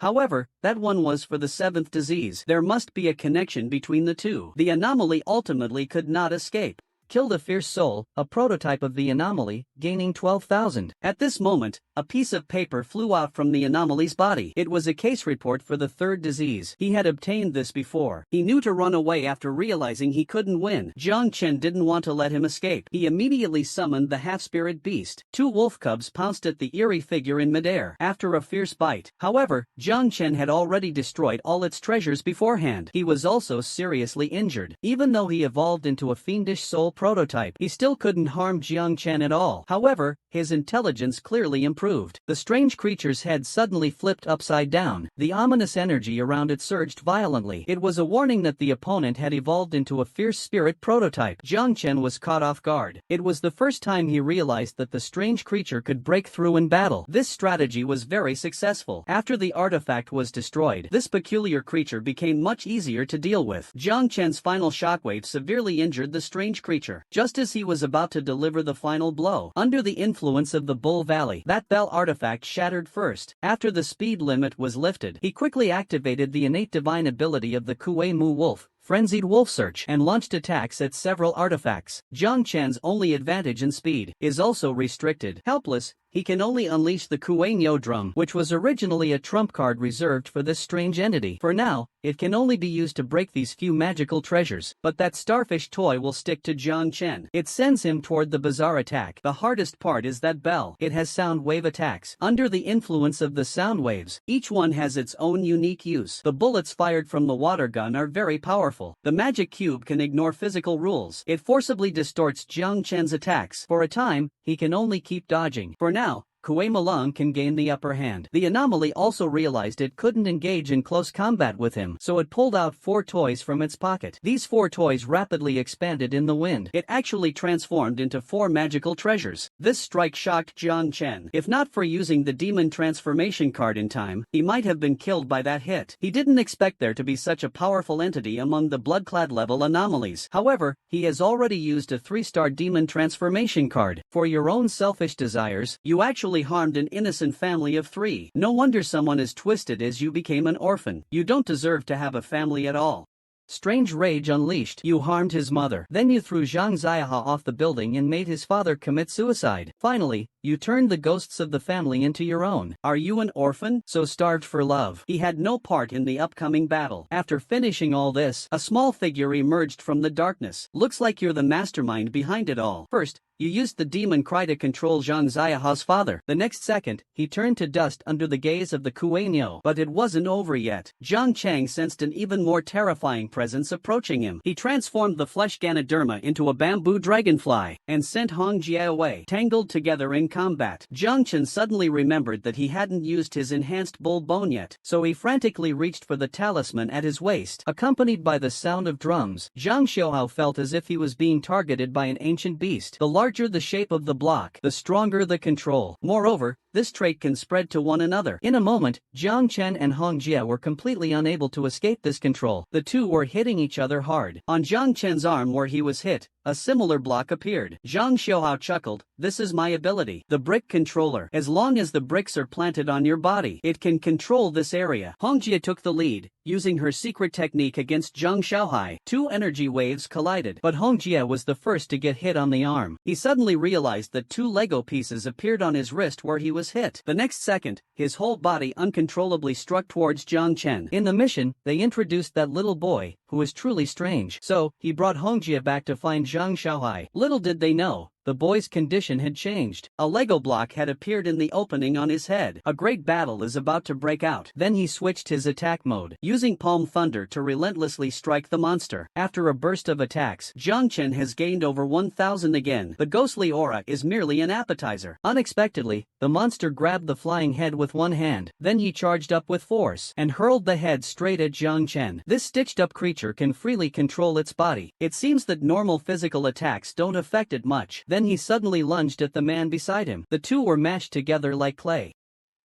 However, that one was for the 7th disease. There must be a connection between the two. The anomaly ultimately could not escape. Kill the fierce soul, a prototype of the anomaly, gaining 12,000. At this moment, a piece of paper flew out from the anomaly's body. It was a case report for the 3rd disease. He had obtained this before. He knew to run away after realizing he couldn't win. Jiang Chen didn't want to let him escape. He immediately summoned the half-spirit beast. 2 wolf cubs pounced at the eerie figure in midair after a fierce bite. However, Jiang Chen had already destroyed all its treasures beforehand. He was also seriously injured. Even though he evolved into a fiendish soul prototype, he still couldn't harm Jiang Chen at all. However, his intelligence clearly improved. The strange creature's head suddenly flipped upside down. The ominous energy around it surged violently. It was a warning that the opponent had evolved into a fierce spirit prototype. Jiang Chen was caught off guard. It was the first time he realized that the strange creature could break through in battle. This strategy was very successful. After the artifact was destroyed, this peculiar creature became much easier to deal with. Jiang Chen's final shockwave severely injured the strange creature. Just as he was about to deliver the final blow, under the influence of the Bull Valley, that bell artifact shattered first. After the speed limit was lifted, he quickly activated the innate divine ability of the Kuei Mu Wolf, Frenzied Wolf Search, and launched attacks at several artifacts. Jiang Chen's only advantage in speed is also restricted. Helpless, he can only unleash the Kuei Nyo Drum, which was originally a trump card reserved for this strange entity. For now, it can only be used to break these few magical treasures. But that starfish toy will stick to Jiang Chen. It sends him toward the bizarre attack. The hardest part is that bell. It has sound wave attacks. Under the influence of the sound waves, each one has its own unique use. The bullets fired from the water gun are very powerful. The magic cube can ignore physical rules. It forcibly distorts Jiang Chen's attacks. For a time, he can only keep dodging. For now, Kuei Malung can gain the upper hand. The anomaly also realized it couldn't engage in close combat with him, so it pulled out 4 toys from its pocket. These 4 toys rapidly expanded in the wind. It actually transformed into 4 magical treasures. This strike shocked Jiang Chen. If not for using the demon transformation card in time, he might have been killed by that hit. He didn't expect there to be such a powerful entity among the bloodclad level anomalies. However, he has already used a 3-star demon transformation card. For your own selfish desires, you actually harmed an innocent family of 3. No wonder someone as twisted as you became an orphan. You don't deserve to have a family at all. Strange rage unleashed. You harmed his mother. Then you threw Zhang Ziaha off the building and made his father commit suicide. Finally, you turned the ghosts of the family into your own. Are you an orphan? So starved for love? He had no part in the upcoming battle. After finishing all this, a small figure emerged from the darkness. Looks like you're the mastermind behind it all. First, you used the demon cry to control Zhang Ziaha's father. The next second, he turned to dust under the gaze of the Kuei Nyo. But it wasn't over yet. Jiang Chang sensed an even more terrifying presence approaching him. He transformed the flesh Ganoderma into a bamboo dragonfly and sent Hong Jie away. Tangled together in combat, Jiang Chen suddenly remembered that he hadn't used his enhanced bull bone yet, so he frantically reached for the talisman at his waist. Accompanied by the sound of drums, Zhang Xiaohao felt as if he was being targeted by an ancient beast. The larger the shape of the block, the stronger the control. Moreover, this trait can spread to one another. In a moment, Jiang Chen and Hong Jie were completely unable to escape this control. The two were hitting each other hard. On Jiang Chen's arm where he was hit, a similar block appeared. Zhang Xiaohao chuckled, "This is my ability, the brick controller. As long as the bricks are planted on your body, it can control this area." Hong Jie took the lead, using her secret technique against Zhang Xiaohai. 2 energy waves collided, but Hong Jie was the first to get hit on the arm. He suddenly realized that 2 Lego pieces appeared on his wrist where he was hit. The next second, his whole body uncontrollably struck towards Jiang Chen. In the mission, they introduced that little boy, who is truly strange. So, he brought Hong Jie back to find Zhang Xiaohai. Little did they know, the boy's condition had changed. A Lego block had appeared in the opening on his head. A great battle is about to break out. Then he switched his attack mode, using Palm Thunder to relentlessly strike the monster. After a burst of attacks, Jiang Chen has gained over 1,000 again. The ghostly aura is merely an appetizer. Unexpectedly, the monster grabbed the flying head with one hand. Then he charged up with force and hurled the head straight at Jiang Chen. This stitched-up creature can freely control its body. It seems that normal physical attacks don't affect it much. Then he suddenly lunged at the man beside him. The two were mashed together like clay.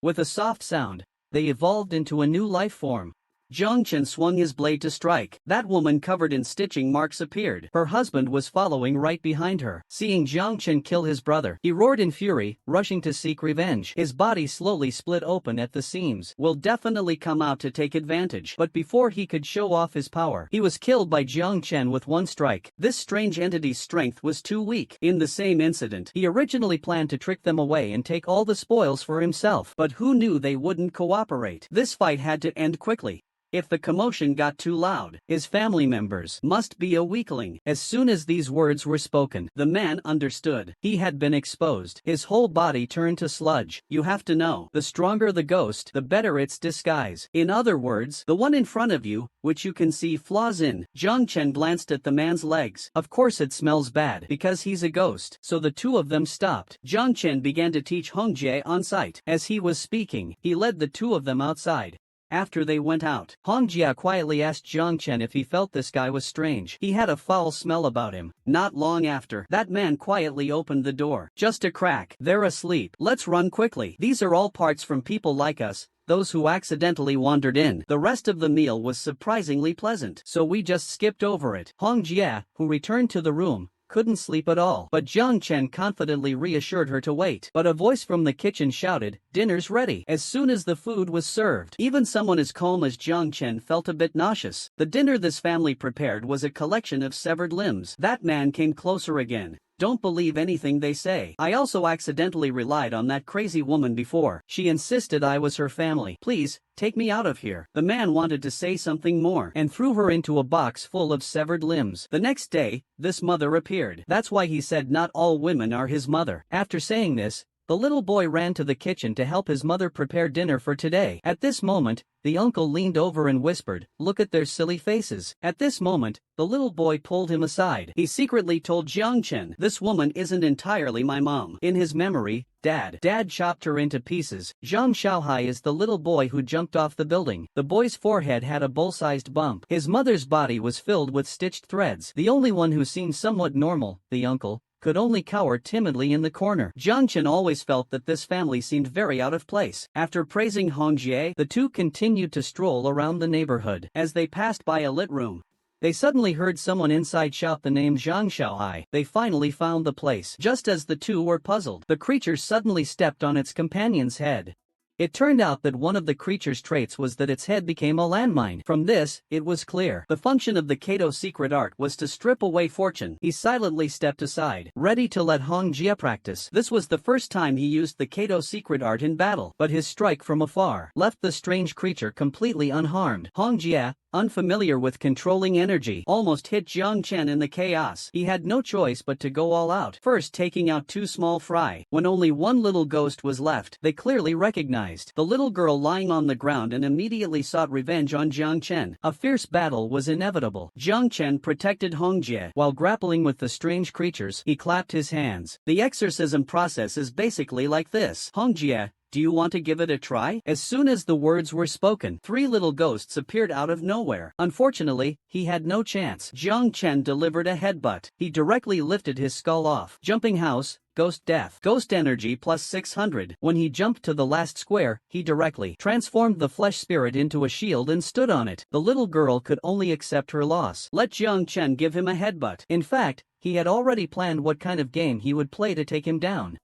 With a soft sound, they evolved into a new life form. Jiang Chen swung his blade to strike. That woman covered in stitching marks appeared. Her husband was following right behind her. Seeing Jiang Chen kill his brother, he roared in fury, rushing to seek revenge. His body slowly split open at the seams. Will definitely come out to take advantage. But before he could show off his power, he was killed by Jiang Chen with one strike. This strange entity's strength was too weak. In the same incident, he originally planned to trick them away and take all the spoils for himself. But who knew they wouldn't cooperate? This fight had to end quickly. If the commotion got too loud, his family members must be a weakling. As soon as these words were spoken, the man understood. He had been exposed. His whole body turned to sludge. You have to know, the stronger the ghost, the better its disguise. In other words, the one in front of you, which you can see flaws in. Jiang Chen glanced at the man's legs. Of course it smells bad, because he's a ghost. So the two of them stopped. Jiang Chen began to teach Hong Jie on sight. As he was speaking, he led the two of them outside. After they went out, Hong Jia quietly asked Jiang Chen if he felt this guy was strange. He had a foul smell about him. Not long after, that man quietly opened the door. Just a crack. They're asleep. Let's run quickly. These are all parts from people like us, those who accidentally wandered in. The rest of the meal was surprisingly pleasant, so we just skipped over it. Hong Jia, who returned to the room, couldn't sleep at all. But Jiang Chen confidently reassured her to wait. But a voice from the kitchen shouted, "Dinner's ready." As soon as the food was served, even someone as calm as Jiang Chen felt a bit nauseous. The dinner this family prepared was a collection of severed limbs. That man came closer again. Don't believe anything they say. I also accidentally relied on that crazy woman before. She insisted I was her family. Please, take me out of here. The man wanted to say something more and threw her into a box full of severed limbs. The next day, this mother appeared. That's why he said not all women are his mother. After saying this, the little boy ran to the kitchen to help his mother prepare dinner for today. At this moment, the uncle leaned over and whispered, "Look at their silly faces." At this moment, the little boy pulled him aside. He secretly told Jiang Chen, "This woman isn't entirely my mom." In his memory, Dad chopped her into pieces. Zhang Xiaohai is the little boy who jumped off the building. The boy's forehead had a bull-sized bump. His mother's body was filled with stitched threads. The only one who seemed somewhat normal, the uncle, could only cower timidly in the corner. Jiang Chen always felt that this family seemed very out of place. After praising Hong Jie, the two continued to stroll around the neighborhood. As they passed by a lit room, they suddenly heard someone inside shout the name Zhang Xiaohai. They finally found the place. Just as the two were puzzled, the creature suddenly stepped on its companion's head. It turned out that one of the creature's traits was that its head became a landmine. From this, it was clear. The function of the Kato secret art was to strip away fortune. He silently stepped aside, ready to let Hong Jie practice. This was the first time he used the Kato secret art in battle, but his strike from afar left the strange creature completely unharmed. Hong Jie, unfamiliar with controlling energy, almost hit Jiang Chen in the chaos. He had no choice but to go all out, first taking out two small fry. When only one little ghost was left, they clearly recognized the little girl lying on the ground and immediately sought revenge on Jiang Chen. A fierce battle was inevitable. Jiang Chen protected Hong Jie. While grappling with the strange creatures, he clapped his hands. The exorcism process is basically like this. Hong Jie, do you want to give it a try? As soon as the words were spoken, three little ghosts appeared out of nowhere. Unfortunately, he had no chance. Jiang Chen delivered a headbutt. He directly lifted his skull off. Jumping house, ghost death. Ghost energy plus 600. When he jumped to the last square, he directly transformed the flesh spirit into a shield and stood on it. The little girl could only accept her loss. Let Jiang Chen give him a headbutt. In fact, he had already planned what kind of game he would play to take him down.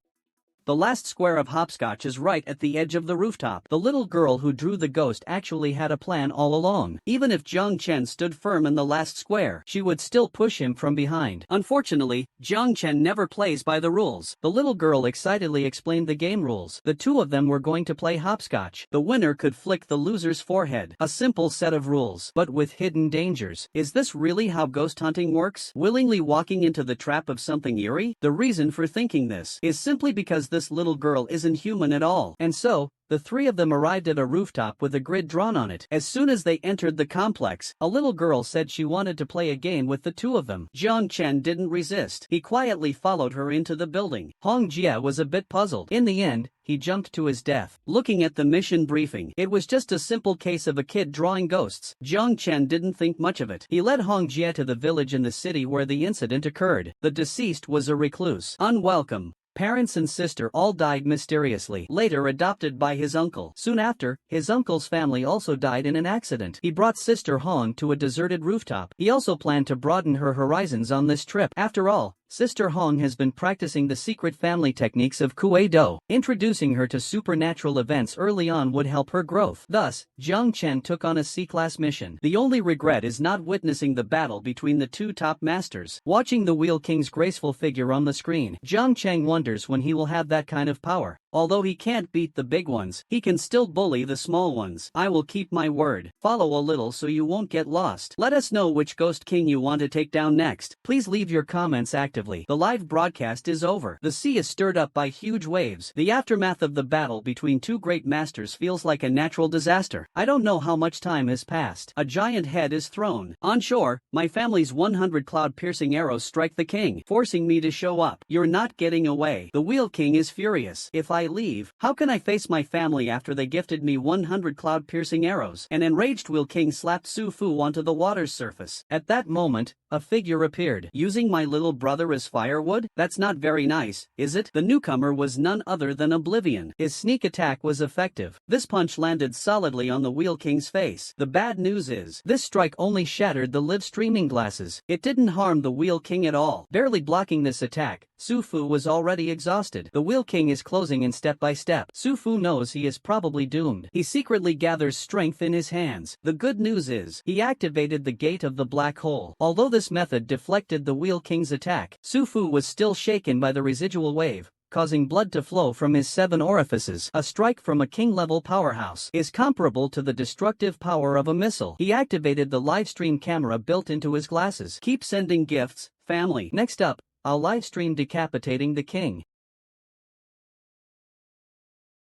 The last square of hopscotch is right at the edge of the rooftop. The little girl who drew the ghost actually had a plan all along. Even if Jiang Chen stood firm in the last square, she would still push him from behind. Unfortunately, Jiang Chen never plays by the rules. The little girl excitedly explained the game rules. The two of them were going to play hopscotch. The winner could flick the loser's forehead. A simple set of rules, but with hidden dangers. Is this really how ghost hunting works? Willingly walking into the trap of something eerie? The reason for thinking this is simply because this little girl isn't human at all. And so, the three of them arrived at a rooftop with a grid drawn on it. As soon as they entered the complex, a little girl said she wanted to play a game with the two of them. Jiang Chen didn't resist. He quietly followed her into the building. Hong Jie was a bit puzzled. In the end, he jumped to his death. Looking at the mission briefing, it was just a simple case of a kid drawing ghosts. Jiang Chen didn't think much of it. He led Hong Jie to the village in the city where the incident occurred. The deceased was a recluse. Unwelcome. Parents and sister all died mysteriously, later adopted by his uncle. Soon after, his uncle's family also died in an accident. He brought sister Hong to a deserted rooftop. He also planned to broaden her horizons on this trip. After all, Sister Hong has been practicing the secret family techniques of Kuei-do. Introducing her to supernatural events early on would help her growth. Thus, Jiang Chen took on a C-class mission. The only regret is not witnessing the battle between the two top masters. Watching the Wheel King's graceful figure on the screen, Jiang Chen wonders when he will have that kind of power. Although he can't beat the big ones, he can still bully the small ones. I will keep my word. Follow a little so you won't get lost. Let us know which Ghost King you want to take down next. Please leave your comments actively. The live broadcast is over. The sea is stirred up by huge waves. The aftermath of the battle between two great masters feels like a natural disaster. I don't know how much time has passed. A giant head is thrown. On shore, my family's 100 cloud-piercing arrows strike the king, forcing me to show up. You're not getting away. The Wheel King is furious. If I leave, how can I face my family after they gifted me 100 cloud-piercing arrows? An enraged Wheel King slapped Su Fu onto the water's surface. At that moment, a figure appeared. Using my little brother as firewood? That's not very nice, is it? The newcomer was none other than Oblivion. His sneak attack was effective. This punch landed solidly on the Wheel King's face. The bad news is, this strike only shattered the live streaming glasses. It didn't harm the Wheel King at all. Barely blocking this attack, Su Fu was already exhausted. The Wheel King is closing in step by step. Su Fu knows he is probably doomed. He secretly gathers strength in his hands. The good news is, he activated the gate of the black hole. Although this method deflected the Wheel King's attack, Su Fu was still shaken by the residual wave, causing blood to flow from his 7 orifices. A strike from a king-level powerhouse is comparable to the destructive power of a missile. He activated the livestream camera built into his glasses. Keep sending gifts, family. Next up, I'll livestream decapitating the king.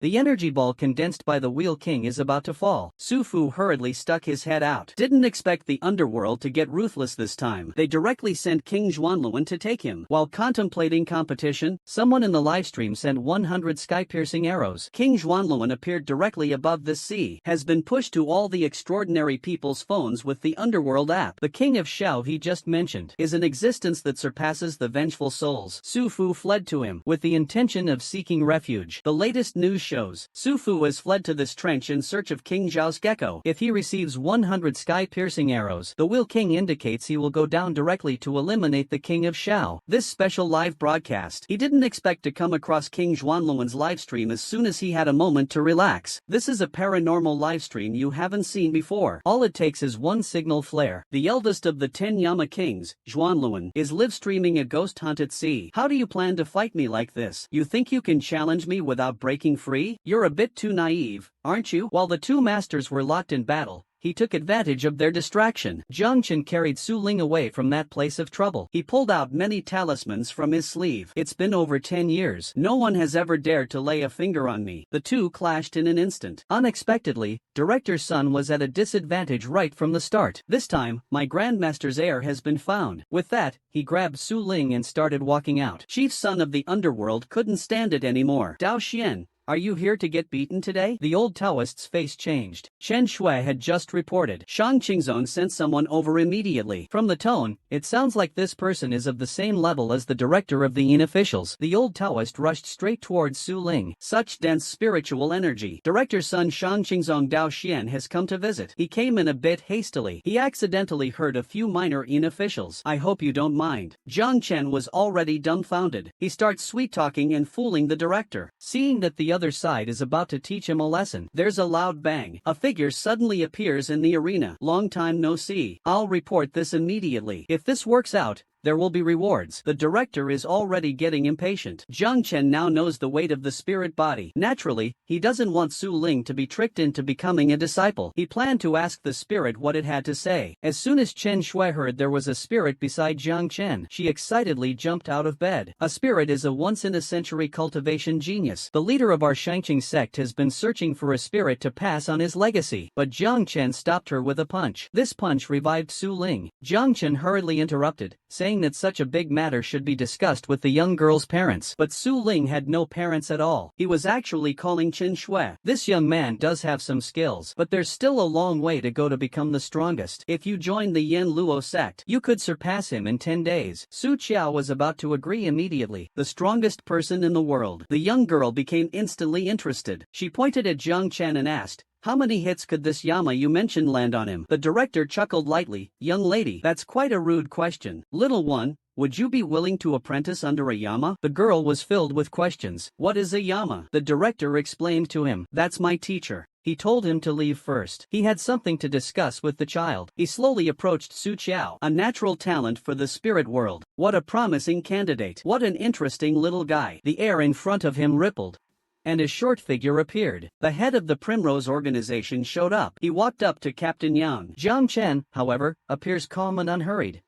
The energy ball condensed by the Wheel King is about to fall. Su Fu hurriedly stuck his head out. Didn't expect the underworld to get ruthless this time. They directly sent King Xuanluan to take him. While contemplating competition, someone in the livestream sent 100 sky-piercing arrows. King Xuanluan appeared directly above the sea. Has been pushed to all the extraordinary people's phones with the underworld app. The King of Shao he just mentioned is an existence that surpasses the vengeful souls. Su Fu fled to him with the intention of seeking refuge. The latest news shows, Su Fu has fled to this trench in search of King Zhao's gecko. If he receives 100 sky-piercing arrows, the Wheel King indicates he will go down directly to eliminate the King of Shao. This special live broadcast, he didn't expect to come across King Xuanluan's livestream as soon as he had a moment to relax. This is a paranormal livestream you haven't seen before. All it takes is one signal flare. The eldest of the 10 Yama Kings, Xuanluan, is live-streaming a ghost-haunted sea. How do you plan to fight me like this? You think you can challenge me without breaking free? You're a bit too naive, aren't you? While the two masters were locked in battle, he took advantage of their distraction. Jiang Chen carried Su Ling away from that place of trouble. He pulled out many talismans from his sleeve. It's been over 10 years. No one has ever dared to lay a finger on me. The two clashed in an instant. Unexpectedly, Director Sun was at a disadvantage right from the start. This time, my Grandmaster's heir has been found. With that, he grabbed Su Ling and started walking out. Chief Son of the Underworld couldn't stand it anymore. Dao Xian, are you here to get beaten today? The old Taoist's face changed. Chen Shui had just reported. Shang Qingzong sent someone over immediately. From the tone, it sounds like this person is of the same level as the director of the Yin officials. The old Taoist rushed straight towards Su Ling. Such dense spiritual energy. Director's son Shang Qingzong Dao Xian has come to visit. He came in a bit hastily. He accidentally hurt a few minor Yin officials. I hope you don't mind. Jiang Chen was already dumbfounded. He starts sweet-talking and fooling the director. Seeing that the other side is about to teach him a lesson, there's a loud bang. A figure suddenly appears in the arena. Long time no see. I'll report this immediately. If this works out, there will be rewards. The director is already getting impatient. Jiang Chen now knows the weight of the spirit body. Naturally, he doesn't want Su Ling to be tricked into becoming a disciple. He planned to ask the spirit what it had to say. As soon as Chen Shui heard there was a spirit beside Jiang Chen, she excitedly jumped out of bed. A spirit is a once-in-a-century cultivation genius. The leader of our Shangqing sect has been searching for a spirit to pass on his legacy, but Jiang Chen stopped her with a punch. This punch revived Su Ling. Jiang Chen hurriedly interrupted, saying that such a big matter should be discussed with the young girl's parents. But Su Ling had no parents at all. He was actually calling Qin Shui. This young man does have some skills, but there's still a long way to go to become the strongest. If you join the Yan Luo sect, you could surpass him in 10 days. Su Qiao was about to agree immediately. The strongest person in the world. The young girl became instantly interested. She pointed at Jiang Chen and asked, "How many hits could this Yama you mentioned land on him?" The director chuckled lightly. "Young lady, that's quite a rude question. Little one, would you be willing to apprentice under a Yama?" The girl was filled with questions. "What is a Yama?" The director explained to him. "That's my teacher." He told him to leave first. He had something to discuss with the child. He slowly approached Su Qiao, a natural talent for the spirit world. What a promising candidate. What an interesting little guy. The air in front of him rippled, and a short figure appeared. The head of the Primrose organization showed up. He walked up to Captain Yang. Jiang Chen, however, appears calm and unhurried.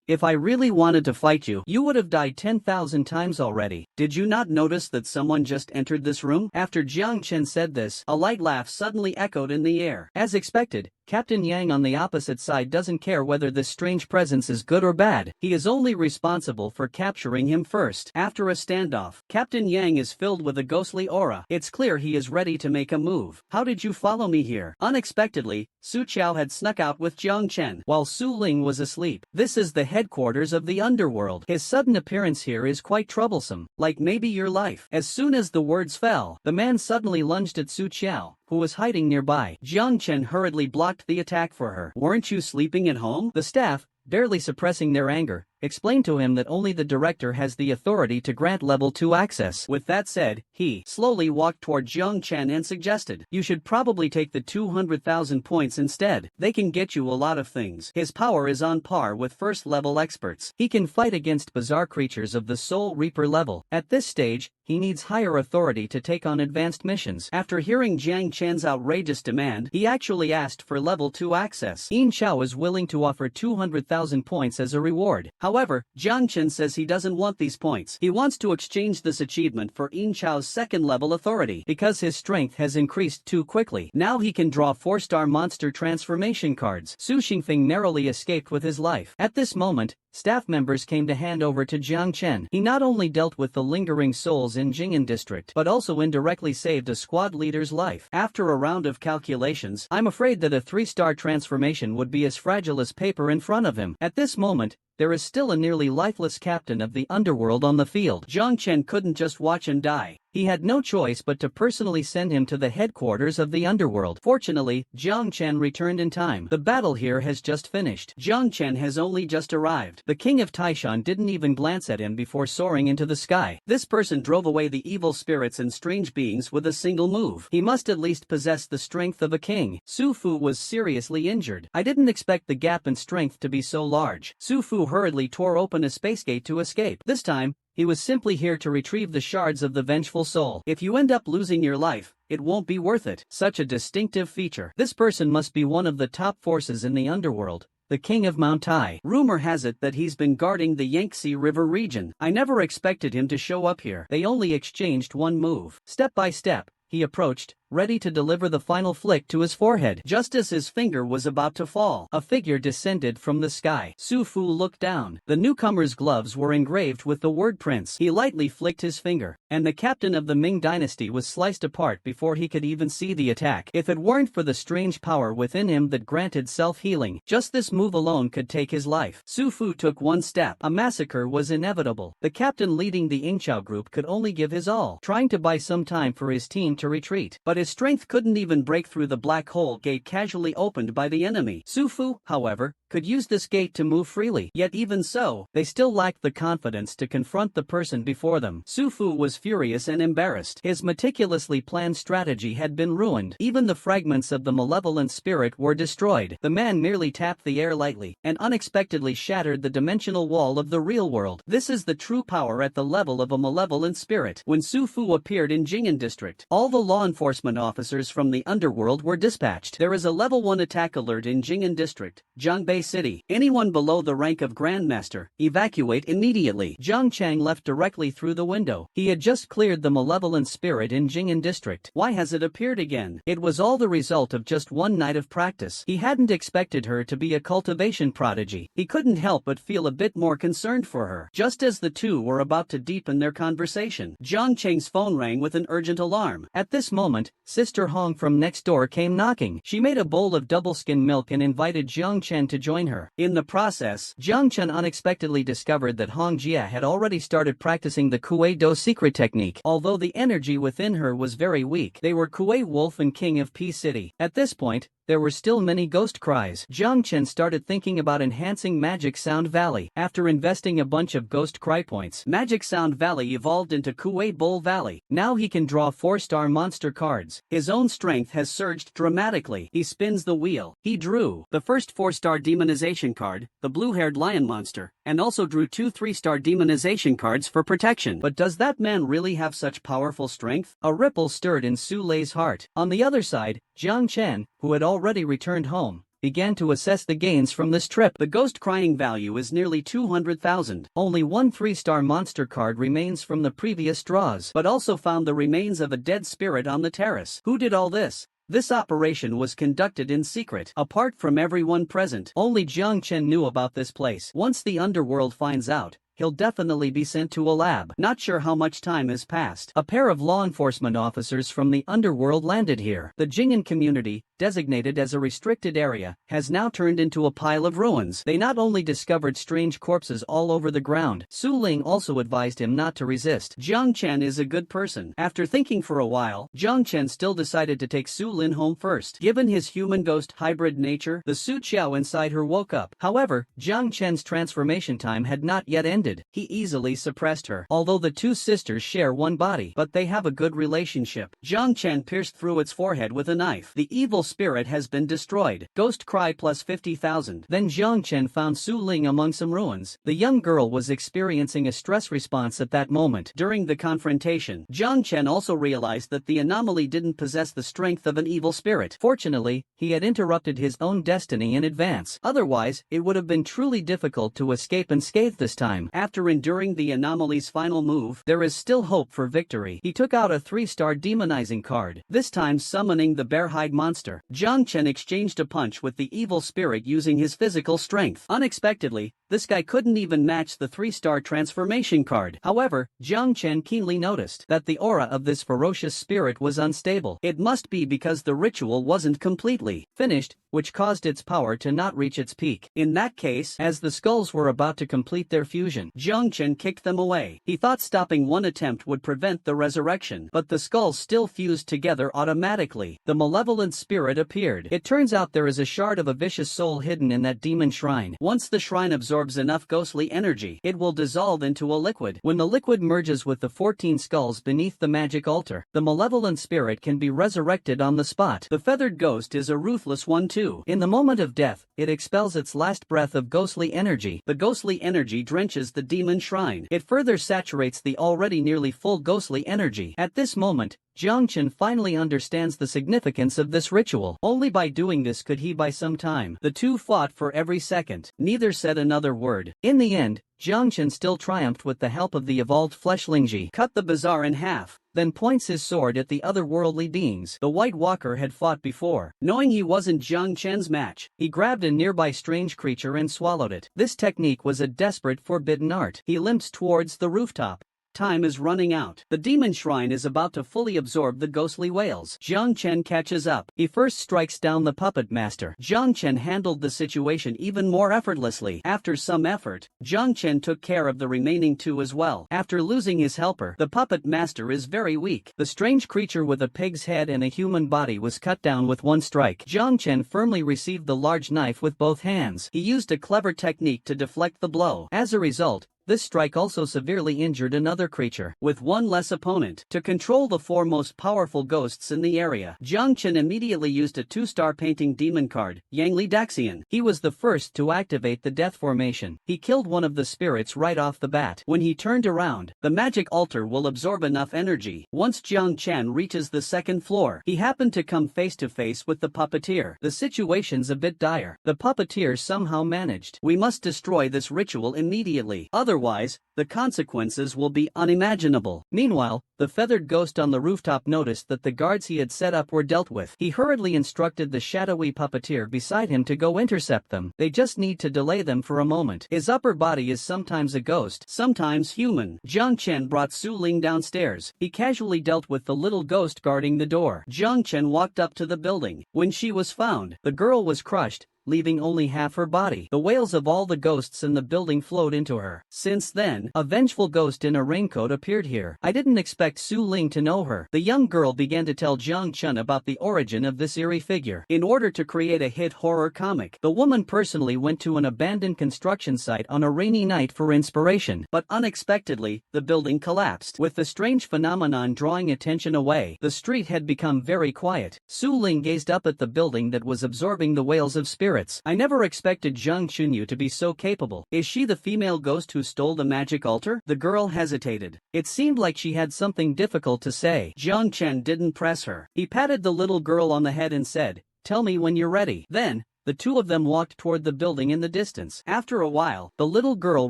"If I really wanted to fight you, you would have died 10,000 times already. Did you not notice that someone just entered this room?" After Jiang Chen said this, a light laugh suddenly echoed in the air. As expected, Captain Yang on the opposite side doesn't care whether this strange presence is good or bad. He is only responsible for capturing him first. After a standoff, Captain Yang is filled with a ghostly aura. It's clear he is ready to make a move. "How did you follow me here?" Unexpectedly, Su Qiao had snuck out with Jiang Chen while Su Ling was asleep. This is the headquarters of the underworld. His sudden appearance here is quite troublesome, like maybe your life. As soon as the words fell, the man suddenly lunged at Su Qiao, who was hiding nearby. Jiang Chen hurriedly blocked the attack for her. "Weren't you sleeping at home?" The staff, barely suppressing their anger, explained to him that only the director has the authority to grant level 2 access. With that said, he slowly walked toward Jiang Chen and suggested, "You should probably take the 200,000 points instead. They can get you a lot of things." His power is on par with first level experts. He can fight against bizarre creatures of the Soul Reaper level. At this stage, he needs higher authority to take on advanced missions. After hearing Jiang Chen's outrageous demand, he actually asked for level 2 access. Yin Chao is willing to offer 200,000 points as a reward. However, Jiang Chen says he doesn't want these points. He wants to exchange this achievement for Yin Chao's second-level authority because his strength has increased too quickly. Now he can draw 4-star monster transformation cards. Su Xingfeng narrowly escaped with his life. At this moment, staff members came to hand over to Jiang Chen. He not only dealt with the lingering souls in Jing'an district, but also indirectly saved a squad leader's life. After a round of calculations, I'm afraid that a 3-star transformation would be as fragile as paper in front of him. At this moment, there is still a nearly lifeless captain of the underworld on the field. Jiang Chen couldn't just watch him die. He had no choice but to personally send him to the headquarters of the underworld. Fortunately, Jiang Chen returned in time. The battle here has just finished. Jiang Chen has only just arrived. The king of Taishan didn't even glance at him before soaring into the sky. This person drove away the evil spirits and strange beings with a single move. He must at least possess the strength of a king. Su Fu was seriously injured. I didn't expect the gap in strength to be so large. Su Fu hurriedly tore open a space gate to escape. This time, he was simply here to retrieve the shards of the vengeful soul. If you end up losing your life, it won't be worth it. Such a distinctive feature. This person must be one of the top forces in the underworld, the king of Mount Tai. Rumor has it that he's been guarding the Yangtze River region. I never expected him to show up here. They only exchanged one move. Step by step, he approached, ready to deliver the final flick to his forehead. Just as his finger was about to fall, a figure descended from the sky. Su Fu looked down. The newcomer's gloves were engraved with the word Prince. He lightly flicked his finger, and the captain of the Ming dynasty was sliced apart before he could even see the attack. If it weren't for the strange power within him that granted self-healing, just this move alone could take his life. Su Fu took one step. A massacre was inevitable. The captain leading the ENGSUB group could only give his all, trying to buy some time for his team to retreat. But his strength couldn't even break through the black hole gate casually opened by the enemy. Su Fu, however, could use this gate to move freely. Yet even so, they still lacked the confidence to confront the person before them. Su Fu was furious and embarrassed. His meticulously planned strategy had been ruined. Even the fragments of the malevolent spirit were destroyed. The man merely tapped the air lightly and unexpectedly shattered the dimensional wall of the real world. This is the true power at the level of a malevolent spirit. When Su Fu appeared in Jing'an district, all the law enforcement officers from the underworld were dispatched. There is a level 1 attack alert in Jing'an district. Zhongbei City. Anyone below the rank of Grandmaster, evacuate immediately. Jiang Chang left directly through the window. He had just cleared the malevolent spirit in Jing'an district. Why has it appeared again? It was all the result of just one night of practice. He hadn't expected her to be a cultivation prodigy. He couldn't help but feel a bit more concerned for her. Just as the two were about to deepen their conversation, Jiang Chang's phone rang with an urgent alarm. At this moment, Sister Hong from next door came knocking. She made a bowl of double-skim milk and invited Jiang Chen to join her. In the process, Jiang Chen unexpectedly discovered that Hong Jia had already started practicing the Kuei Do secret technique. Although the energy within her was very weak, they were Kuei Wolf and King of Peace City. At this point, there were still many ghost cries. Jiang Chen started thinking about enhancing Magic Sound Valley. After investing a bunch of ghost cry points, Magic Sound Valley evolved into Kuei Bowl Valley. Now he can draw 4-star monster cards. His own strength has surged dramatically. He spins the wheel. He drew the first 4-star demonization card, the blue-haired lion monster, and also drew 2 3-star demonization cards for protection. But does that man really have such powerful strength? A ripple stirred in Su Lei's heart. On the other side, Jiang Chen, who had already returned home, began to assess the gains from this trip. The ghost crying value is nearly 200,000. Only one 3-star monster card remains from the previous draws, but also found the remains of a dead spirit on the terrace. Who did all this? This operation was conducted in secret. Apart from everyone present, only Jiang Chen knew about this place. Once the underworld finds out, he'll definitely be sent to a lab. Not sure how much time has passed. A pair of law enforcement officers from the underworld landed here. The Jing'an community, designated as a restricted area, has now turned into a pile of ruins. They not only discovered strange corpses all over the ground, Su Ling also advised him not to resist. Jiang Chen is a good person. After thinking for a while, Jiang Chen still decided to take Su Lin home first. Given his human-ghost hybrid nature, the Su Qiao inside her woke up. However, Jiang Chen's transformation time had not yet ended. He easily suppressed her. Although the two sisters share one body, but they have a good relationship. Jiang Chen pierced through its forehead with a knife. The evil spirit has been destroyed. Ghost cry plus 50,000. Then Jiang Chen found Su Ling among some ruins. The young girl was experiencing a stress response at that moment. During the confrontation, Jiang Chen also realized that the anomaly didn't possess the strength of an evil spirit. Fortunately, he had interrupted his own destiny in advance. Otherwise, it would have been truly difficult to escape unscathed this time. After enduring the anomaly's final move, there is still hope for victory. He took out a 3-star demonizing card, this time summoning the bear-hide monster. Jiang Chen exchanged a punch with the evil spirit using his physical strength. Unexpectedly, this guy couldn't even match the 3-star transformation card. However, Jiang Chen keenly noticed that the aura of this ferocious spirit was unstable. It must be because the ritual wasn't completely finished, which caused its power to not reach its peak. In that case, as the skulls were about to complete their fusion, Jiang Chen kicked them away. He thought stopping one attempt would prevent the resurrection, but the skulls still fused together automatically. The malevolent spirit appeared. It turns out there is a shard of a vicious soul hidden in that demon shrine. Once the shrine absorbs enough ghostly energy, it will dissolve into a liquid. When the liquid merges with the 14 skulls beneath the magic altar, the malevolent spirit can be resurrected on the spot. The feathered ghost is a ruthless one too. In the moment of death, it expels its last breath of ghostly energy. The ghostly energy drenches the demon shrine. It further saturates the already nearly full ghostly energy. At this moment, Jiang Chen finally understands the significance of this ritual. Only by doing this could he buy some time. The two fought for every second. Neither said another word. In the end, Jiang Chen still triumphed with the help of the evolved fleshlingji. Cut the bazaar in half, then points his sword at the otherworldly beings the White Walker had fought before. Knowing he wasn't Jiang Chen's match, he grabbed a nearby strange creature and swallowed it. This technique was a desperate forbidden art. He limps towards the rooftop. Time is running out. The demon shrine is about to fully absorb the ghostly whales. Jiang Chen catches up. He first strikes down the puppet master. Jiang Chen handled the situation even more effortlessly. After some effort, Jiang Chen took care of the remaining two as well. After losing his helper, the puppet master is very weak. The strange creature with a pig's head and a human body was cut down with one strike. Jiang Chen firmly received the large knife with both hands. He used a clever technique to deflect the blow. As a result, This strike also severely injured another creature, with one less opponent. To control the four most powerful ghosts in the area, Jiang Chen immediately used a 2-star painting demon card, Yangli Daxian. He was the first to activate the death formation. He killed one of the spirits right off the bat. When he turned around, the magic altar will absorb enough energy. Once Jiang Chen reaches the second floor, he happened to come face to face with the puppeteer. The situation's a bit dire. The puppeteer somehow managed. We must destroy this ritual immediately. Otherwise, the consequences will be unimaginable. Meanwhile, the feathered ghost on the rooftop noticed that the guards he had set up were dealt with. He hurriedly instructed the shadowy puppeteer beside him to go intercept them. They just need to delay them for a moment. His upper body is sometimes a ghost, sometimes human. Jiang Chen brought Su Ling downstairs. He casually dealt with the little ghost guarding the door. Jiang Chen walked up to the building. When she was found, the girl was crushed, leaving only half her body. The wails of all the ghosts in the building flowed into her. Since then, a vengeful ghost in a raincoat appeared here. I didn't expect Su Ling to know her. The young girl began to tell Jiang Chen about the origin of this eerie figure. In order to create a hit horror comic, the woman personally went to an abandoned construction site on a rainy night for inspiration. But unexpectedly, the building collapsed. With the strange phenomenon drawing attention away, the street had become very quiet. Su Ling gazed up at the building that was absorbing the wails of spirits. I never expected Zhang Chunyu to be so capable. Is she the female ghost who stole the magic altar? The girl hesitated. It seemed like she had something difficult to say. Jiang Chen didn't press her. He patted the little girl on the head and said, "Tell me when you're ready." Then, the two of them walked toward the building in the distance. After a while, the little girl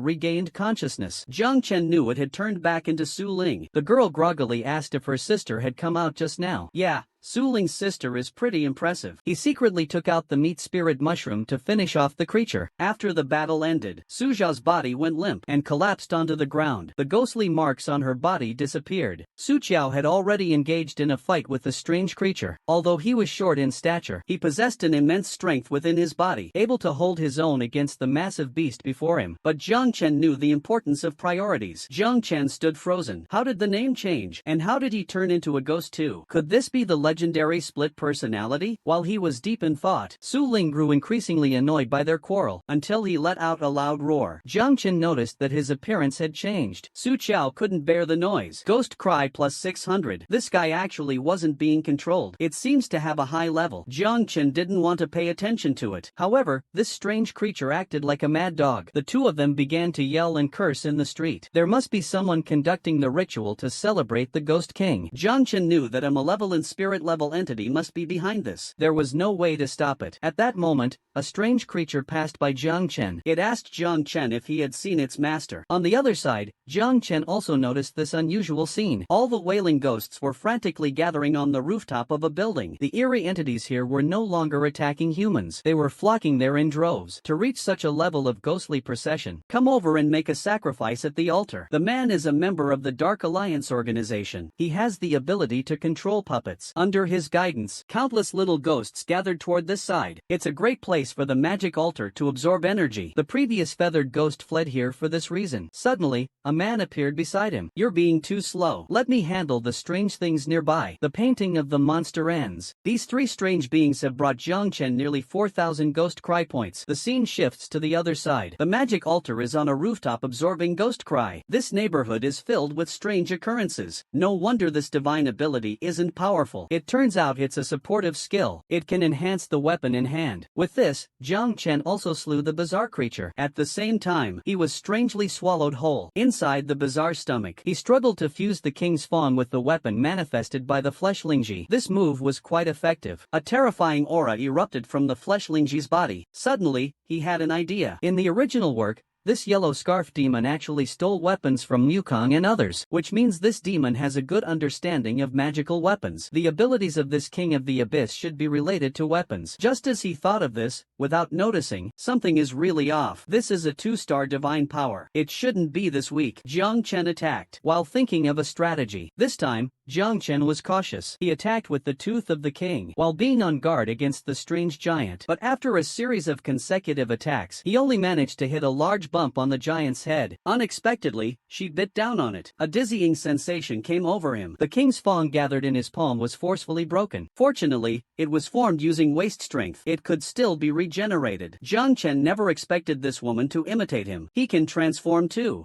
regained consciousness. Jiang Chen knew it had turned back into Su Ling. The girl groggily asked if her sister had come out just now. Yeah. Su Ling's sister is pretty impressive. He secretly took out the meat spirit mushroom to finish off the creature. After the battle ended, Su Zhao's body went limp and collapsed onto the ground. The ghostly marks on her body disappeared. Su Qiao had already engaged in a fight with the strange creature. Although he was short in stature, he possessed an immense strength within his body, able to hold his own against the massive beast before him. But Jiang Chen knew the importance of priorities. Jiang Chen stood frozen. How did the name change? And how did he turn into a ghost too? Could this be the legendary split personality? While he was deep in thought, Su Ling grew increasingly annoyed by their quarrel, until he let out a loud roar. Jiang Chen noticed that his appearance had changed. Su Qiao couldn't bear the noise. Ghost cry plus 600. This guy actually wasn't being controlled. It seems to have a high level. Jiang Chen didn't want to pay attention to it. However, this strange creature acted like a mad dog. The two of them began to yell and curse in the street. There must be someone conducting the ritual to celebrate the Ghost King. Jiang Chen knew that a malevolent spirit-level entity must be behind this. There was no way to stop it. At that moment, a strange creature passed by Jiang Chen. It asked Jiang Chen if he had seen its master. On the other side, Jiang Chen also noticed this unusual scene. All the wailing ghosts were frantically gathering on the rooftop of a building. The eerie entities here were no longer attacking humans. They were flocking there in droves. To reach such a level of ghostly procession, come over and make a sacrifice at the altar. The man is a member of the Dark Alliance organization. He has the ability to control puppets. Under his guidance, countless little ghosts gathered toward this side. It's a great place for the magic altar to absorb energy. The previous feathered ghost fled here for this reason. Suddenly, a man appeared beside him. You're being too slow. Let me handle the strange things nearby. The painting of the monster ends. These three strange beings have brought Jiang Chen nearly 4,000 ghost cry points. The scene shifts to the other side. The magic altar is on a rooftop absorbing ghost cry. This neighborhood is filled with strange occurrences. No wonder this divine ability isn't powerful. It turns out it's a supportive skill. It can enhance the weapon in hand. With this, Jiang Chen also slew the bizarre creature. At the same time, he was strangely swallowed whole. Inside the bizarre stomach, he struggled to fuse the king's fawn with the weapon manifested by the fleshlingji. This move was quite effective. A terrifying aura erupted from the fleshlingji's body. Suddenly, he had an idea. In the original work, this yellow scarf demon actually stole weapons from Mukong and others, which means this demon has a good understanding of magical weapons. The abilities of this king of the abyss should be related to weapons. Just as he thought of this, without noticing, something is really off. This is a 2-star divine power. It shouldn't be this weak. Jiang Chen attacked. While thinking of a strategy, this time, Jiang Chen was cautious. He attacked with the Tooth of the King, while being on guard against the strange giant. But after a series of consecutive attacks, he only managed to hit a large bump on the giant's head. Unexpectedly, she bit down on it. A dizzying sensation came over him. The king's fawn gathered in his palm was forcefully broken. Fortunately, it was formed using waist strength. It could still be regenerated. Jiang Chen never expected this woman to imitate him. He can transform too.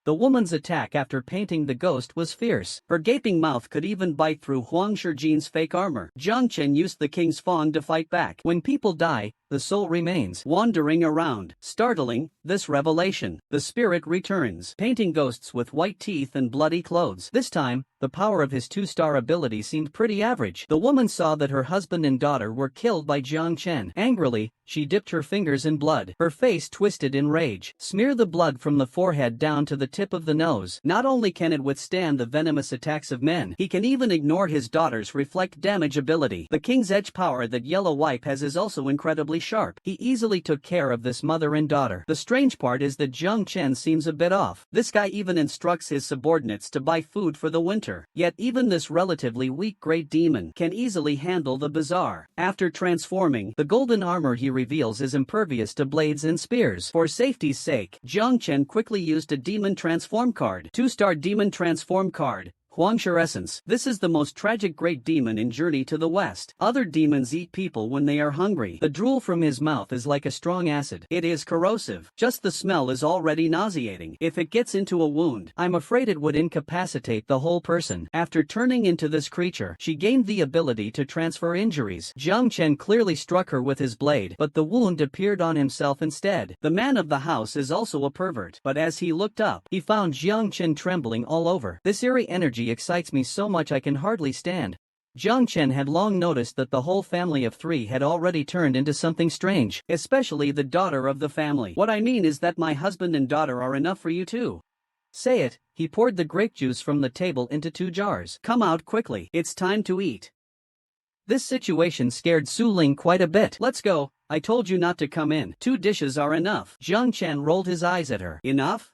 The woman's attack after painting the ghost was fierce. Her gaping mouth could even bite through Huang Shijin's fake armor. Jiang Chen used the king's fawn to fight back. When people die, the soul remains wandering around. Startling, this revelation. The spirit returns, painting ghosts with white teeth and bloody clothes. This time, the power of his 2-star ability seemed pretty average. The woman saw that her husband and daughter were killed by Jiang Chen. Angrily, she dipped her fingers in blood. Her face twisted in rage. Smear the blood from the forehead down to the tip of the nose. Not only can it withstand the venomous attacks of men, he can even ignore his daughter's reflect damage ability. The king's edge power that Yellow Wipe has is also incredibly sharp. He easily took care of this mother and daughter. The strange part is that Jiang Chen seems a bit off. This guy even instructs his subordinates to buy food for the winter. Yet even this relatively weak great demon can easily handle the bizarre. After transforming, the golden armor he reveals is impervious to blades and spears. For safety's sake, Jiang Chen quickly used a demon transform card. 2-star demon transform card. Huangshi Essence. This is the most tragic great demon in Journey to the West. Other demons eat people when they are hungry. The drool from his mouth is like a strong acid. It is corrosive. Just the smell is already nauseating. If it gets into a wound, I'm afraid it would incapacitate the whole person. After turning into this creature, she gained the ability to transfer injuries. Jiang Chen clearly struck her with his blade, but the wound appeared on himself instead. The man of the house is also a pervert, but as he looked up, he found Jiang Chen trembling all over. This eerie energy excites me so much I can hardly stand. Jiang Chen had long noticed that the whole family of 3 had already turned into something strange, especially the daughter of the family. What I mean is that my husband and daughter are enough for you too. Say it. He poured the grape juice from the table into 2 jars. Come out quickly. It's time to eat. This situation scared Su Ling quite a bit. Let's go. I told you not to come in. 2 dishes are enough. Jiang Chen rolled his eyes at her. Enough?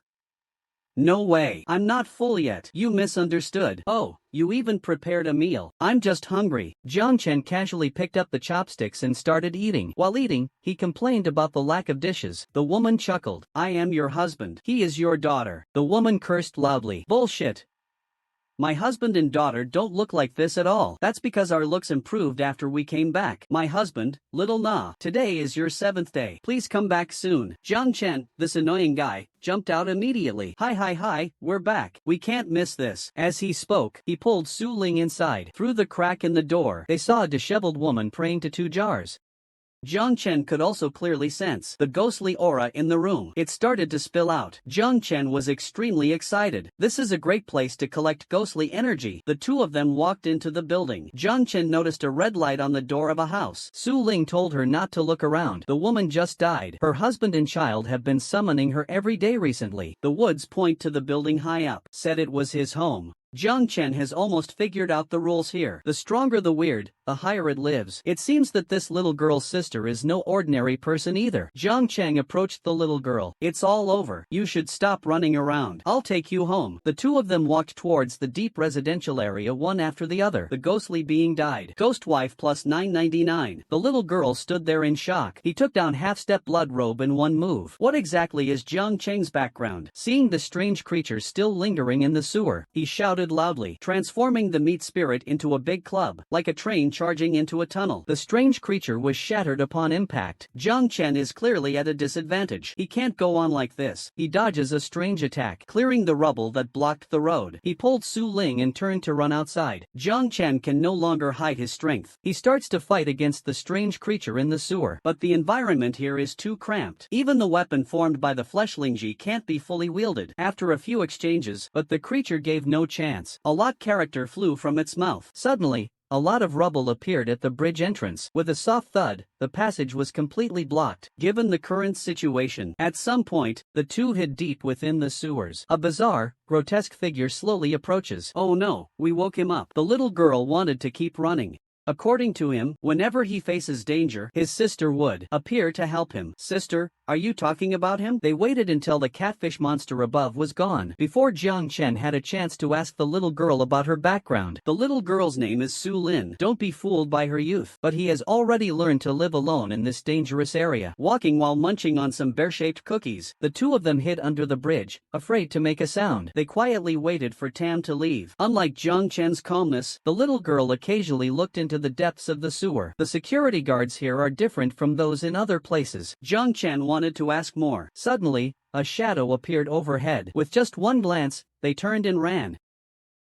No way. I'm not full yet. You misunderstood. Oh, you even prepared a meal. I'm just hungry. Jiang Chen casually picked up the chopsticks and started eating. While eating, he complained about the lack of dishes. The woman chuckled. I am your husband. He is your daughter. The woman cursed loudly. Bullshit. My husband and daughter don't look like this at all. That's because our looks improved after we came back. My husband, Little Na. Today is your 7th day. Please come back soon. Jiang Chen, this annoying guy, jumped out immediately. Hi, we're back. We can't miss this. As he spoke, he pulled Su Ling inside. Through the crack in the door, they saw a disheveled woman praying to 2 jars. Jiang Chen could also clearly sense the ghostly aura in the room. It started to spill out. Jiang Chen was extremely excited. This is a great place to collect ghostly energy. The 2 of them walked into the building. Jiang Chen noticed a red light on the door of a house. Su Ling told her not to look around. The woman just died. Her husband and child have been summoning her every day recently. The woods point to the building high up. Said it was his home. Jiang Chen has almost figured out the rules here. The stronger the weird, the higher it lives. It seems that this little girl's sister is no ordinary person either. Jiang Chen approached the little girl. It's all over. You should stop running around. I'll take you home. The 2 of them walked towards the deep residential area one after the other. The ghostly being died. Ghost wife plus 999. The little girl stood there in shock. He took down half-step blood robe in one move. What exactly is Jiang Chen's background? Seeing the strange creature still lingering in the sewer, he shouted loudly, transforming the meat spirit into a big club, like a train charging into a tunnel. The strange creature was shattered upon impact. Jiang Chen is clearly at a disadvantage. He can't go on like this. He dodges a strange attack, clearing the rubble that blocked the road. He pulled Su Ling and turned to run outside. Jiang Chen can no longer hide his strength. He starts to fight against the strange creature in the sewer, but the environment here is too cramped. Even the weapon formed by the fleshlingji can't be fully wielded. After a few exchanges, but the creature gave no chance. A lot character flew from its mouth. Suddenly, a lot of rubble appeared at the bridge entrance. With a soft thud, the passage was completely blocked. Given the current situation, at some point, the 2 hid deep within the sewers. A bizarre, grotesque figure slowly approaches. Oh no, we woke him up. The little girl wanted to keep running. According to him, whenever he faces danger, his sister would appear to help him. Sister, are you talking about him? They waited until the catfish monster above was gone before Jiang Chen had a chance to ask the little girl about her background. The little girl's name is Su Lin. Don't be fooled by her youth, but he has already learned to live alone in this dangerous area. Walking while munching on some bear-shaped cookies, the 2 of them hid under the bridge, afraid to make a sound. They quietly waited for Tam to leave. Unlike Jiang Chen's calmness, the little girl occasionally looked into into the depths of the sewer. The security guards here are different from those in other places. Jiang Chen wanted to ask more. Suddenly, a shadow appeared overhead. With just one glance, they turned and ran.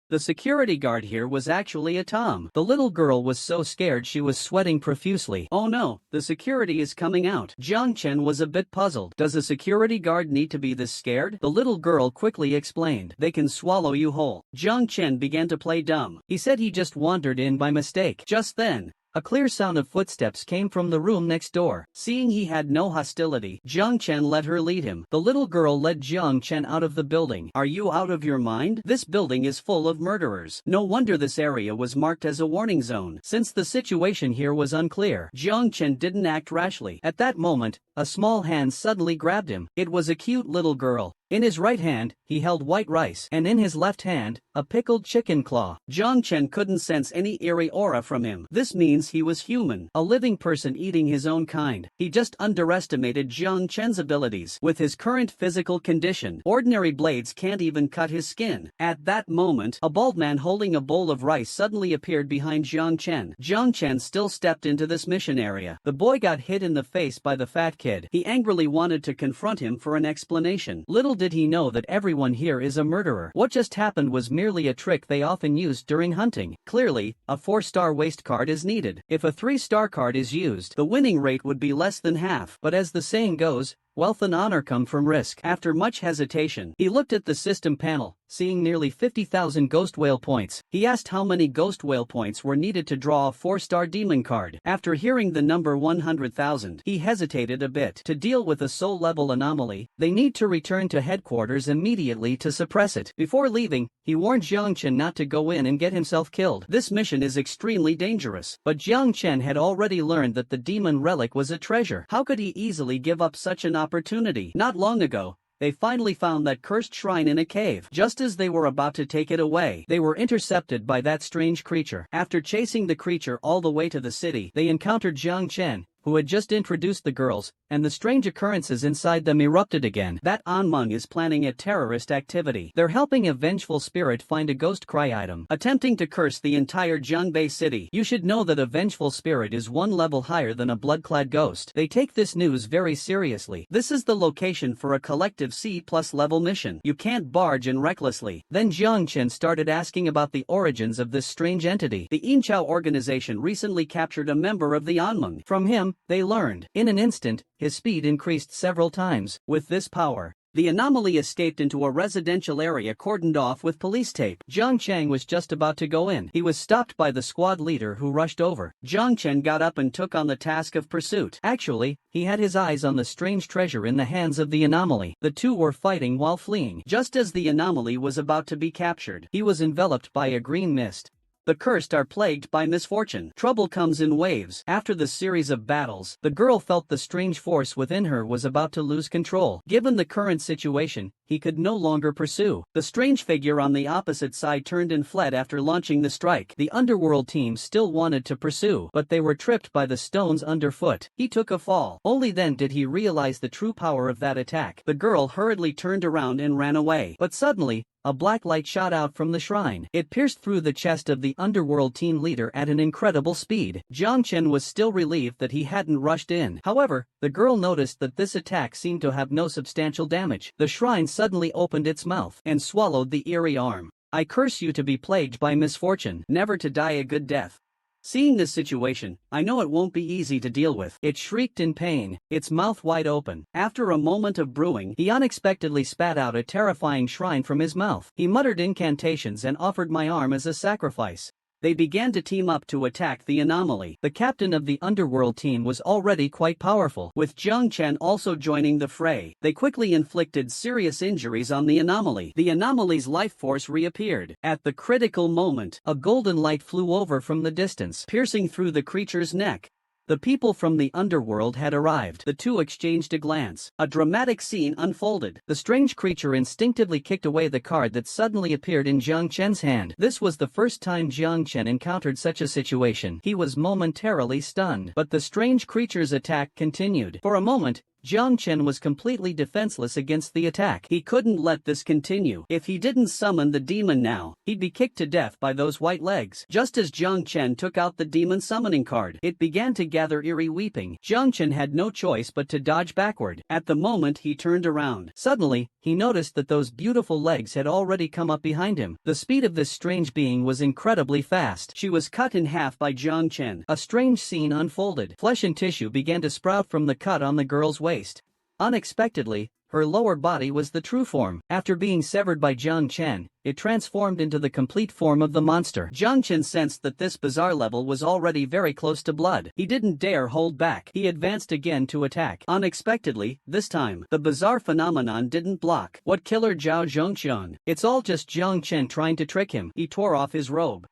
The security guard here was actually a Tom. The little girl was so scared she was sweating profusely. Oh no, the security is coming out. Jiang Chen was a bit puzzled. Does a security guard need to be this scared? The little girl quickly explained. They can swallow you whole. Jiang Chen began to play dumb. He said he just wandered in by mistake. Just then, a clear sound of footsteps came from the room next door. Seeing he had no hostility, Jiang Chen let her lead him. The little girl led Jiang Chen out of the building. Are you out of your mind? This building is full of murderers. No wonder this area was marked as a warning zone. Since the situation here was unclear, Jiang Chen didn't act rashly. At that moment, a small hand suddenly grabbed him. It was a cute little girl. In his right hand, he held white rice, and in his left hand, a pickled chicken claw. Jiang Chen couldn't sense any eerie aura from him. This means he was human, a living person eating his own kind. He just underestimated Jiang Chen's abilities. With his current physical condition, ordinary blades can't even cut his skin. At that moment, a bald man holding a bowl of rice suddenly appeared behind Jiang Chen. Jiang Chen still stepped into this mission area. The boy got hit in the face by the fat kid. He angrily wanted to confront him for an explanation. Little did he know that everyone here is a murderer. What just happened was merely a trick they often used during hunting. Clearly, a 4-star waste card is needed. If a 3-star card is used, the winning rate would be less than half. But as the saying goes, wealth and honor come from risk. After much hesitation, he looked at the system panel, seeing nearly 50,000 ghost whale points. He asked how many ghost whale points were needed to draw a 4-star demon card. After hearing the number 100,000, he hesitated a bit. To deal with a soul-level anomaly, they need to return to headquarters immediately to suppress it. Before leaving, he warned Jiang Chen not to go in and get himself killed. This mission is extremely dangerous. But Jiang Chen had already learned that the demon relic was a treasure. How could he easily give up such an opportunity? Not long ago, they finally found that cursed shrine in a cave. Just as they were about to take it away, they were intercepted by that strange creature. After chasing the creature all the way to the city, they encountered Jiang Chen, who had just introduced the girls, and the strange occurrences inside them erupted again. That Anmeng is planning a terrorist activity. They're helping a vengeful spirit find a ghost cry item, attempting to curse the entire Jiangbei city. You should know that a vengeful spirit is one level higher than a blood-clad ghost. They take this news very seriously. This is the location for a collective C+ level mission. You can't barge in recklessly. Then Jiang Chen started asking about the origins of this strange entity. The ENGSUB organization recently captured a member of the Anmeng. From him, they learned. In an instant, his speed increased several times. With this power, the anomaly escaped into a residential area cordoned off with police tape. Jiang Chen was just about to go in. He was stopped by the squad leader who rushed over. Jiang Chen got up and took on the task of pursuit. Actually, he had his eyes on the strange treasure in the hands of the anomaly. The two were fighting while fleeing. Just as the anomaly was about to be captured, he was enveloped by a green mist. The cursed are plagued by misfortune. Trouble comes in waves. After the series of battles, the girl felt the strange force within her was about to lose control. Given the current situation, he could no longer pursue. The strange figure on the opposite side turned and fled after launching the strike. The underworld team still wanted to pursue, but they were tripped by the stones underfoot. He took a fall. Only then did he realize the true power of that attack. The girl hurriedly turned around and ran away. But suddenly, a black light shot out from the shrine. It pierced through the chest of the underworld team leader at an incredible speed. Jiang Chen was still relieved that he hadn't rushed in. However, the girl noticed that this attack seemed to have no substantial damage. The shrine suddenly opened its mouth and swallowed the eerie arm. I curse you to be plagued by misfortune, never to die a good death. Seeing this situation, I know it won't be easy to deal with. It shrieked in pain, its mouth wide open. After a moment of brewing, he unexpectedly spat out a terrifying shrine from his mouth. He muttered incantations and offered my arm as a sacrifice. They began to team up to attack the anomaly. The captain of the underworld team was already quite powerful, with Jiang Chen also joining the fray. They quickly inflicted serious injuries on the anomaly. The anomaly's life force reappeared. At the critical moment, a golden light flew over from the distance, piercing through the creature's neck. The people from the underworld had arrived. The two exchanged a glance. A dramatic scene unfolded. The strange creature instinctively kicked away the card that suddenly appeared in Jiang Chen's hand. This was the first time Jiang Chen encountered such a situation. He was momentarily stunned, but the strange creature's attack continued. For a moment, Jiang Chen was completely defenseless against the attack. He couldn't let this continue. If he didn't summon the demon now, he'd be kicked to death by those white legs. Just as Jiang Chen took out the demon summoning card, it began to gather eerie weeping. Jiang Chen had no choice but to dodge backward. At the moment he turned around, suddenly, he noticed that those beautiful legs had already come up behind him. The speed of this strange being was incredibly fast. She was cut in half by Jiang Chen. A strange scene unfolded. Flesh and tissue began to sprout from the cut on the girl's waist. Unexpectedly, her lower body was the true form. After being severed by Jiang Chen, it transformed into the complete form of the monster. Jiang Chen sensed that this bizarre level was already very close to blood. He didn't dare hold back. He advanced again to attack. Unexpectedly, this time, the bizarre phenomenon didn't block. What killer Zhao Zhongxian? It's all just Jiang Chen trying to trick him. He tore off his robe.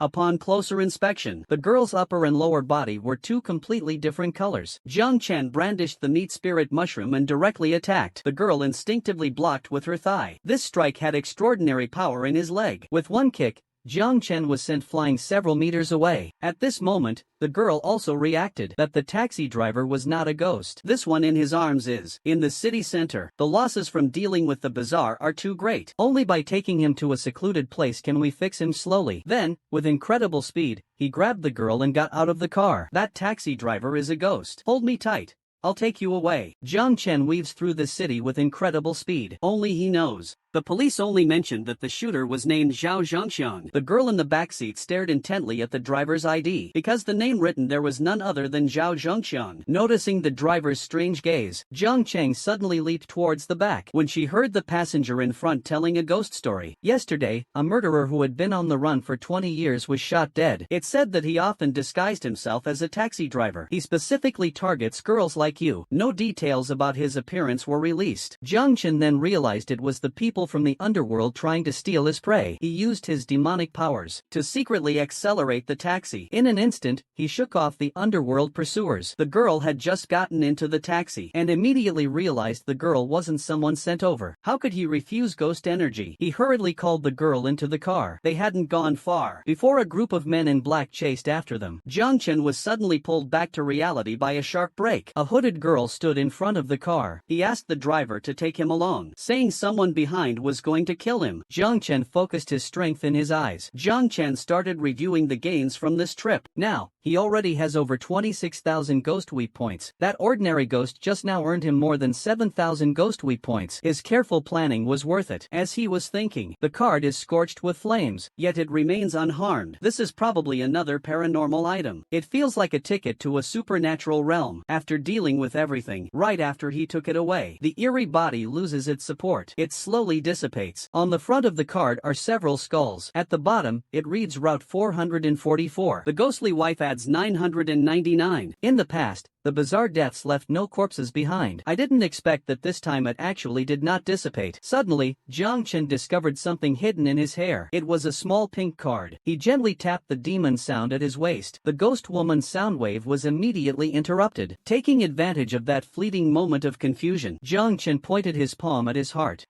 Upon closer inspection, the girl's upper and lower body were two completely different colors. Jiang Chen brandished the meat spirit mushroom and directly attacked. The girl instinctively blocked with her thigh. This strike had extraordinary power in his leg. With one kick, Jiang Chen was sent flying several meters away. At this moment, the girl also reacted that the taxi driver was not a ghost. This one in his arms is. In the city center, the losses from dealing with the bazaar are too great. Only by taking him to a secluded place can we fix him slowly. Then, with incredible speed, he grabbed the girl and got out of the car. That taxi driver is a ghost. Hold me tight. I'll take you away. Jiang Chen weaves through the city with incredible speed. Only he knows. The police only mentioned that the shooter was named Zhao Zhongxiang. The girl in the backseat stared intently at the driver's ID. Because the name written there was none other than Zhao Zhongxiang. Noticing the driver's strange gaze, Jiang Chen suddenly leaped towards the back when she heard the passenger in front telling a ghost story. Yesterday, a murderer who had been on the run for 20 years was shot dead. It said that he often disguised himself as a taxi driver. He specifically targets girls like you. No details about his appearance were released. Jiang Chen then realized it was the people from the underworld trying to steal his prey. He used his demonic powers to secretly accelerate the taxi. In an instant, he shook off the underworld pursuers. The girl had just gotten into the taxi and immediately realized the girl wasn't someone sent over. How could he refuse ghost energy? He hurriedly called the girl into the car. They hadn't gone far before a group of men in black chased after them. Jiang Chen was suddenly pulled back to reality by a sharp brake. A hooded girl stood in front of the car. He asked the driver to take him along, saying someone behind was going to kill him. Jiang Chen focused his strength in his eyes. Jiang Chen started reviewing the gains from this trip. Now, he already has over 26,000 ghost weep points. That ordinary ghost just now earned him more than 7,000 ghost weep points. His careful planning was worth it. As he was thinking, the card is scorched with flames, yet it remains unharmed. This is probably another paranormal item. It feels like a ticket to a supernatural realm. After dealing with everything, right after he took it away, the eerie body loses its support. It slowly dissipates. On the front of the card are several skulls. At the bottom, it reads Route 444. The ghostly wife adds 999. In the past, the bizarre deaths left no corpses behind. I didn't expect that this time it actually did not dissipate. Suddenly, Jiang Chen discovered something hidden in his hair. It was a small pink card. He gently tapped the demon sound at his waist. The ghost woman's sound wave was immediately interrupted. Taking advantage of that fleeting moment of confusion, Jiang Chen pointed his palm at his heart.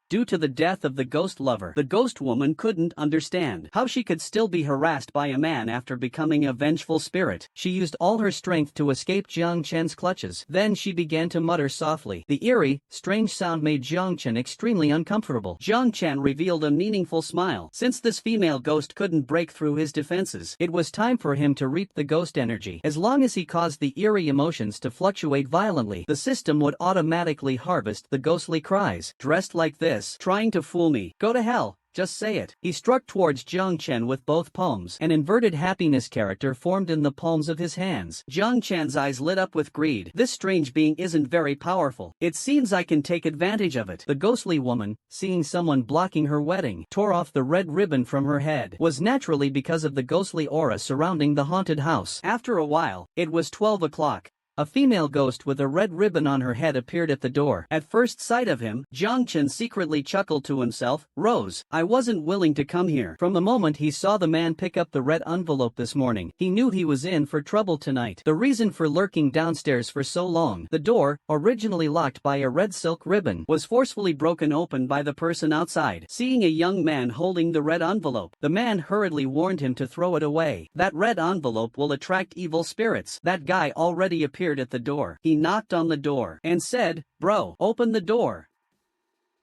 Due to the death of the ghost lover, the ghost woman couldn't understand how she could still be harassed by a man after becoming a vengeful spirit. She used all her strength to escape Jiang Chen's clutches. Then she began to mutter softly. The eerie, strange sound made Jiang Chen extremely uncomfortable. Jiang Chen revealed a meaningful smile. Since this female ghost couldn't break through his defenses, it was time for him to reap the ghost energy. As long as he caused the eerie emotions to fluctuate violently, the system would automatically harvest the ghostly cries. Dressed like this, trying to fool me. Go to hell. Just say it. He struck towards Jiang Chen with both palms. An inverted happiness character formed in the palms of his hands. Jiang Chen's eyes lit up with greed. This strange being isn't very powerful. It seems I can take advantage of it. The ghostly woman, seeing someone blocking her wedding, tore off the red ribbon from her head. Was naturally because of the ghostly aura surrounding the haunted house. After a while, it was 12 o'clock. A female ghost with a red ribbon on her head appeared at the door. At first sight of him, Jiang Chen secretly chuckled to himself. Rose, I wasn't willing to come here. From the moment he saw the man pick up the red envelope this morning, he knew he was in for trouble tonight. The reason for lurking downstairs for so long, the door, originally locked by a red silk ribbon, was forcefully broken open by the person outside. Seeing a young man holding the red envelope, the man hurriedly warned him to throw it away. That red envelope will attract evil spirits. That guy already appeared appeared at the door. He knocked on the door and said, "Bro, open the door.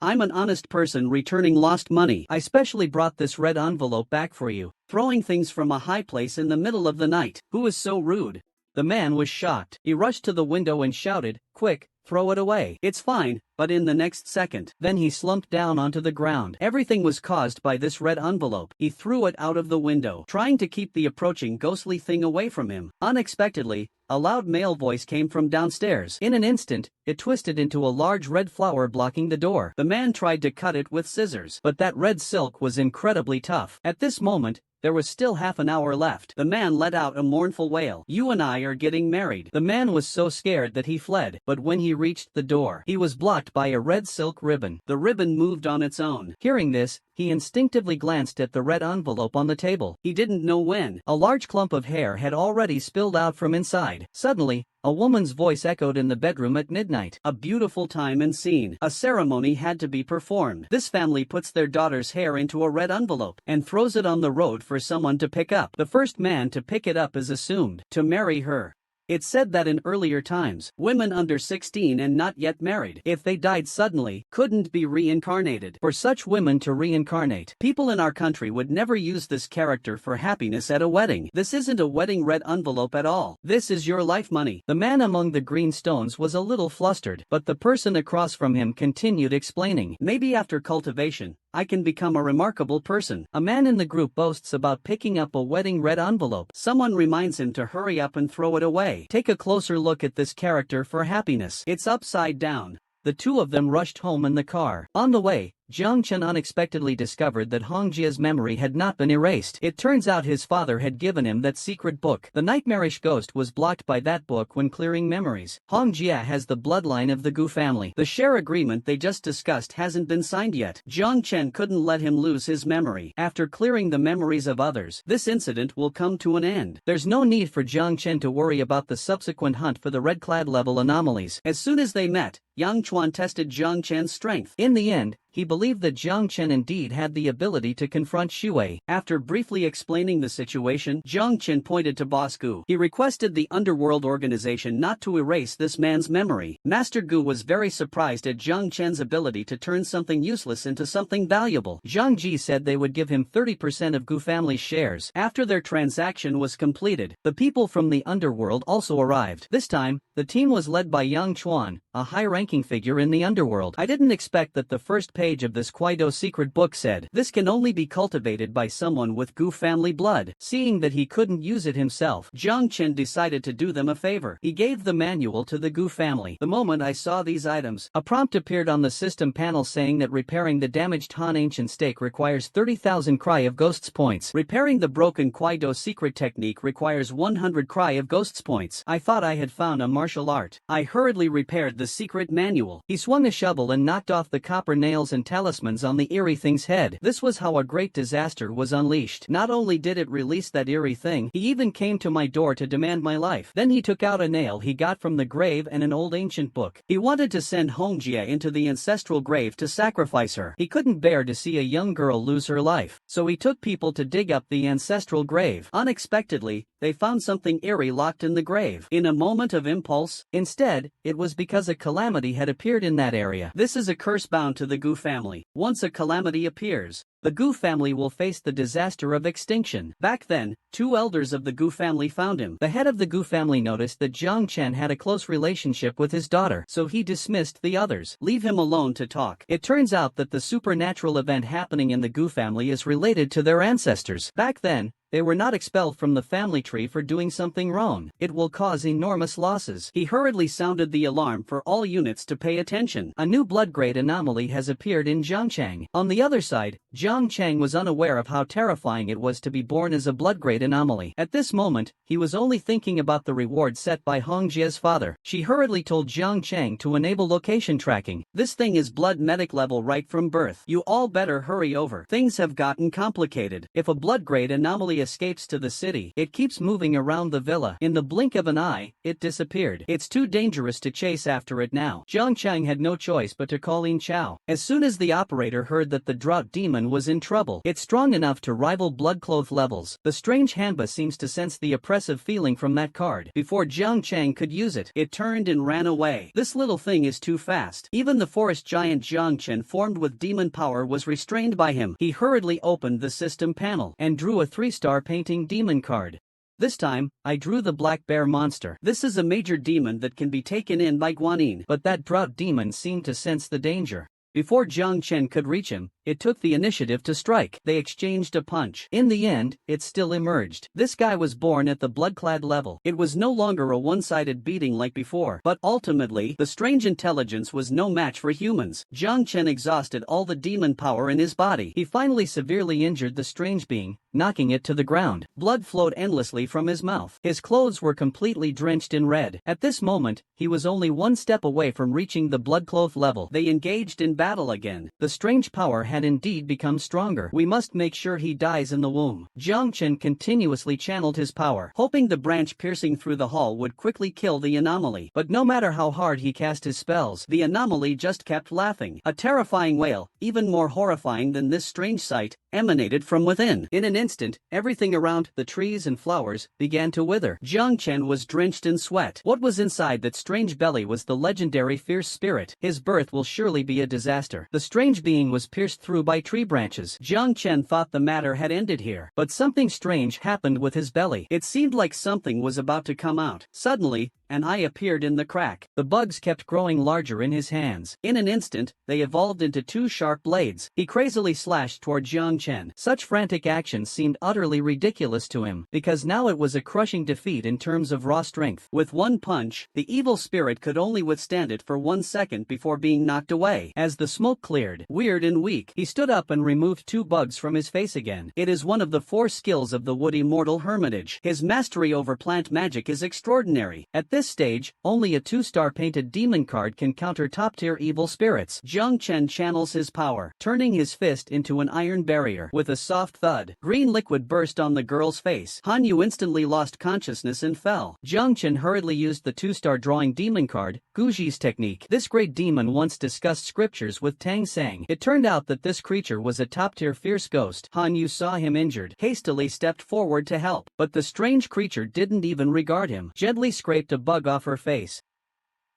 I'm an honest person returning lost money. I specially brought this red envelope back for you." Throwing things from a high place in the middle of the night. Who is so rude? The man was shocked. He rushed to the window and shouted, "Quick, throw it away." "It's fine," but in the next second, then he slumped down onto the ground. Everything was caused by this red envelope. He threw it out of the window, trying to keep the approaching ghostly thing away from him. Unexpectedly, a loud male voice came from downstairs. In an instant, it twisted into a large red flower blocking the door. The man tried to cut it with scissors, but that red silk was incredibly tough. At this moment, there was still half an hour left. The man let out a mournful wail. "You and I are getting married." The man was so scared that he fled, but when he reached the door, he was blocked by a red silk ribbon. The ribbon moved on its own. Hearing this, he instinctively glanced at the red envelope on the table. He didn't know when. A large clump of hair had already spilled out from inside. Suddenly, a woman's voice echoed in the bedroom at midnight. A beautiful time and scene. A ceremony had to be performed. This family puts their daughter's hair into a red envelope and throws it on the road for someone to pick up. The first man to pick it up is assumed to marry her. It's said that in earlier times, women under 16 and not yet married, if they died suddenly, couldn't be reincarnated. For such women to reincarnate, people in our country would never use this character for happiness at a wedding. This isn't a wedding red envelope at all. This is your life money. The man among the green stones was a little flustered, but the person across from him continued explaining. "Maybe after cultivation, I can become a remarkable person." A man in the group boasts about picking up a wedding red envelope. Someone reminds him to hurry up and throw it away. Take a closer look at this character for happiness. It's upside down. The two of them rushed home in the car. On the way, Jiang Chen unexpectedly discovered that Hong Jia's memory had not been erased. It turns out his father had given him that secret book. The nightmarish ghost was blocked by that book when clearing memories. Hong Jia has the bloodline of the Gu family. The share agreement they just discussed hasn't been signed yet. Jiang Chen couldn't let him lose his memory. After clearing the memories of others, this incident will come to an end. There's no need for Jiang Chen to worry about the subsequent hunt for the red-clad level anomalies. As soon as they met, Yang Chuan tested Jiang Chen's strength. In the end, he believed that Jiang Chen indeed had the ability to confront Shuei. After briefly explaining the situation, Jiang Chen pointed to Boss Gu. He requested the underworld organization not to erase this man's memory. Master Gu was very surprised at Jiang Chen's ability to turn something useless into something valuable. Jiang Ji said they would give him 30% of Gu family's shares. After their transaction was completed, the people from the underworld also arrived. This time, the team was led by Yang Chuan, a high-ranking figure in the underworld. "I didn't expect that the first page of this Kwaido secret book said this can only be cultivated by someone with Gu family blood." Seeing that he couldn't use it himself, Jiang Chen decided to do them a favor. He gave the manual to the Gu family. "The moment I saw these items, a prompt appeared on the system panel saying that repairing the damaged Han ancient stake requires 30,000 cry of ghosts points. Repairing the broken Kwaido secret technique requires 100 cry of ghosts points. I thought I had found a martial art. I hurriedly repaired the secret manual." He swung a shovel and knocked off the copper nails and talismans on the eerie thing's head. This was how a great disaster was unleashed. Not only did it release that eerie thing, he even came to my door to demand my life. Then he took out a nail he got from the grave and an old ancient book. He wanted to send Hong Jia into the ancestral grave to sacrifice her. He couldn't bear to see a young girl lose her life, so he took people to dig up the ancestral grave. Unexpectedly, they found something eerie locked in the grave. In a moment of impulse, instead, it was because a calamity had appeared in that area. This is a curse bound to the Gu family. Once a calamity appears, the Gu family will face the disaster of extinction. Back then, two elders of the Gu family found him. The head of the Gu family noticed that Jiang Chen had a close relationship with his daughter, so he dismissed the others. "Leave him alone to talk." It turns out that the supernatural event happening in the Gu family is related to their ancestors. Back then, they were not expelled from the family tree for doing something wrong. It will cause enormous losses. He hurriedly sounded the alarm for all units to pay attention. A new blood grade anomaly has appeared in Zhangchang. On the other side, Jiang Chang was unaware of how terrifying it was to be born as a blood grade anomaly. At this moment, he was only thinking about the reward set by Hong Jia's father. She hurriedly told Jiang Chang to enable location tracking. "This thing is blood medic level right from birth. You all better hurry over. Things have gotten complicated. If a blood grade anomaly escapes to the city. It keeps moving around the villa. In the blink of an eye, it disappeared. It's too dangerous to chase after it now. Jiang Chang had no choice but to call in Chao. As soon as the operator heard that the drought demon was in trouble, it's strong enough to rival bloodcloth levels. The strange Hanba seems to sense the oppressive feeling from that card. Before Jiang Chang could use it, it turned and ran away. This little thing is too fast. Even the forest giant Jiang Chen formed with demon power was restrained by him. He hurriedly opened the system panel and drew a 3-star painting demon card. This time, I drew the black bear monster. This is a major demon that can be taken in by Guanyin, but that drought demon seemed to sense the danger. Before Jiang Chen could reach him, it took the initiative to strike. They exchanged a punch. In the end, it still emerged. This guy was born at the blood-clad level. It was no longer a one-sided beating like before, but ultimately, the strange intelligence was no match for humans. Jiang Chen exhausted all the demon power in his body. He finally severely injured the strange being, knocking it to the ground. Blood flowed endlessly from his mouth. His clothes were completely drenched in red. At this moment, he was only one step away from reaching the bloodcloth level. They engaged in battle again. The strange power had indeed become stronger. We must make sure he dies in the womb. Jiang Chen continuously channeled his power, hoping the branch piercing through the hull would quickly kill the anomaly. But no matter how hard he cast his spells, the anomaly just kept laughing. A terrifying wail, even more horrifying than this strange sight, emanated from within. In an instant, everything around, the trees and flowers, began to wither. Jiang Chen was drenched in sweat. What was inside that strange belly was the legendary fierce spirit. His birth will surely be a disaster. The strange being was pierced through by tree branches. Jiang Chen thought the matter had ended here, but something strange happened with his belly. It seemed like something was about to come out. Suddenly, an eye appeared in the crack. The bugs kept growing larger in his hands. In an instant, they evolved into 2 sharp blades. He crazily slashed toward Jiang Chen. Such frantic actions seemed utterly ridiculous to him, because now it was a crushing defeat in terms of raw strength. With one punch, the evil spirit could only withstand it for 1 second before being knocked away. As the smoke cleared, weird and weak, he stood up and removed 2 bugs from his face again. It is one of the 4 skills of the Wood Immortal Hermitage. His mastery over plant magic is extraordinary. At this stage, only a 2-star painted demon card can counter top-tier evil spirits. Jiang Chen channels his power, turning his fist into an iron barrier. With a soft thud, green liquid burst on the girl's face. Han Yu instantly lost consciousness and fell. Jiang Chen hurriedly used the 2-star drawing demon card, Guji's technique. This great demon once discussed scriptures with Tang Sang. It turned out that this creature was a top-tier fierce ghost. Han Yu saw him injured, hastily stepped forward to help, but the strange creature didn't even regard him. Gently scraped a bug off her face.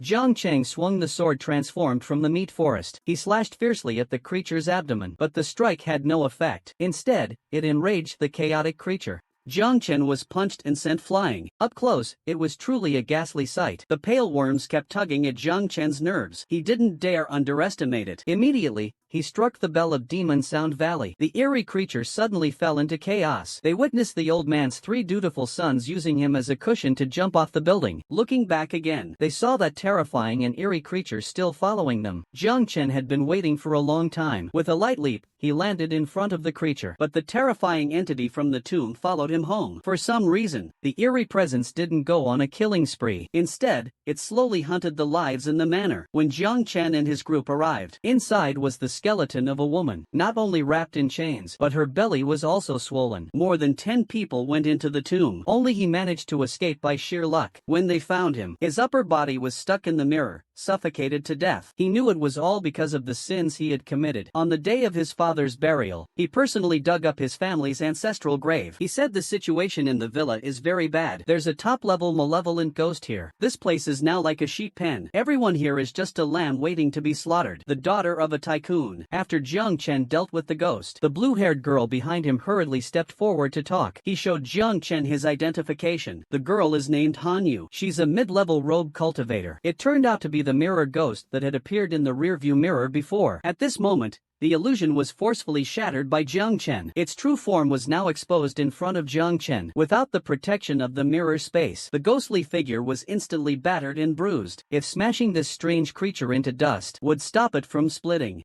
Jiang Chang swung the sword transformed from the meat forest. He slashed fiercely at the creature's abdomen, but the strike had no effect. Instead, it enraged the chaotic creature. Jiang Chen was punched and sent flying. Up close, it was truly a ghastly sight. The pale worms kept tugging at Jiang Chen's nerves. He didn't dare underestimate it. Immediately, he struck the bell of Demon Sound Valley. The eerie creature suddenly fell into chaos. They witnessed the old man's 3 dutiful sons using him as a cushion to jump off the building. Looking back again, they saw that terrifying and eerie creature still following them. Jiang Chen had been waiting for a long time. With a light leap, he landed in front of the creature. But the terrifying entity from the tomb followed him home. For some reason, the eerie presence didn't go on a killing spree. Instead, it slowly hunted the lives in the manor. When Jiang Chen and his group arrived, inside was the skeleton of a woman, not only wrapped in chains, but her belly was also swollen. More than 10 people went into the tomb. Only he managed to escape by sheer luck. When they found him, his upper body was stuck in the mirror, suffocated to death. He knew it was all because of the sins he had committed. On the day of his father's burial, he personally dug up his family's ancestral grave. He said the situation in the villa is very bad. There's a top-level malevolent ghost here. This place is now like a sheep pen. Everyone here is just a lamb waiting to be slaughtered. The daughter of a tycoon. After Jiang Chen dealt with the ghost, the blue-haired girl behind him hurriedly stepped forward to talk. He showed Jiang Chen his identification. The girl is named Han Yu. She's a mid-level rogue cultivator. It turned out to be the mirror ghost that had appeared in the rearview mirror before. At this moment, the illusion was forcefully shattered by Jiang Chen. Its true form was now exposed in front of Jiang Chen. Without the protection of the mirror space, the ghostly figure was instantly battered and bruised. If smashing this strange creature into dust would stop it from splitting.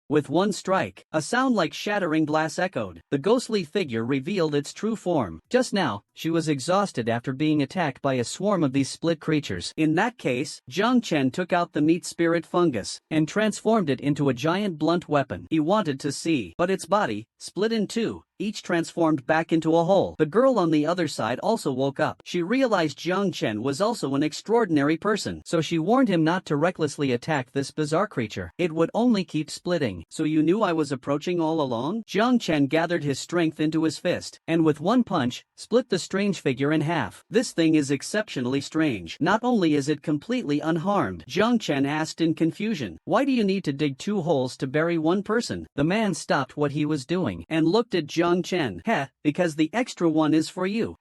With one strike, a sound like shattering glass echoed. The ghostly figure revealed its true form. Just now, she was exhausted after being attacked by a swarm of these split creatures. In that case, Jiang Chen took out the meat spirit fungus and transformed it into a giant blunt weapon. He wanted to see, but its body, split in two, each transformed back into a whole. The girl on the other side also woke up. She realized Jiang Chen was also an extraordinary person, so she warned him not to recklessly attack this bizarre creature. It would only keep splitting. So you knew I was approaching all along? Jiang Chen gathered his strength into his fist, and with one punch, split the strange figure in half. This thing is exceptionally strange. Not only is it completely unharmed, Jiang Chen asked in confusion, why do you need to dig two holes to bury one person? The man stopped what he was doing and looked at Jiang Chen. Heh, because the extra one is for you.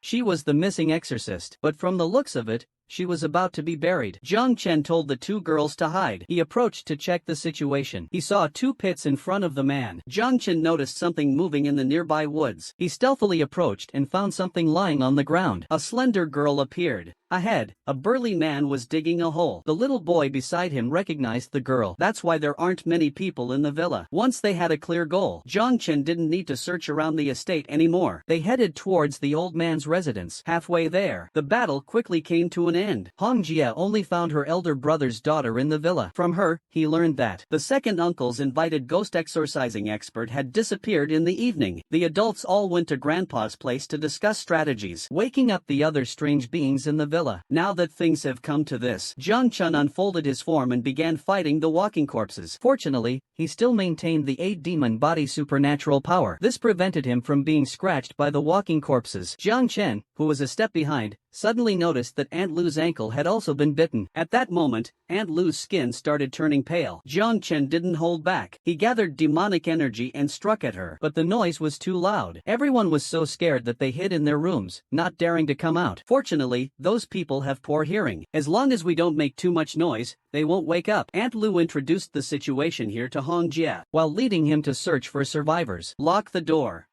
She was the missing exorcist, but from the looks of it, she was about to be buried. Jiang Chen told the two girls to hide. He approached to check the situation. He saw two pits in front of the man. Jiang Chen noticed something moving in the nearby woods. He stealthily approached and found something lying on the ground. A slender girl appeared. Ahead, a burly man was digging a hole. The little boy beside him recognized the girl. That's why there aren't many people in the villa. Once they had a clear goal, Jiang Chen didn't need to search around the estate anymore. They headed towards the old man's residence. Halfway there, the battle quickly came to an end. Hong Jie only found her elder brother's daughter in the villa. From her, he learned that the second uncle's invited ghost exorcising expert had disappeared in the evening. The adults all went to Grandpa's place to discuss strategies, waking up the other strange beings in the villa. Now that things have come to this, Jiang Chen unfolded his form and began fighting the walking corpses. Fortunately, he still maintained the 8-demon body supernatural power. This prevented him from being scratched by the walking corpses. Jiang Chen, who was a step behind, suddenly noticed that Aunt Lu's ankle had also been bitten. At that moment, Aunt Lu's skin started turning pale. Jiang Chen didn't hold back. He gathered demonic energy and struck at her, but the noise was too loud. Everyone was so scared that they hid in their rooms, not daring to come out. Fortunately, those people have poor hearing. As long as we don't make too much noise, they won't wake up. Aunt Lu introduced the situation here to Hong Jie, while leading him to search for survivors. Lock the door.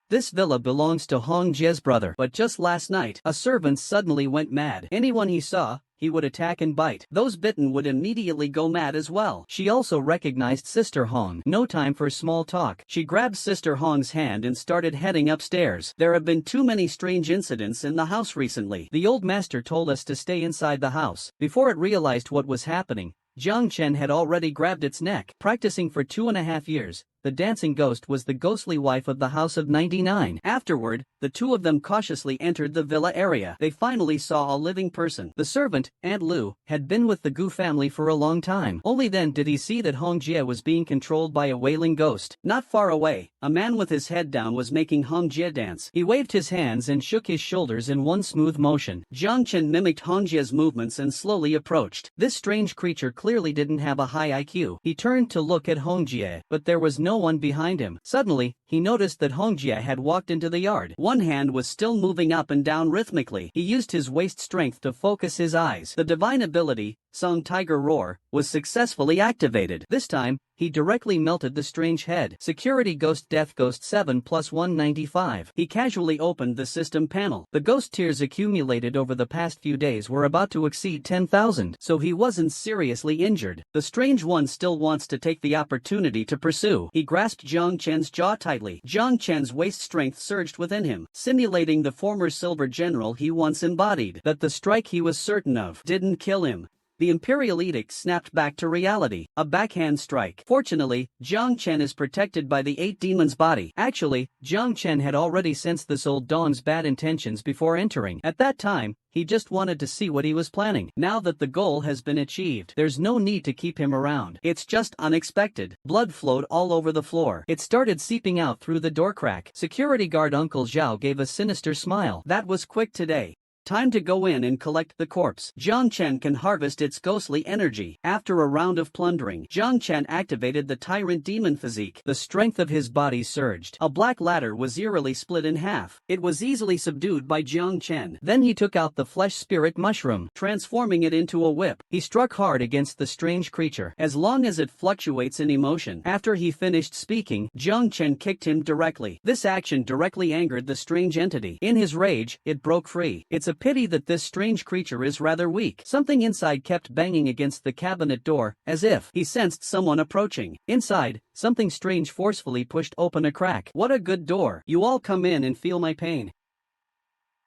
This villa belongs to Hong Jie's brother, but just last night, a servant suddenly went mad. Anyone he saw, he would attack and bite. Those bitten would immediately go mad as well. She also recognized Sister Hong. No time for small talk. She grabbed Sister Hong's hand and started heading upstairs. There have been too many strange incidents in the house recently. The old master told us to stay inside the house. Before it realized what was happening, Jiang Chen had already grabbed its neck. Practicing for 2.5 years, the dancing ghost was the ghostly wife of the House of 99. Afterward, the two of them cautiously entered the villa area. They finally saw a living person. The servant, Aunt Lu, had been with the Gu family for a long time. Only then did he see that Hong Jie was being controlled by a wailing ghost. Not far away, a man with his head down was making Hong Jie dance. He waved his hands and shook his shoulders in one smooth motion. Jiang Chen mimicked Hong Jie's movements and slowly approached. This strange creature clearly didn't have a high IQ. He turned to look at Hong Jie, but there was no one behind him. Suddenly, he noticed that Hong Jie had walked into the yard. One hand was still moving up and down rhythmically. He used his waist strength to focus his eyes. The divine ability, Song Tiger Roar, was successfully activated. This time, he directly melted the strange head. Security Ghost Death Ghost 7 plus 195. He casually opened the system panel. The ghost tears accumulated over the past few days were about to exceed 10,000, so he wasn't seriously injured. The strange one still wants to take the opportunity to pursue. He grasped Jiang Chen's jaw tightly. Jiang Chen's waist strength surged within him, simulating the former silver general he once embodied. That the strike he was certain of didn't kill him. The Imperial Edict snapped back to reality, a backhand strike. Fortunately, Jiang Chen is protected by the 8 demons' body. Actually, Jiang Chen had already sensed this old Dong's bad intentions before entering. At that time, he just wanted to see what he was planning. Now that the goal has been achieved, there's no need to keep him around. It's just unexpected. Blood flowed all over the floor. It started seeping out through the door crack. Security guard Uncle Zhao gave a sinister smile. That was quick today. Time to go in and collect the corpse. Jiang Chen can harvest its ghostly energy. After a round of plundering, Jiang Chen activated the tyrant demon physique. The strength of his body surged. A black ladder was eerily split in half. It was easily subdued by Jiang Chen. Then he took out the flesh spirit mushroom, transforming it into a whip. He struck hard against the strange creature, as long as it fluctuates in emotion. After he finished speaking, Jiang Chen kicked him directly. This action directly angered the strange entity. In his rage, it broke free. It's a pity that this strange creature is rather weak. Something inside kept banging against the cabinet door, as if he sensed someone approaching. Inside, something strange forcefully pushed open a crack. What a good door. You all come in and feel my pain.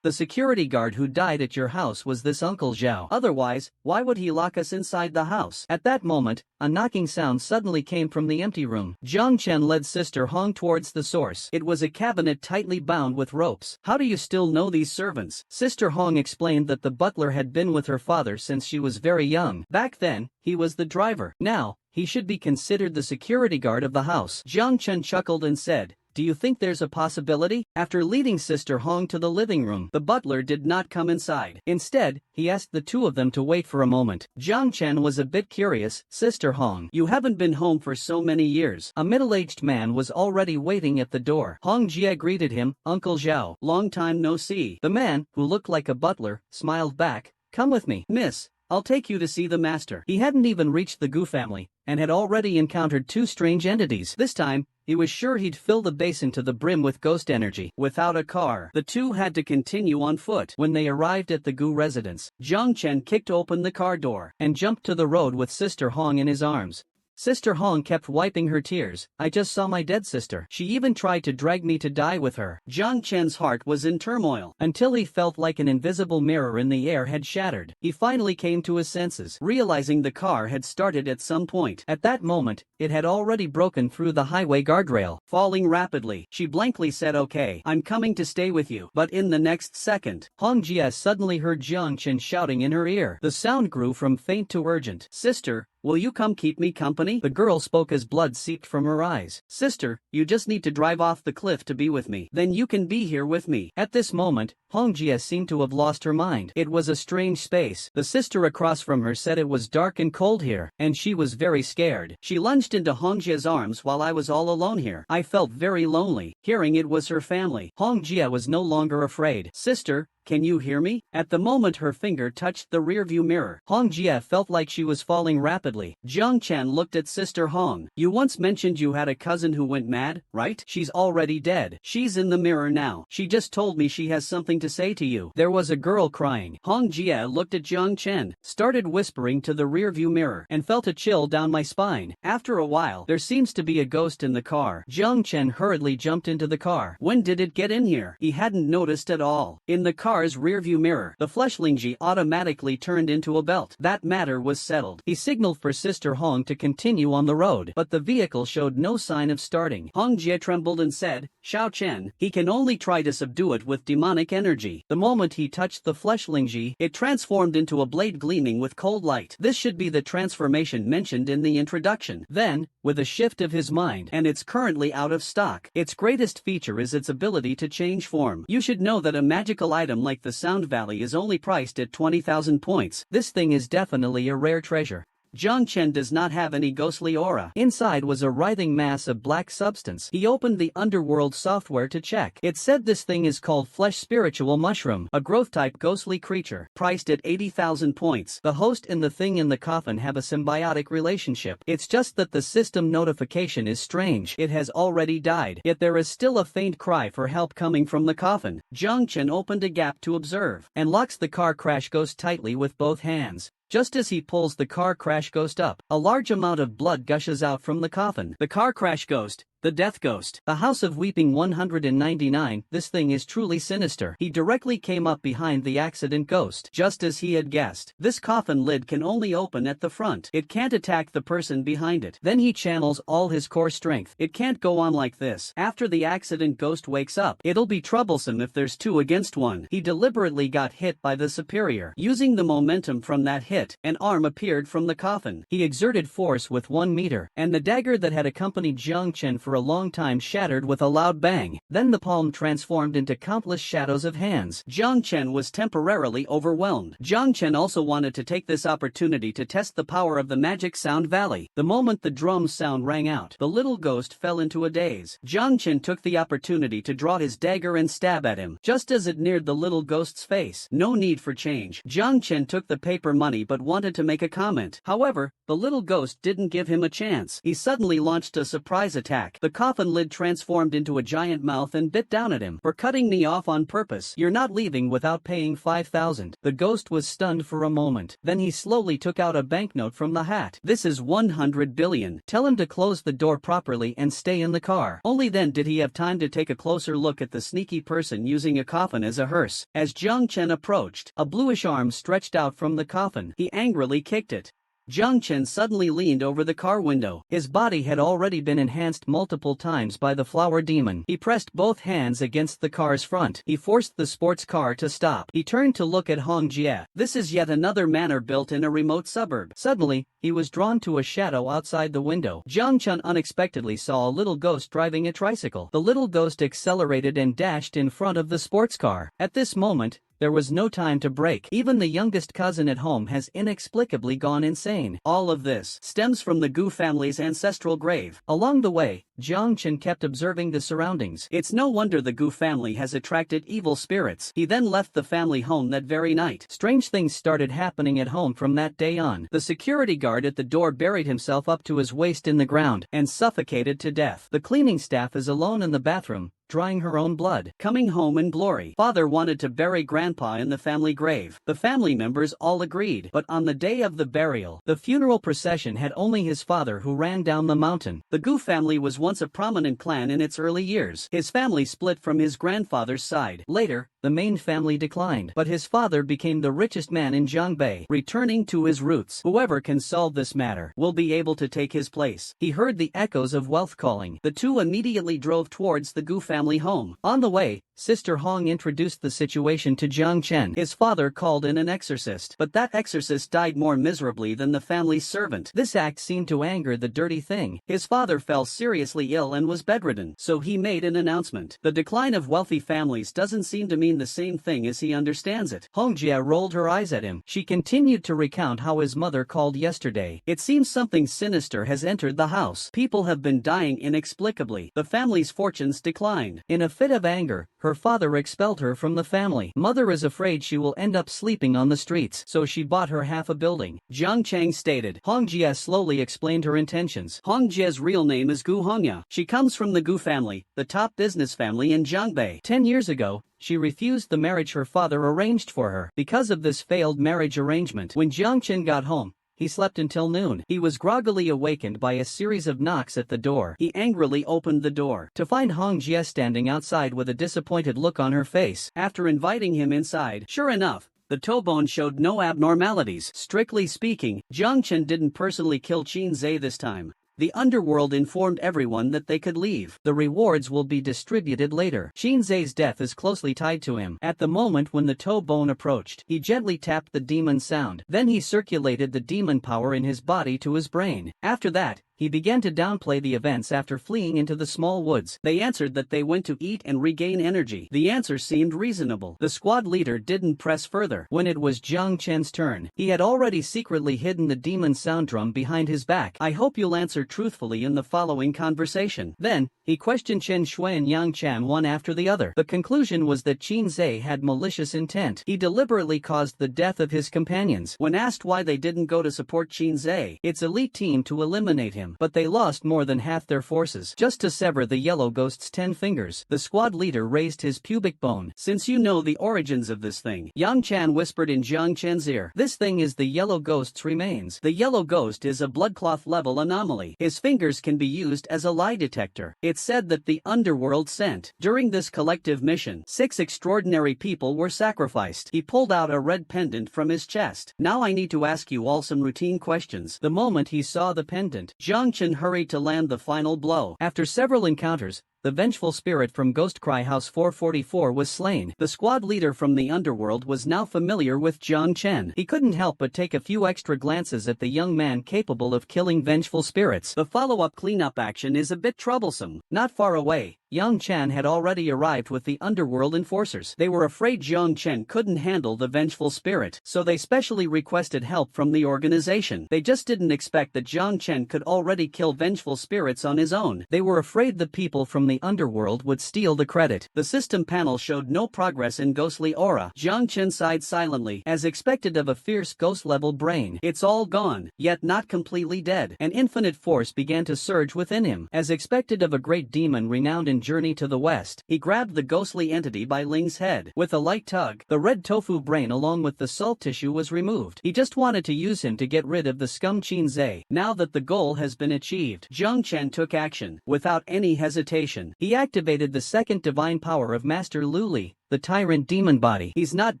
The security guard who died at your house was this Uncle Zhao. Otherwise, why would he lock us inside the house? At that moment, a knocking sound suddenly came from the empty room. Jiang Chen led Sister Hong towards the source. It was a cabinet tightly bound with ropes. How do you still know these servants? Sister Hong explained that the butler had been with her father since she was very young. Back then, he was the driver. Now, he should be considered the security guard of the house. Jiang Chen chuckled and said, "Do you think there's a possibility?" After leading Sister Hong to the living room, the butler did not come inside. Instead, he asked the two of them to wait for a moment. Jiang Chen was a bit curious. "Sister Hong, you haven't been home for so many years." A middle-aged man was already waiting at the door. Hong Jie greeted him, "Uncle Zhao, long time no see." The man, who looked like a butler, smiled back, "Come with me, miss. I'll take you to see the master." He hadn't even reached the Gu family, and had already encountered two strange entities. This time, he was sure he'd fill the basin to the brim with ghost energy. Without a car, the two had to continue on foot. When they arrived at the Gu residence, Jiang Chen kicked open the car door and jumped to the road with Sister Hong in his arms. Sister Hong kept wiping her tears. "I just saw my dead sister. She even tried to drag me to die with her." Jiang Chen's heart was in turmoil until he felt like an invisible mirror in the air had shattered. He finally came to his senses, realizing the car had started at some point. At that moment, it had already broken through the highway guardrail, falling rapidly. She blankly said, "Okay, I'm coming to stay with you." But in the next second, Hong Jie suddenly heard Jiang Chen shouting in her ear. The sound grew from faint to urgent. "Sister, will you come keep me company?" The girl spoke as blood seeped from her eyes. "Sister, you just need to drive off the cliff to be with me. Then you can be here with me." At this moment, Hong Jie seemed to have lost her mind. It was a strange space. The sister across from her said it was dark and cold here, and she was very scared. She lunged into Hong Jie's arms while I was all alone here. I felt very lonely. Hearing it was her family, Hong Jie was no longer afraid. "Sister, can you hear me?" At the moment her finger touched the rearview mirror, Hong Jie felt like she was falling rapidly. Jiang Chen looked at Sister Hong. "You once mentioned you had a cousin who went mad, right? She's already dead. She's in the mirror now. She just told me she has something to say to you." There was a girl crying. Hong Jie looked at Jiang Chen, started whispering to the rearview mirror, and felt a chill down my spine. After a while, "There seems to be a ghost in the car." Jiang Chen hurriedly jumped into the car. When did it get in here? He hadn't noticed at all. In the car's rearview mirror, the fleshlingi automatically turned into a belt. That matter was settled. He signaled for Sister Hong to continue on the road, but the vehicle showed no sign of starting. Hong Jie trembled and said, "Xiao Chen, he can only try to subdue it with demonic energy." The moment he touched the fleshlingi, it transformed into a blade gleaming with cold light. This should be the transformation mentioned in the introduction. Then, with a shift of his mind, and it's currently out of stock. Its greatest feature is its ability to change form. You should know that a magical item like the Sound Valley is only priced at 20,000 points. This thing is definitely a rare treasure. Jiang Chen does not have any ghostly aura. Inside was a writhing mass of black substance. He opened the underworld software to check. It said this thing is called Flesh Spiritual Mushroom, a growth-type ghostly creature, priced at 80,000 points. The host and the thing in the coffin have a symbiotic relationship. It's just that the system notification is strange. It has already died, yet there is still a faint cry for help coming from the coffin. Jiang Chen opened a gap to observe, and locks the car crash ghost tightly with both hands. Just as he pulls the car crash ghost up, a large amount of blood gushes out from the coffin. The car crash ghost, the death ghost, the House of Weeping 199, this thing is truly sinister. He directly came up behind the accident ghost, just as he had guessed. This coffin lid can only open at the front. It can't attack the person behind it. Then he channels all his core strength. It can't go on like this. After the accident ghost wakes up, it'll be troublesome if there's 2 against 1. He deliberately got hit by the superior. Using the momentum from that hit, an arm appeared from the coffin. He exerted force with 1 meter, and the dagger that had accompanied Jiang Chen for a long time shattered with a loud bang. Then the palm transformed into countless shadows of hands. Jiang Chen was temporarily overwhelmed. Jiang Chen also wanted to take this opportunity to test the power of the magic Sound Valley. The moment the drum sound rang out, the little ghost fell into a daze. Jiang Chen took the opportunity to draw his dagger and stab at him, just as it neared the little ghost's face. No need for change. Jiang Chen took the paper money but wanted to make a comment. However, the little ghost didn't give him a chance. He suddenly launched a surprise attack. The coffin lid transformed into a giant mouth and bit down at him. "For cutting me off on purpose. You're not leaving without paying 5,000. The ghost was stunned for a moment. Then he slowly took out a banknote from the hat. "This is 100 billion. Tell him to close the door properly and stay in the car." Only then did he have time to take a closer look at the sneaky person using a coffin as a hearse. As Jiang Chen approached, a bluish arm stretched out from the coffin. He angrily kicked it. Jiang Chen suddenly leaned over the car window. His body had already been enhanced multiple times by the flower demon. He pressed both hands against the car's front. He forced the sports car to stop. He turned to look at Hong Jie. This is yet another manor built in a remote suburb. Suddenly, he was drawn to a shadow outside the window. Jiang Chen unexpectedly saw a little ghost driving a tricycle. The little ghost accelerated and dashed in front of the sports car. At this moment, there was no time to break. Even the youngest cousin at home has inexplicably gone insane. All of this stems from the Gu family's ancestral grave. Along the way, Jiang Chen kept observing the surroundings. It's no wonder the Gu family has attracted evil spirits. He then left the family home that very night. Strange things started happening at home from that day on. The security guard at the door buried himself up to his waist in the ground and suffocated to death. The cleaning staff is alone in the bathroom, drying her own blood. Coming home in glory. Father wanted to bury Grandpa in the family grave. The family members all agreed. But on the day of the burial, the funeral procession had only his father who ran down the mountain. The Gu family was once a prominent clan in its early years. His family split from his grandfather's side. Later, the main family declined. But his father became the richest man in Jiangbei, returning to his roots. Whoever can solve this matter will be able to take his place. He heard the echoes of wealth calling. The two immediately drove towards the Gu family home. On the way, Sister Hong introduced the situation to Jiang Chen. His father called in an exorcist, but that exorcist died more miserably than the family's servant. This act seemed to anger the dirty thing. His father fell seriously ill and was bedridden, so he made an announcement. The decline of wealthy families doesn't seem to mean the same thing as he understands it. Hong Jie rolled her eyes at him. She continued to recount how his mother called yesterday. It seems something sinister has entered the house. People have been dying inexplicably. The family's fortunes declined. In a fit of anger, her father expelled her from the family. Mother is afraid she will end up sleeping on the streets, so she bought her half a building. Jiang Chang stated. Hong Jie slowly explained her intentions. Hong Jie's real name is Gu Hongya. She comes from the Gu family, the top business family in Jiangbei. 10 years ago, she refused the marriage her father arranged for her. Because of this failed marriage arrangement, when Jiang Chen got home, he slept until noon. He was groggily awakened by a series of knocks at the door. He angrily opened the door to find Hong Jie standing outside with a disappointed look on her face. After inviting him inside, sure enough, the toe bone showed no abnormalities. Strictly speaking, Jiang Chen didn't personally kill Qin Zhe this time. The underworld informed everyone that they could leave. The rewards will be distributed later. Qin Zhe's death is closely tied to him. At the moment when the toe bone approached, he gently tapped the demon sound. Then he circulated the demon power in his body to his brain. After that, he began to downplay the events after fleeing into the small woods. They answered that they went to eat and regain energy. The answer seemed reasonable. The squad leader didn't press further. When it was Jiang Chen's turn, he had already secretly hidden the demon sound drum behind his back. I hope you'll answer truthfully in the following conversation. Then, he questioned Chen Shui and Yang Chan one after the other. The conclusion was that Qin Zhe had malicious intent. He deliberately caused the death of his companions. When asked why they didn't go to support Qin Zhe, its elite team to eliminate him, but they lost more than half their forces just to sever the yellow ghost's 10 fingers. The squad leader raised his pubic bone. Since you know the origins of this thing, Yang Chan whispered in Jiang Chen's ear. This thing is the yellow ghost's remains. The yellow ghost is a bloodcloth level anomaly. His fingers can be used as a lie detector. It's said that the underworld sent. During this collective mission, 6 extraordinary people were sacrificed. He pulled out a red pendant from his chest. Now I need to ask you all some routine questions. The moment he saw the pendant, Jiang Chen hurried to land the final blow. After several encounters, the vengeful spirit from Ghost Cry House 444 was slain. The squad leader from the underworld was now familiar with Jiang Chen. He couldn't help but take a few extra glances at the young man capable of killing vengeful spirits. The follow-up cleanup action is a bit troublesome. Not far away, Yang Chan had already arrived with the underworld enforcers. They were afraid Jiang Chen couldn't handle the vengeful spirit, so they specially requested help from the organization. They just didn't expect that Jiang Chen could already kill vengeful spirits on his own. They were afraid the people from the underworld would steal the credit. The system panel showed no progress in ghostly aura. Jiang Chen sighed silently, as expected of a fierce ghost-level brain. It's all gone, yet not completely dead. An infinite force began to surge within him. As expected of a great demon renowned in Journey to the West, he grabbed the ghostly entity by Ling's head. With a light tug, the red tofu brain along with the salt tissue was removed. He just wanted to use him to get rid of the scum Qinzhe. Now that the goal has been achieved, Jiang Chen took action. Without any hesitation, he activated the second divine power of Master Luli, the tyrant demon body. He's not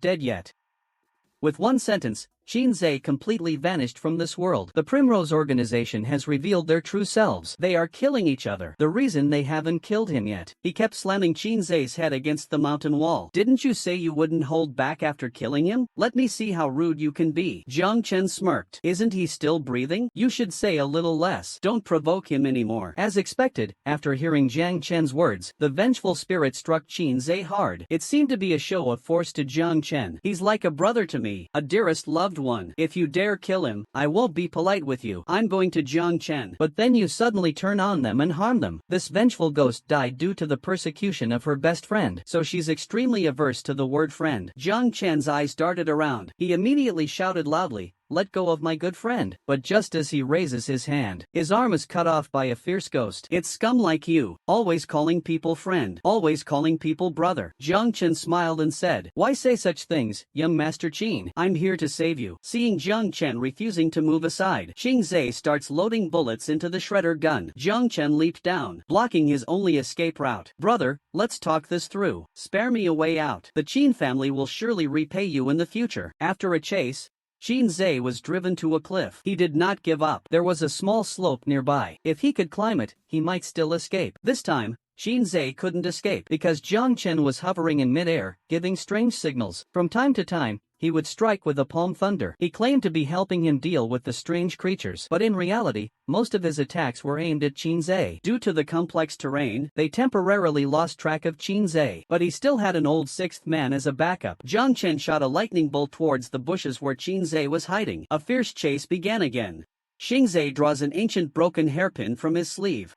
dead yet. With one sentence, Qinzhe completely vanished from this world. The Primrose organization has revealed their true selves. They are killing each other. The reason they haven't killed him yet. He kept slamming Qinzhe's head against the mountain wall. Didn't you say you wouldn't hold back after killing him? Let me see how rude you can be. Jiang Chen smirked. Isn't he still breathing? You should say a little less. Don't provoke him anymore. As expected, after hearing Jiang Chen's words, the vengeful spirit struck Qinzhe hard. It seemed to be a show of force to Jiang Chen. He's like a brother to me, a dearest loved one. If you dare kill him, I won't be polite with you. I'm going to Jiang Chen. But then you suddenly turn on them and harm them. This vengeful ghost died due to the persecution of her best friend, so she's extremely averse to the word friend. Jiang Chen's eyes darted around. He immediately shouted loudly, "Let go of my good friend." But just as he raises his hand, his arm is cut off by a fierce ghost. It's scum like you, always calling people friend, always calling people brother. Jiang Chen smiled and said, "Why say such things, young Master Qin? I'm here to save you." Seeing Jiang Chen refusing to move aside, Qinzhe starts loading bullets into the shredder gun. Jiang Chen leaped down, blocking his only escape route. "Brother, let's talk this through. Spare me a way out. The Qin family will surely repay you in the future." After a chase, Qinzhe was driven to a cliff. He did not give up. There was a small slope nearby. If he could climb it, he might still escape. This time, Qinzhe couldn't escape because Jiang Chen was hovering in midair, giving strange signals. From time to time, he would strike with a palm thunder. He claimed to be helping him deal with the strange creatures, but in reality, most of his attacks were aimed at Qinzhe. Due to the complex terrain, they temporarily lost track of Qinzhe, but he still had an old sixth man as a backup. Jiang Chen shot a lightning bolt towards the bushes where Qinzhe was hiding. A fierce chase began again. Qinzhe draws an ancient broken hairpin from his sleeve.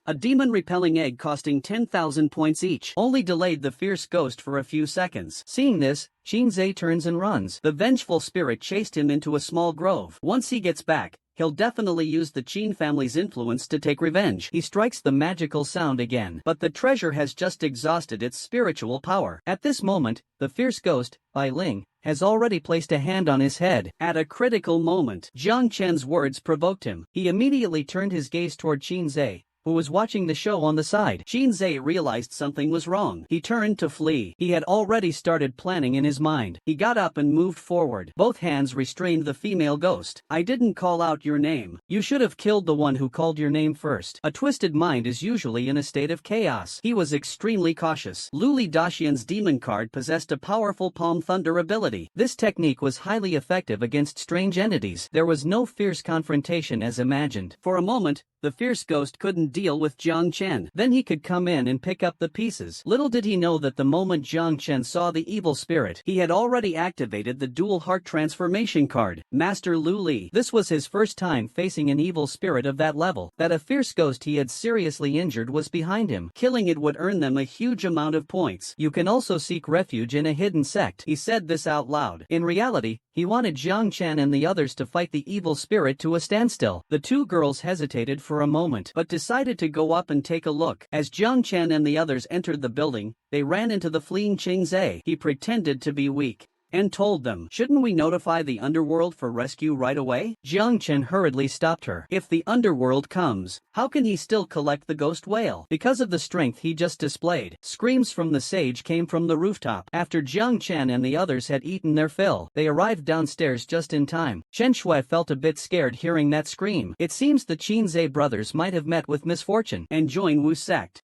A demon-repelling egg costing 10,000 points each only delayed the fierce ghost for a few seconds. Seeing this, Qinzhe turns and runs. The vengeful spirit chased him into a small grove. Once he gets back, he'll definitely use the Qin family's influence to take revenge. He strikes the magical sound again, but the treasure has just exhausted its spiritual power. At this moment, the fierce ghost, Bai Ling, has already placed a hand on his head. At a critical moment, Jiang Chen's words provoked him. He immediately turned his gaze toward Qinzhe, who was watching the show on the side. Qinzhe realized something was wrong. He turned to flee. He had already started planning in his mind. He got up and moved forward. Both hands restrained the female ghost. "I didn't call out your name. You should have killed the one who called your name first." A twisted mind is usually in a state of chaos. He was extremely cautious. Luli Daxian's demon card possessed a powerful palm thunder ability. This technique was highly effective against strange entities. There was no fierce confrontation as imagined. For a moment, the fierce ghost couldn't deal with Jiang Chen. Then he could come in and pick up the pieces. Little did he know that the moment Jiang Chen saw the evil spirit, he had already activated the dual heart transformation card, Master Lu Li. This was his first time facing an evil spirit of that level. That a fierce ghost he had seriously injured was behind him. Killing it would earn them a huge amount of points. "You can also seek refuge in a hidden sect." He said this out loud. In reality, he wanted Jiang Chen and the others to fight the evil spirit to a standstill. The two girls hesitated for a moment, but decided to go up and take a look. As Jiang Chen and the others entered the building, they ran into the fleeing Qinzhe. He pretended to be weak and told them, "Shouldn't we notify the underworld for rescue right away?" Jiang Chen hurriedly stopped her. If the underworld comes, how can he still collect the ghost whale? Because of the strength he just displayed. Screams from the sage came from the rooftop. After Jiang Chen and the others had eaten their fill, they arrived downstairs just in time. Chen Shui felt a bit scared hearing that scream. It seems the Qinzhe brothers might have met with misfortune and joined Wu's sect.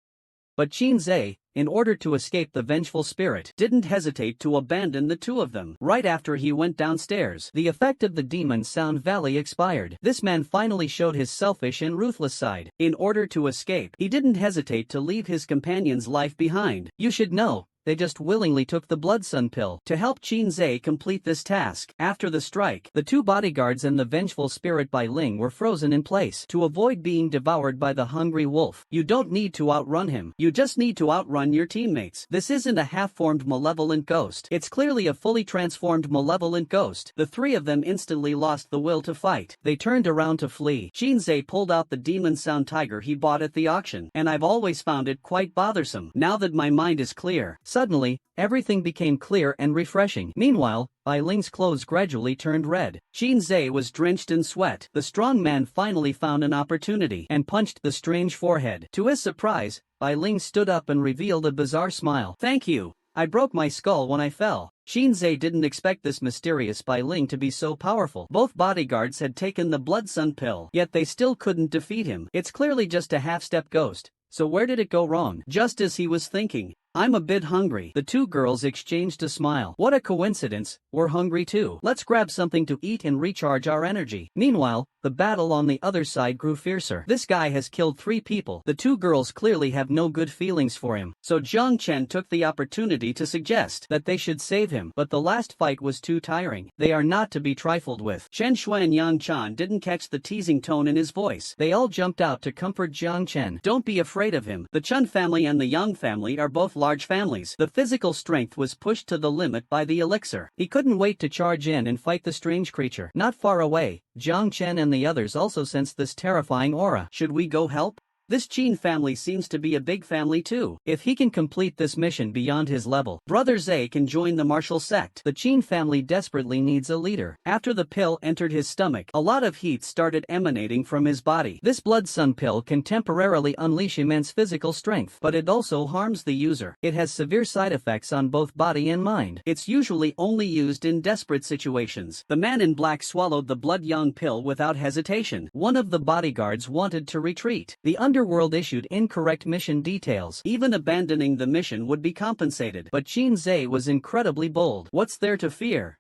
But Qinzhe, in order to escape the vengeful spirit, didn't hesitate to abandon the two of them. Right after he went downstairs, the effect of the demon Sound Valley expired. This man finally showed his selfish and ruthless side. In order to escape, he didn't hesitate to leave his companion's life behind. You should know, they just willingly took the blood sun pill to help Qin Zhe complete this task. After the strike, the two bodyguards and the vengeful spirit Bai Ling were frozen in place to avoid being devoured by the hungry wolf. You don't need to outrun him, you just need to outrun your teammates. This isn't a half-formed malevolent ghost, it's clearly a fully transformed malevolent ghost. The three of them instantly lost the will to fight. They turned around to flee. Qin Zhe pulled out the demon sound tiger he bought at the auction, and I've always found it quite bothersome. Now that my mind is clear. Suddenly, everything became clear and refreshing. Meanwhile, Bai Ling's clothes gradually turned red. Qin Zhe was drenched in sweat. The strong man finally found an opportunity and punched the strange forehead. To his surprise, Bai Ling stood up and revealed a bizarre smile. Thank you. I broke my skull when I fell. Qin Zhe didn't expect this mysterious Bai Ling to be so powerful. Both bodyguards had taken the blood sun pill, yet they still couldn't defeat him. It's clearly just a half-step ghost. So where did it go wrong? Just as he was thinking, I'm a bit hungry. The two girls exchanged a smile. What a coincidence, we're hungry too. Let's grab something to eat and recharge our energy. Meanwhile, the battle on the other side grew fiercer. This guy has killed 3 people. The two girls clearly have no good feelings for him. So Jiang Chen took the opportunity to suggest that they should save him. But the last fight was too tiring. They are not to be trifled with. Chen Shui and Yang Chan didn't catch the teasing tone in his voice. They all jumped out to comfort Jiang Chen. Don't be afraid of him. The Chen family and the Yang family are both large families. The physical strength was pushed to the limit by the elixir. He couldn't wait to charge in and fight the strange creature. Not far away, Jiang Chen and the others also sensed this terrifying aura. Should we go help? This Qin family seems to be a big family too. If he can complete this mission beyond his level, Brother Zhe can join the martial sect. The Qin family desperately needs a leader. After the pill entered his stomach, a lot of heat started emanating from his body. This blood sun pill can temporarily unleash immense physical strength, but it also harms the user. It has severe side effects on both body and mind. It's usually only used in desperate situations. The man in black swallowed the blood yang pill without hesitation. One of the bodyguards wanted to retreat. The Underworld issued incorrect mission details. Even abandoning the mission would be compensated. But Qin Zhe was incredibly bold. What's there to fear?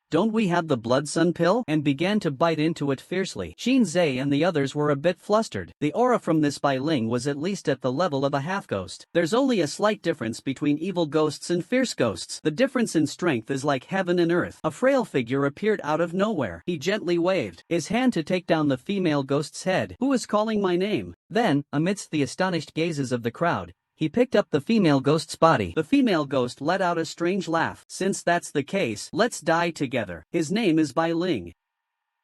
Don't we have the blood sun pill? And began to bite into it fiercely. Qin Zhe and the others were a bit flustered. The aura from this Bai Ling was at least at the level of a half-ghost. There's only a slight difference between evil ghosts and fierce ghosts. The difference in strength is like heaven and earth. A frail figure appeared out of nowhere. He gently waved his hand to take down the female ghost's head. Who is calling my name? Then, amidst the astonished gazes of the crowd, he picked up the female ghost's body. The female ghost let out a strange laugh. Since that's the case, let's die together. His name is Bai Ling.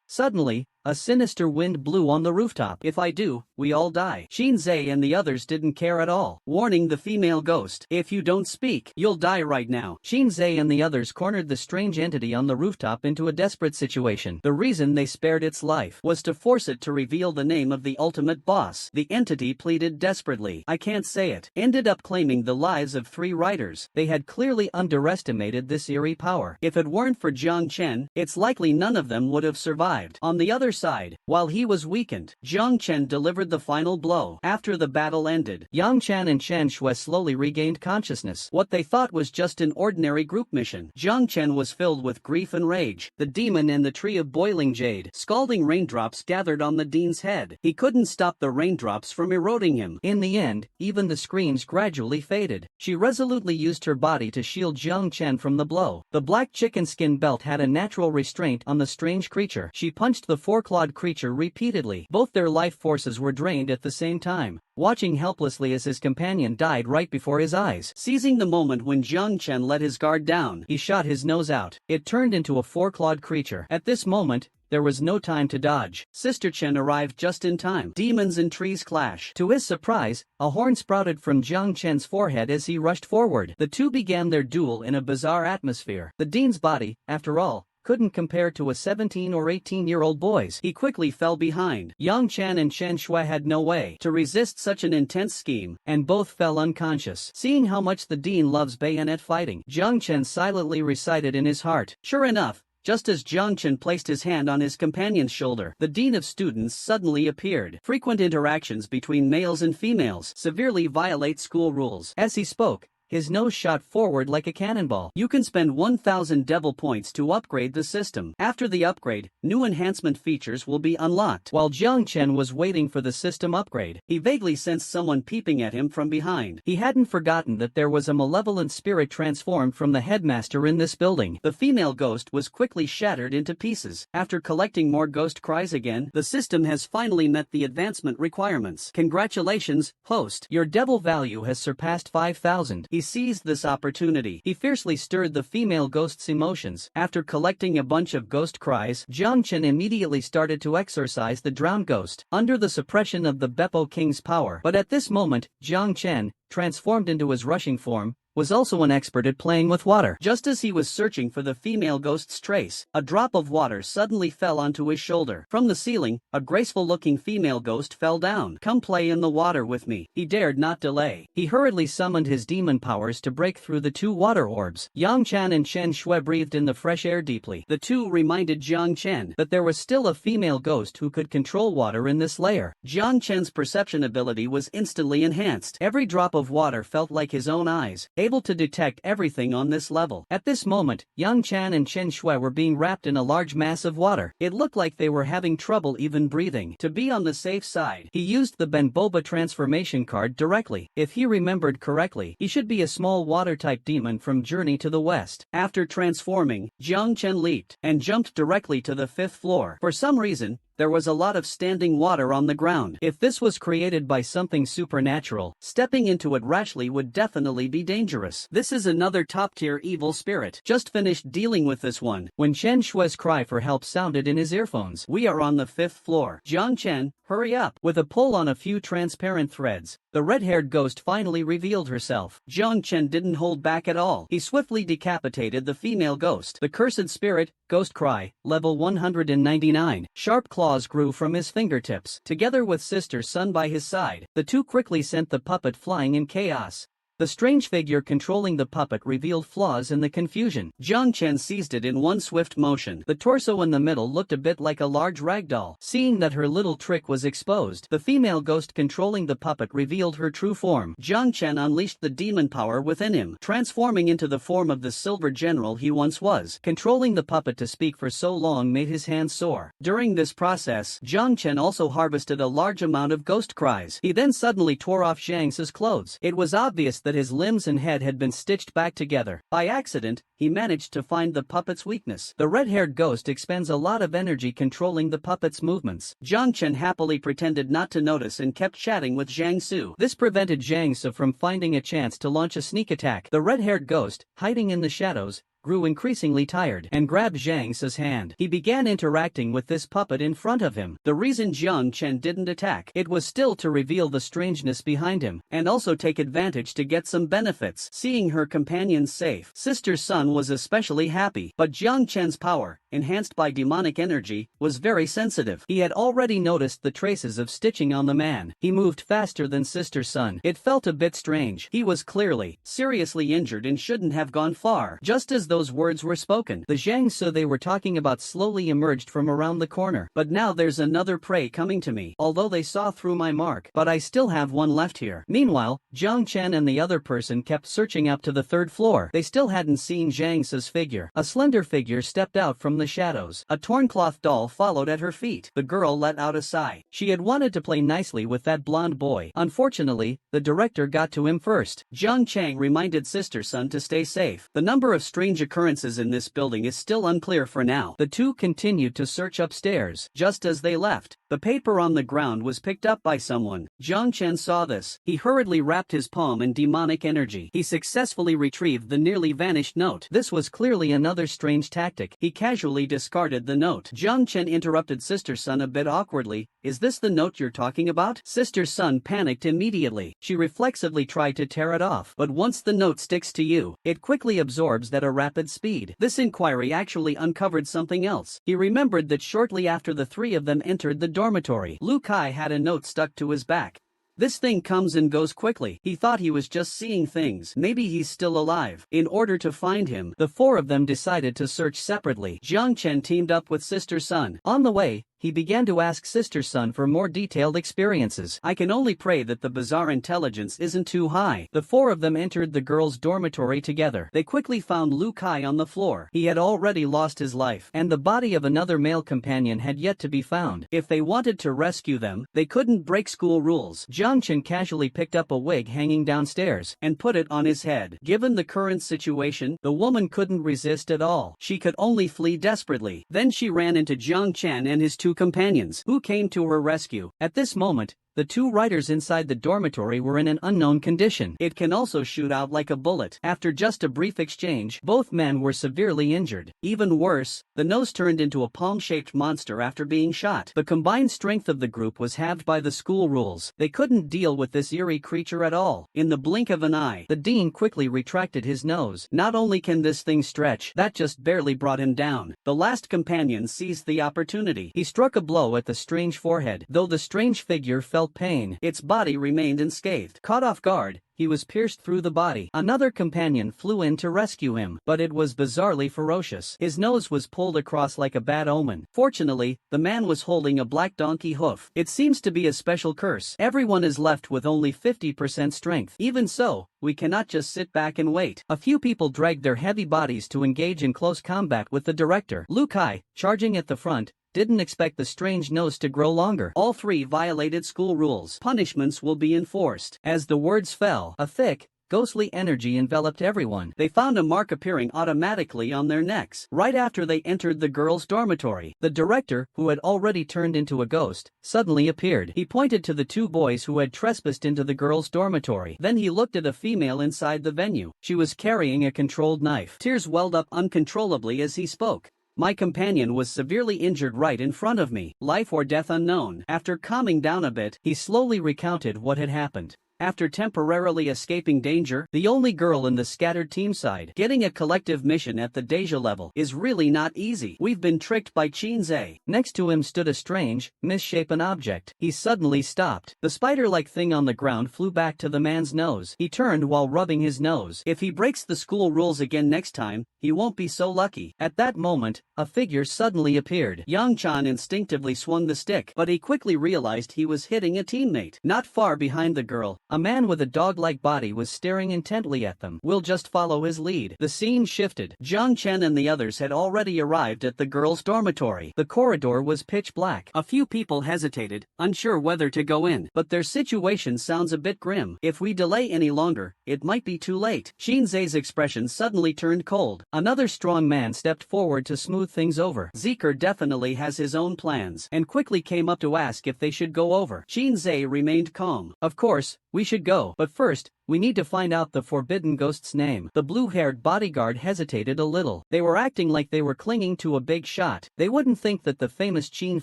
Suddenly, a sinister wind blew on the rooftop. If I do, we all die. Qin Zhe and the others didn't care at all, warning the female ghost, if you don't speak, you'll die right now. Qin Zhe and the others cornered the strange entity on the rooftop into a desperate situation. The reason they spared its life was to force it to reveal the name of the ultimate boss. The entity pleaded desperately, I can't say it, ended up claiming the lives of 3 riders. They had clearly underestimated this eerie power. If it weren't for Jiang Chen, it's likely none of them would have survived. On the other side, while he was weakened, Jiang Chen delivered the final blow. After the battle ended, Yang Chan and Chen Shui slowly regained consciousness. What they thought was just an ordinary group mission. Jiang Chen was filled with grief and rage. The demon and the tree of boiling jade. Scalding raindrops gathered on the dean's head. He couldn't stop the raindrops from eroding him. In the end, even the screams gradually faded. She resolutely used her body to shield Jiang Chen from the blow. The black chicken skin belt had a natural restraint on the strange creature. She punched the 4-clawed creature repeatedly. Both their life forces were drained at the same time, watching helplessly as his companion died right before his eyes. Seizing the moment when Jiang Chen let his guard down, he shot his nose out. It turned into a 4-clawed creature. At this moment, there was no time to dodge. Sister Chen arrived just in time. Demons and trees clash. To his surprise, a horn sprouted from Jiang Chen's forehead as he rushed forward. The two began their duel in a bizarre atmosphere. The dean's body, after all, couldn't compare to a 17 or 18-year-old boy's. He quickly fell behind. Yang Chan and Chen Shui had no way to resist such an intense scheme, and both fell unconscious. Seeing how much the dean loves bayonet fighting, Jiang Chen silently recited in his heart. Sure enough, just as Jiang Chen placed his hand on his companion's shoulder, the dean of students suddenly appeared. Frequent interactions between males and females severely violate school rules. As he spoke, his nose shot forward like a cannonball. You can spend 1,000 devil points to upgrade the system. After the upgrade, new enhancement features will be unlocked. While Jiang Chen was waiting for the system upgrade, he vaguely sensed someone peeping at him from behind. He hadn't forgotten that there was a malevolent spirit transformed from the headmaster in this building. The female ghost was quickly shattered into pieces. After collecting more ghost cries again, the system has finally met the advancement requirements. Congratulations, host. Your devil value has surpassed 5,000. He seized this opportunity. He fiercely stirred the female ghost's emotions. After collecting a bunch of ghost cries, Jiang Chen immediately started to exorcise the drowned ghost, under the suppression of the Beppo King's power. But at this moment, Jiang Chen, transformed into his rushing form, was also an expert at playing with water. Just as he was searching for the female ghost's trace, a drop of water suddenly fell onto his shoulder. From the ceiling, a graceful-looking female ghost fell down. Come play in the water with me. He dared not delay. He hurriedly summoned his demon powers to break through the two water orbs. Yang Chen and Chen Shui breathed in the fresh air deeply. The two reminded Jiang Chen that there was still a female ghost who could control water in this layer. Jiang Chen's perception ability was instantly enhanced. Every drop of water felt like his own eyes, able to detect everything on this level. At this moment, Yang Chen and Chen Shui were being wrapped in a large mass of water. It looked like they were having trouble even breathing. To be on the safe side, he used the Benboba transformation card directly. If he remembered correctly, he should be a small water-type demon from Journey to the West. After transforming, Jiang Chen leaped and jumped directly to the 5th floor. For some reason, there was a lot of standing water on the ground. If this was created by something supernatural, stepping into it rashly would definitely be dangerous. This is another top-tier evil spirit. Just finished dealing with this one when Chen Shui's cry for help sounded in his earphones. We are on the 5th floor. Jiang Chen, hurry up. With a pull on a few transparent threads, the red-haired ghost finally revealed herself. Jiang Chen didn't hold back at all. He swiftly decapitated the female ghost. The cursed spirit, ghost cry, level 199. Sharp claws grew from his fingertips. Together with Sister Sun by his side, the two quickly sent the puppet flying in chaos. The strange figure controlling the puppet revealed flaws in the confusion. Jiang Chen seized it in one swift motion. The torso in the middle looked a bit like a large ragdoll. Seeing that her little trick was exposed, the female ghost controlling the puppet revealed her true form. Jiang Chen unleashed the demon power within him, transforming into the form of the silver general he once was. Controlling the puppet to speak for so long made his hands sore. During this process, Jiang Chen also harvested a large amount of ghost cries. He then suddenly tore off Zhang's clothes. It was obvious that his limbs and head had been stitched back together. By accident, he managed to find the puppet's weakness. The red-haired ghost expends a lot of energy controlling the puppet's movements. Jiang Chen happily pretended not to notice and kept chatting with Zhang Su. This prevented Zhang Su from finding a chance to launch a sneak attack. The red-haired ghost, hiding in the shadows, grew increasingly tired and grabbed Zhang Su's hand. He began interacting with this puppet in front of him. The reason Jiang Chen didn't attack, it was still to reveal the strangeness behind him, and also take advantage to get some benefits. Seeing her companion safe, Sister Sun was especially happy, but Jiang Chen's power, enhanced by demonic energy, was very sensitive. He had already noticed the traces of stitching on the man. He moved faster than Sister Sun. It felt a bit strange. He was clearly, seriously injured and shouldn't have gone far. Just as those words were spoken, the Zhang Su they were talking about slowly emerged from around the corner. But now there's another prey coming to me. Although they saw through my mark, but I still have one left here. Meanwhile, Jiang Chen and the other person kept searching up to the 3rd floor. They still hadn't seen Zhang Su's figure. A slender figure stepped out from the shadows. A torn cloth doll followed at her feet. The girl let out a sigh. She had wanted to play nicely with that blonde boy. Unfortunately, the director got to him first. Jiang Chang reminded Sister Sun to stay safe. The number of strange occurrences in this building is still unclear for now. The two continued to search upstairs. Just as they left, the paper on the ground was picked up by someone. Jiang Chen saw this. He hurriedly wrapped his palm in demonic energy. He successfully retrieved the nearly vanished note. This was clearly another strange tactic. He casually discarded the note. Jiang Chen interrupted Sister Sun a bit awkwardly. Is this the note you're talking about? Sister Sun panicked immediately. She reflexively tried to tear it off. But once the note sticks to you, it quickly absorbs at a rapid speed. This inquiry actually uncovered something else. He remembered that shortly after the three of them entered the dormitory, Lu Kai had a note stuck to his back. This thing comes and goes quickly. He thought he was just seeing things. Maybe he's still alive. In order to find him, the four of them decided to search separately. Jiang Chen teamed up with Sister Sun. On the way, he began to ask Sister Sun for more detailed experiences. I can only pray that the bizarre intelligence isn't too high. The four of them entered the girls' dormitory together. They quickly found Lu Kai on the floor. He had already lost his life, and the body of another male companion had yet to be found. If they wanted to rescue them, they couldn't break school rules. Jiang Chen casually picked up a wig hanging downstairs and put it on his head. Given the current situation, the woman couldn't resist at all. She could only flee desperately. Then she ran into Jiang Chen and his two companions, who came to her rescue. At this moment, the two writers inside the dormitory were in an unknown condition. It can also shoot out like a bullet. After just a brief exchange, both men were severely injured. Even worse, the nose turned into a palm-shaped monster after being shot. The combined strength of the group was halved by the school rules. They couldn't deal with this eerie creature at all. In the blink of an eye, the dean quickly retracted his nose. Not only can this thing stretch, that just barely brought him down. The last companion seized the opportunity. He struck a blow at the strange forehead. Though the strange figure felt pain, its body remained unscathed. Caught off guard, he was pierced through the body. Another companion flew in to rescue him, but it was bizarrely ferocious. His nose was pulled across like a bad omen. Fortunately, the man was holding a black donkey hoof. It seems to be a special curse. Everyone is left with only 50% strength. Even so, we cannot just sit back and wait. A few people dragged their heavy bodies to engage in close combat with the director. Lu Kai, charging at the front, didn't expect the strange nose to grow longer. All three violated school rules. Punishments will be enforced. As the words fell, a thick, ghostly energy enveloped everyone. They found a mark appearing automatically on their necks. Right after they entered the girls' dormitory, the director, who had already turned into a ghost, suddenly appeared. He pointed to the two boys who had trespassed into the girls' dormitory. Then he looked at a female inside the venue. She was carrying a controlled knife. Tears welled up uncontrollably as he spoke. My companion was severely injured right in front of me, life or death unknown. After calming down a bit, he slowly recounted what had happened. After temporarily escaping danger, the only girl in the scattered team side, getting a collective mission at the Deja level is really not easy. We've been tricked by Qinze. Next to him stood a strange, misshapen object. He suddenly stopped. The spider-like thing on the ground flew back to the man's nose. He turned while rubbing his nose. If he breaks the school rules again next time, he won't be so lucky. At that moment, a figure suddenly appeared. Yang Chan instinctively swung the stick, but he quickly realized he was hitting a teammate. Not far behind the girl, a man with a dog-like body was staring intently at them. We'll just follow his lead. The scene shifted. Jiang Chen and the others had already arrived at the girls' dormitory. The corridor was pitch black. A few people hesitated, unsure whether to go in, but their situation sounds a bit grim. If we delay any longer, it might be too late. Xinze's expression suddenly turned cold. Another strong man stepped forward to smooth things over. Zeker definitely has his own plans, and quickly came up to ask if they should go over. Xinze remained calm. Of course, we should go, but first, we need to find out the forbidden ghost's name. The blue-haired bodyguard hesitated a little. They were acting like they were clinging to a big shot. They wouldn't think that the famous Qin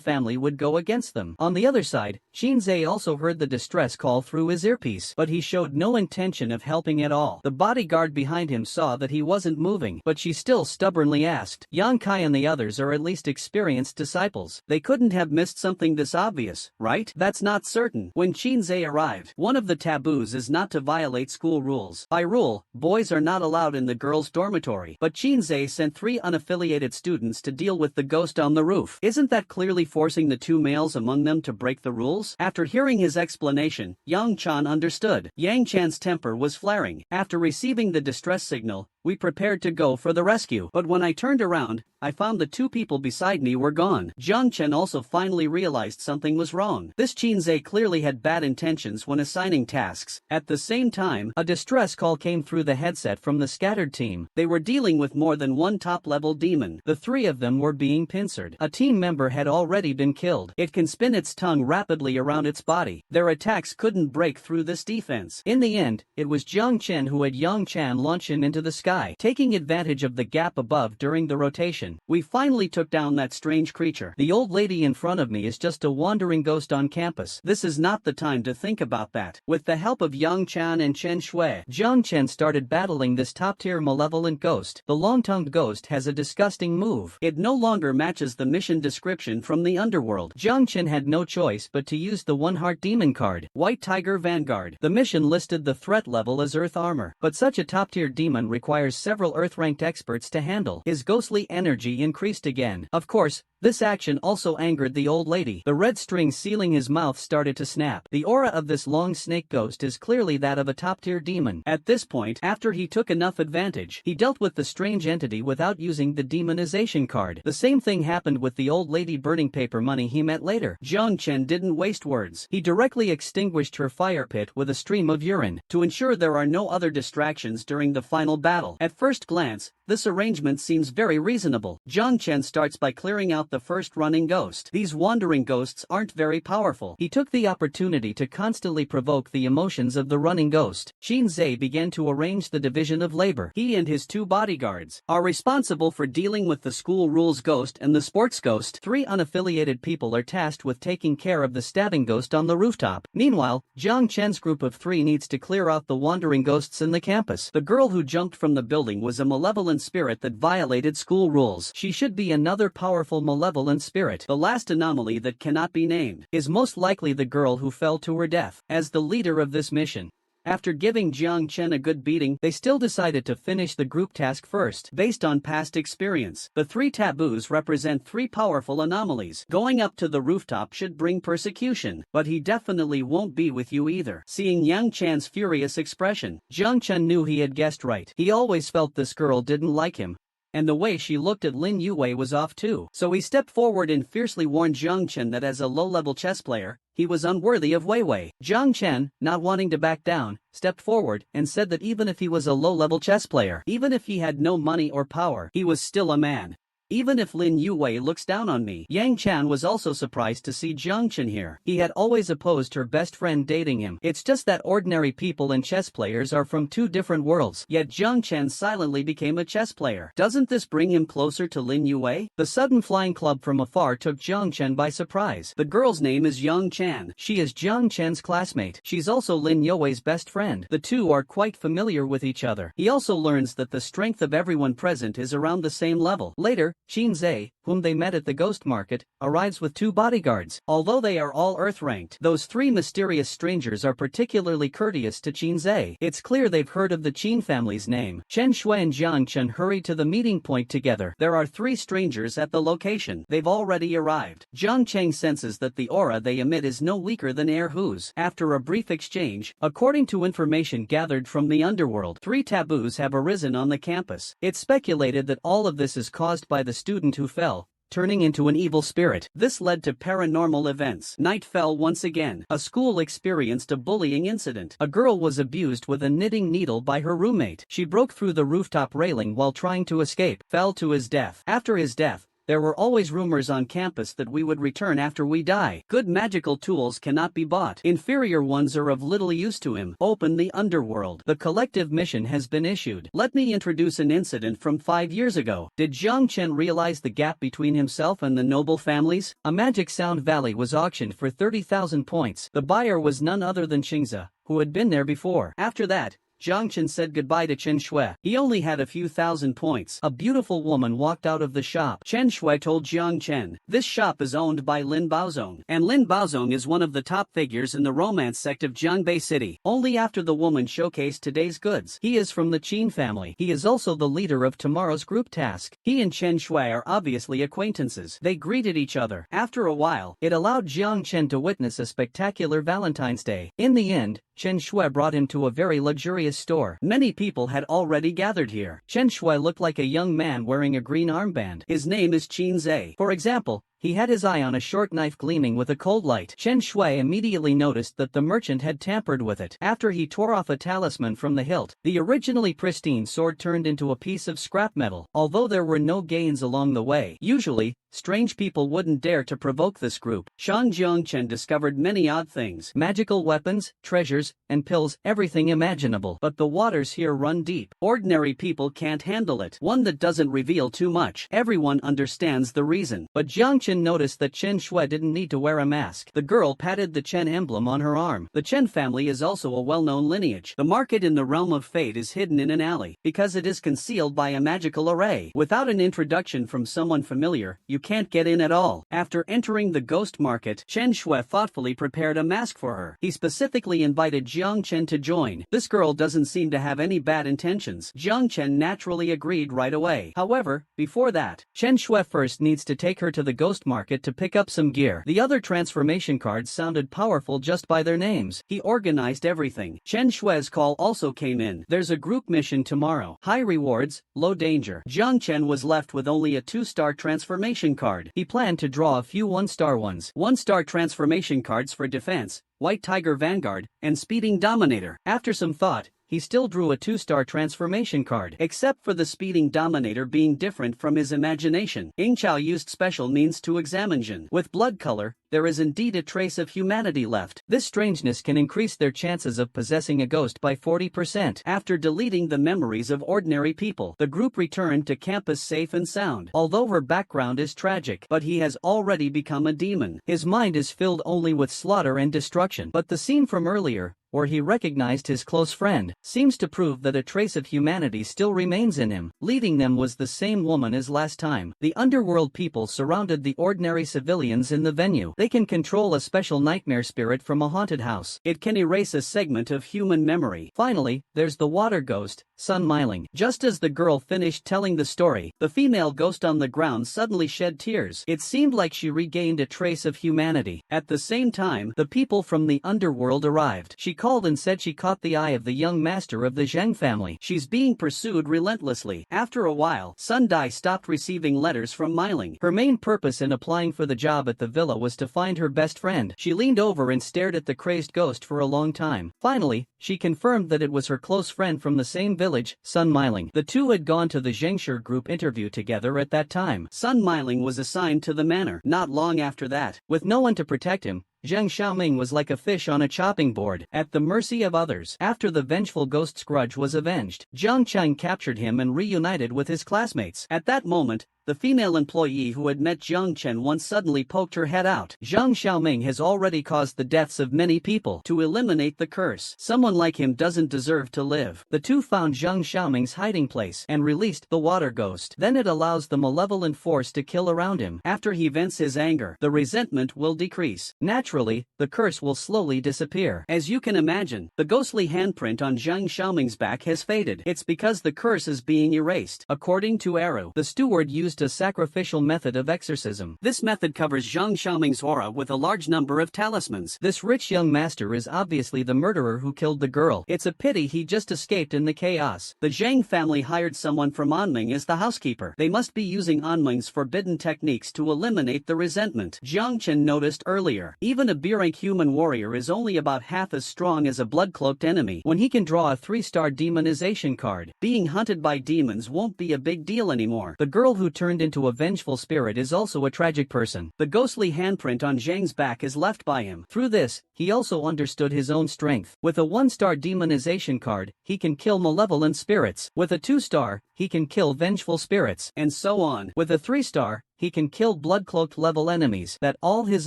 family would go against them. On the other side, Xinze also heard the distress call through his earpiece, but he showed no intention of helping at all. The bodyguard behind him saw that he wasn't moving, but she still stubbornly asked. Yang Kai and the others are at least experienced disciples. They couldn't have missed something this obvious, right? That's not certain. When Xinze arrived, one of the taboos is not to violate school rules. By rule, boys are not allowed in the girls' dormitory, but Xinze sent 3 unaffiliated students to deal with the ghost on the roof. Isn't that clearly forcing the 2 males among them to break the rules? After hearing his explanation, Yang Chan understood. Yang Chan's temper was flaring. After receiving the distress signal, we prepared to go for the rescue. But when I turned around, I found the 2 people beside me were gone. Jiang Chen also finally realized something was wrong. This Qinze clearly had bad intentions when assigning tasks. At the same time, a distress call came through the headset from the scattered team. They were dealing with more than one top-level demon. The 3 of them were being pincered. A team member had already been killed. It can spin its tongue rapidly around its body. Their attacks couldn't break through this defense. In the end, it was Jiang Chen who had Yang Chan launch him into the sky. Taking advantage of the gap above during the rotation, we finally took down that strange creature. The old lady in front of me is just a wandering ghost on campus. This is not the time to think about that. With the help of Yang Chan and Chen Shui, Jiang Chen started battling this top-tier malevolent ghost. The long-tongued ghost has a disgusting move. It no longer matches the mission description from the underworld. Jiang Chen had no choice but to use the one-heart demon card, White Tiger Vanguard. The mission listed the threat level as Earth Armor, but such a top-tier demon requires several Earth-ranked experts to handle. His ghostly energy increased again. Of course, This action also angered the old lady. The red string sealing his mouth started to snap. The aura of this long snake ghost is clearly that of a top-tier demon. At this point, after he took enough advantage, he dealt with the strange entity without using the demonization card. The same thing happened with the old lady burning paper money he met later. Jiang Chen didn't waste words. He directly extinguished her fire pit with a stream of urine to ensure there are no other distractions during the final battle. At first glance, this arrangement seems very reasonable. Jiang Chen starts by clearing out the first running ghost. These wandering ghosts aren't very powerful. He took the opportunity to constantly provoke the emotions of the running ghost. Qin Zhe began to arrange the division of labor. He and his 2 bodyguards are responsible for dealing with the school rules ghost and the sports ghost. 3 unaffiliated people are tasked with taking care of the stabbing ghost on the rooftop. Meanwhile, Jiang Chen's group of 3 needs to clear out the wandering ghosts in the campus. The girl who jumped from the building was a malevolent spirit that violated school rules. She should be another powerful malevolent spirit. The last anomaly that cannot be named is most likely the girl who fell to her death. As the leader of this mission, after giving Jiang Chen a good beating, they still decided to finish the group task first. Based on past experience, the 3 taboos represent 3 powerful anomalies. Going up to the rooftop should bring persecution, but he definitely won't be with you either. Seeing Yang Chan's furious expression, Jiang Chen knew he had guessed right. He always felt this girl didn't like him, and the way she looked at Lin Yue was off too. So he stepped forward and fiercely warned Jiang Chen that as a low-level chess player, he was unworthy of Wei Wei. Jiang Chen, not wanting to back down, stepped forward and said that even if he was a low-level chess player, even if he had no money or power, he was still a man. Even if Lin Yue looks down on me. Yang Chan was also surprised to see Jiang Chen here. He had always opposed her best friend dating him. It's just that ordinary people and chess players are from 2 different worlds. Yet Jiang Chen silently became a chess player. Doesn't this bring him closer to Lin Yue? The sudden flying club from afar took Jiang Chen by surprise. The girl's name is Yang Chan. She is Jiang Chen's classmate. She's also Lin Yue's best friend. The 2 are quite familiar with each other. He also learns that the strength of everyone present is around the same level. Later, Qin Zhe, whom they met at the ghost market, arrives with 2 bodyguards. Although they are all Earth-ranked, those 3 mysterious strangers are particularly courteous to Qin Zhe. It's clear they've heard of the Qin family's name. Chen Shui and Jiang Chen hurry to the meeting point together. There are 3 strangers at the location. They've already arrived. Jiang Cheng senses that the aura they emit is no weaker than air whose. After a brief exchange, according to information gathered from the underworld, 3 taboos have arisen on the campus. It's speculated that all of this is caused by the student who fell, turning into an evil spirit. This led to paranormal events. Night fell once again. A school experienced a bullying incident. A girl was abused with a knitting needle by her roommate. She broke through the rooftop railing while trying to escape, fell to his death. After his death, there were always rumors on campus that we would return after we die. Good magical tools cannot be bought. Inferior ones are of little use to him. Open the underworld. The collective mission has been issued. Let me introduce an incident from 5 years ago. Did Jiang Chen realize the gap between himself and the noble families? A magic sound valley was auctioned for 30,000 points. The buyer was none other than Qingze, who had been there before. After that, Jiang Chen said goodbye to Chen Shui. He only had a few thousand points. A beautiful woman walked out of the shop. Chen Shui told Jiang Chen, "This shop is owned by Lin Baozong, and Lin Baozong is one of the top figures in the romance sect of Jiangbei City." Only after the woman showcased today's goods. He is from the Qin family. He is also the leader of tomorrow's group task. He and Chen Shui are obviously acquaintances. They greeted each other. After a while, it allowed Jiang Chen to witness a spectacular Valentine's Day. In the end, Chen Shui brought him to a very luxurious store. Many people had already gathered here. Chen Shui looked like a young man wearing a green armband. His name is Qin Zhe. For example, he had his eye on a short knife gleaming with a cold light. Chen Shui immediately noticed that the merchant had tampered with it. After he tore off a talisman from the hilt, the originally pristine sword turned into a piece of scrap metal. Although there were no gains along the way, usually, strange people wouldn't dare to provoke this group. Shang Jiangchen discovered many odd things. Magical weapons, treasures, and pills, everything imaginable. But the waters here run deep. Ordinary people can't handle it. One that doesn't reveal too much. Everyone understands the reason. But Jiangchen Chen noticed that Chen Shui didn't need to wear a mask. The girl patted the Chen emblem on her arm. The Chen family is also a well-known lineage. The market in the realm of fate is hidden in an alley, because it is concealed by a magical array. Without an introduction from someone familiar, you can't get in at all. After entering the ghost market, Chen Shui thoughtfully prepared a mask for her. He specifically invited Jiang Chen to join. This girl doesn't seem to have any bad intentions. Jiang Chen naturally agreed right away. However, before that, Chen Shui first needs to take her to the ghost market to pick up some gear. The other transformation cards sounded powerful just by their names. He organized everything. Chen Shui's call also came in. There's a group mission tomorrow. High rewards, low danger. Jiang Chen was left with only a 2-star transformation card. He planned to draw a few 1-star ones. 1-star transformation cards for defense, White Tiger Vanguard, and Speeding Dominator. After some thought, he still drew a 2-star transformation card, except for the Speeding Dominator being different from his imagination. ENGSUB used special means to examine Jin. With blood color, there is indeed a trace of humanity left. This strangeness can increase their chances of possessing a ghost by 40%. After deleting the memories of ordinary people, the group returned to campus safe and sound. Although her background is tragic, but he has already become a demon. His mind is filled only with slaughter and destruction. But the scene from earlier, where he recognized his close friend, seems to prove that a trace of humanity still remains in him. Leading them was the same woman as last time. The underworld people surrounded the ordinary civilians in the venue. They can control a special nightmare spirit from a haunted house. It can erase a segment of human memory. Finally, there's the water ghost, Sun Miling. Just as the girl finished telling the story, the female ghost on the ground suddenly shed tears. It seemed like she regained a trace of humanity. At the same time, the people from the underworld arrived. She called and said she caught the eye of the young master of the Zheng family. She's being pursued relentlessly. After a while, Sun Dai stopped receiving letters from Miling. Her main purpose in applying for the job at the villa was to find her best friend. She leaned over and stared at the crazed ghost for a long time. Finally, she confirmed that it was her close friend from the same village, Sun Miling. The two had gone to the Zhengshi group interview together at that time. Sun Miling was assigned to the manor. Not long after that, with no one to protect him, Zheng Xiaoming was like a fish on a chopping board, at the mercy of others. After the vengeful ghost's grudge was avenged, Jiang Cheng captured him and reunited with his classmates. At that moment, the female employee who had met Jiang Chen once suddenly poked her head out. Zheng Xiaoming has already caused the deaths of many people. To eliminate the curse, someone like him doesn't deserve to live. The two found Zheng Xiaoming's hiding place and released the water ghost. Then it allows the malevolent force to kill around him. After he vents his anger, the resentment will decrease. Naturally, the curse will slowly disappear. As you can imagine, the ghostly handprint on Zheng Xiaoming's back has faded. It's because the curse is being erased. According to Eru, the steward used a sacrificial method of exorcism. This method covers Zheng Xiaoming's aura with a large number of talismans. This rich young master is obviously the murderer who killed the girl. It's a pity he just escaped in the chaos. The Zhang family hired someone from Anming as the housekeeper. They must be using Anming's forbidden techniques to eliminate the resentment. Jiang Chen noticed earlier, even a B-rank human warrior is only about half as strong as a blood-cloaked enemy when he can draw a 3-star demonization card. Being hunted by demons won't be a big deal anymore. The girl who turned into a vengeful spirit is also a tragic person. The ghostly handprint on Zhang's back is left by him. Through this, he also understood his own strength. With a 1-star demonization card, he can kill malevolent spirits. With a 2-star, he can kill vengeful spirits, and so on. With a 3-star, he can kill blood-cloaked level enemies. That all his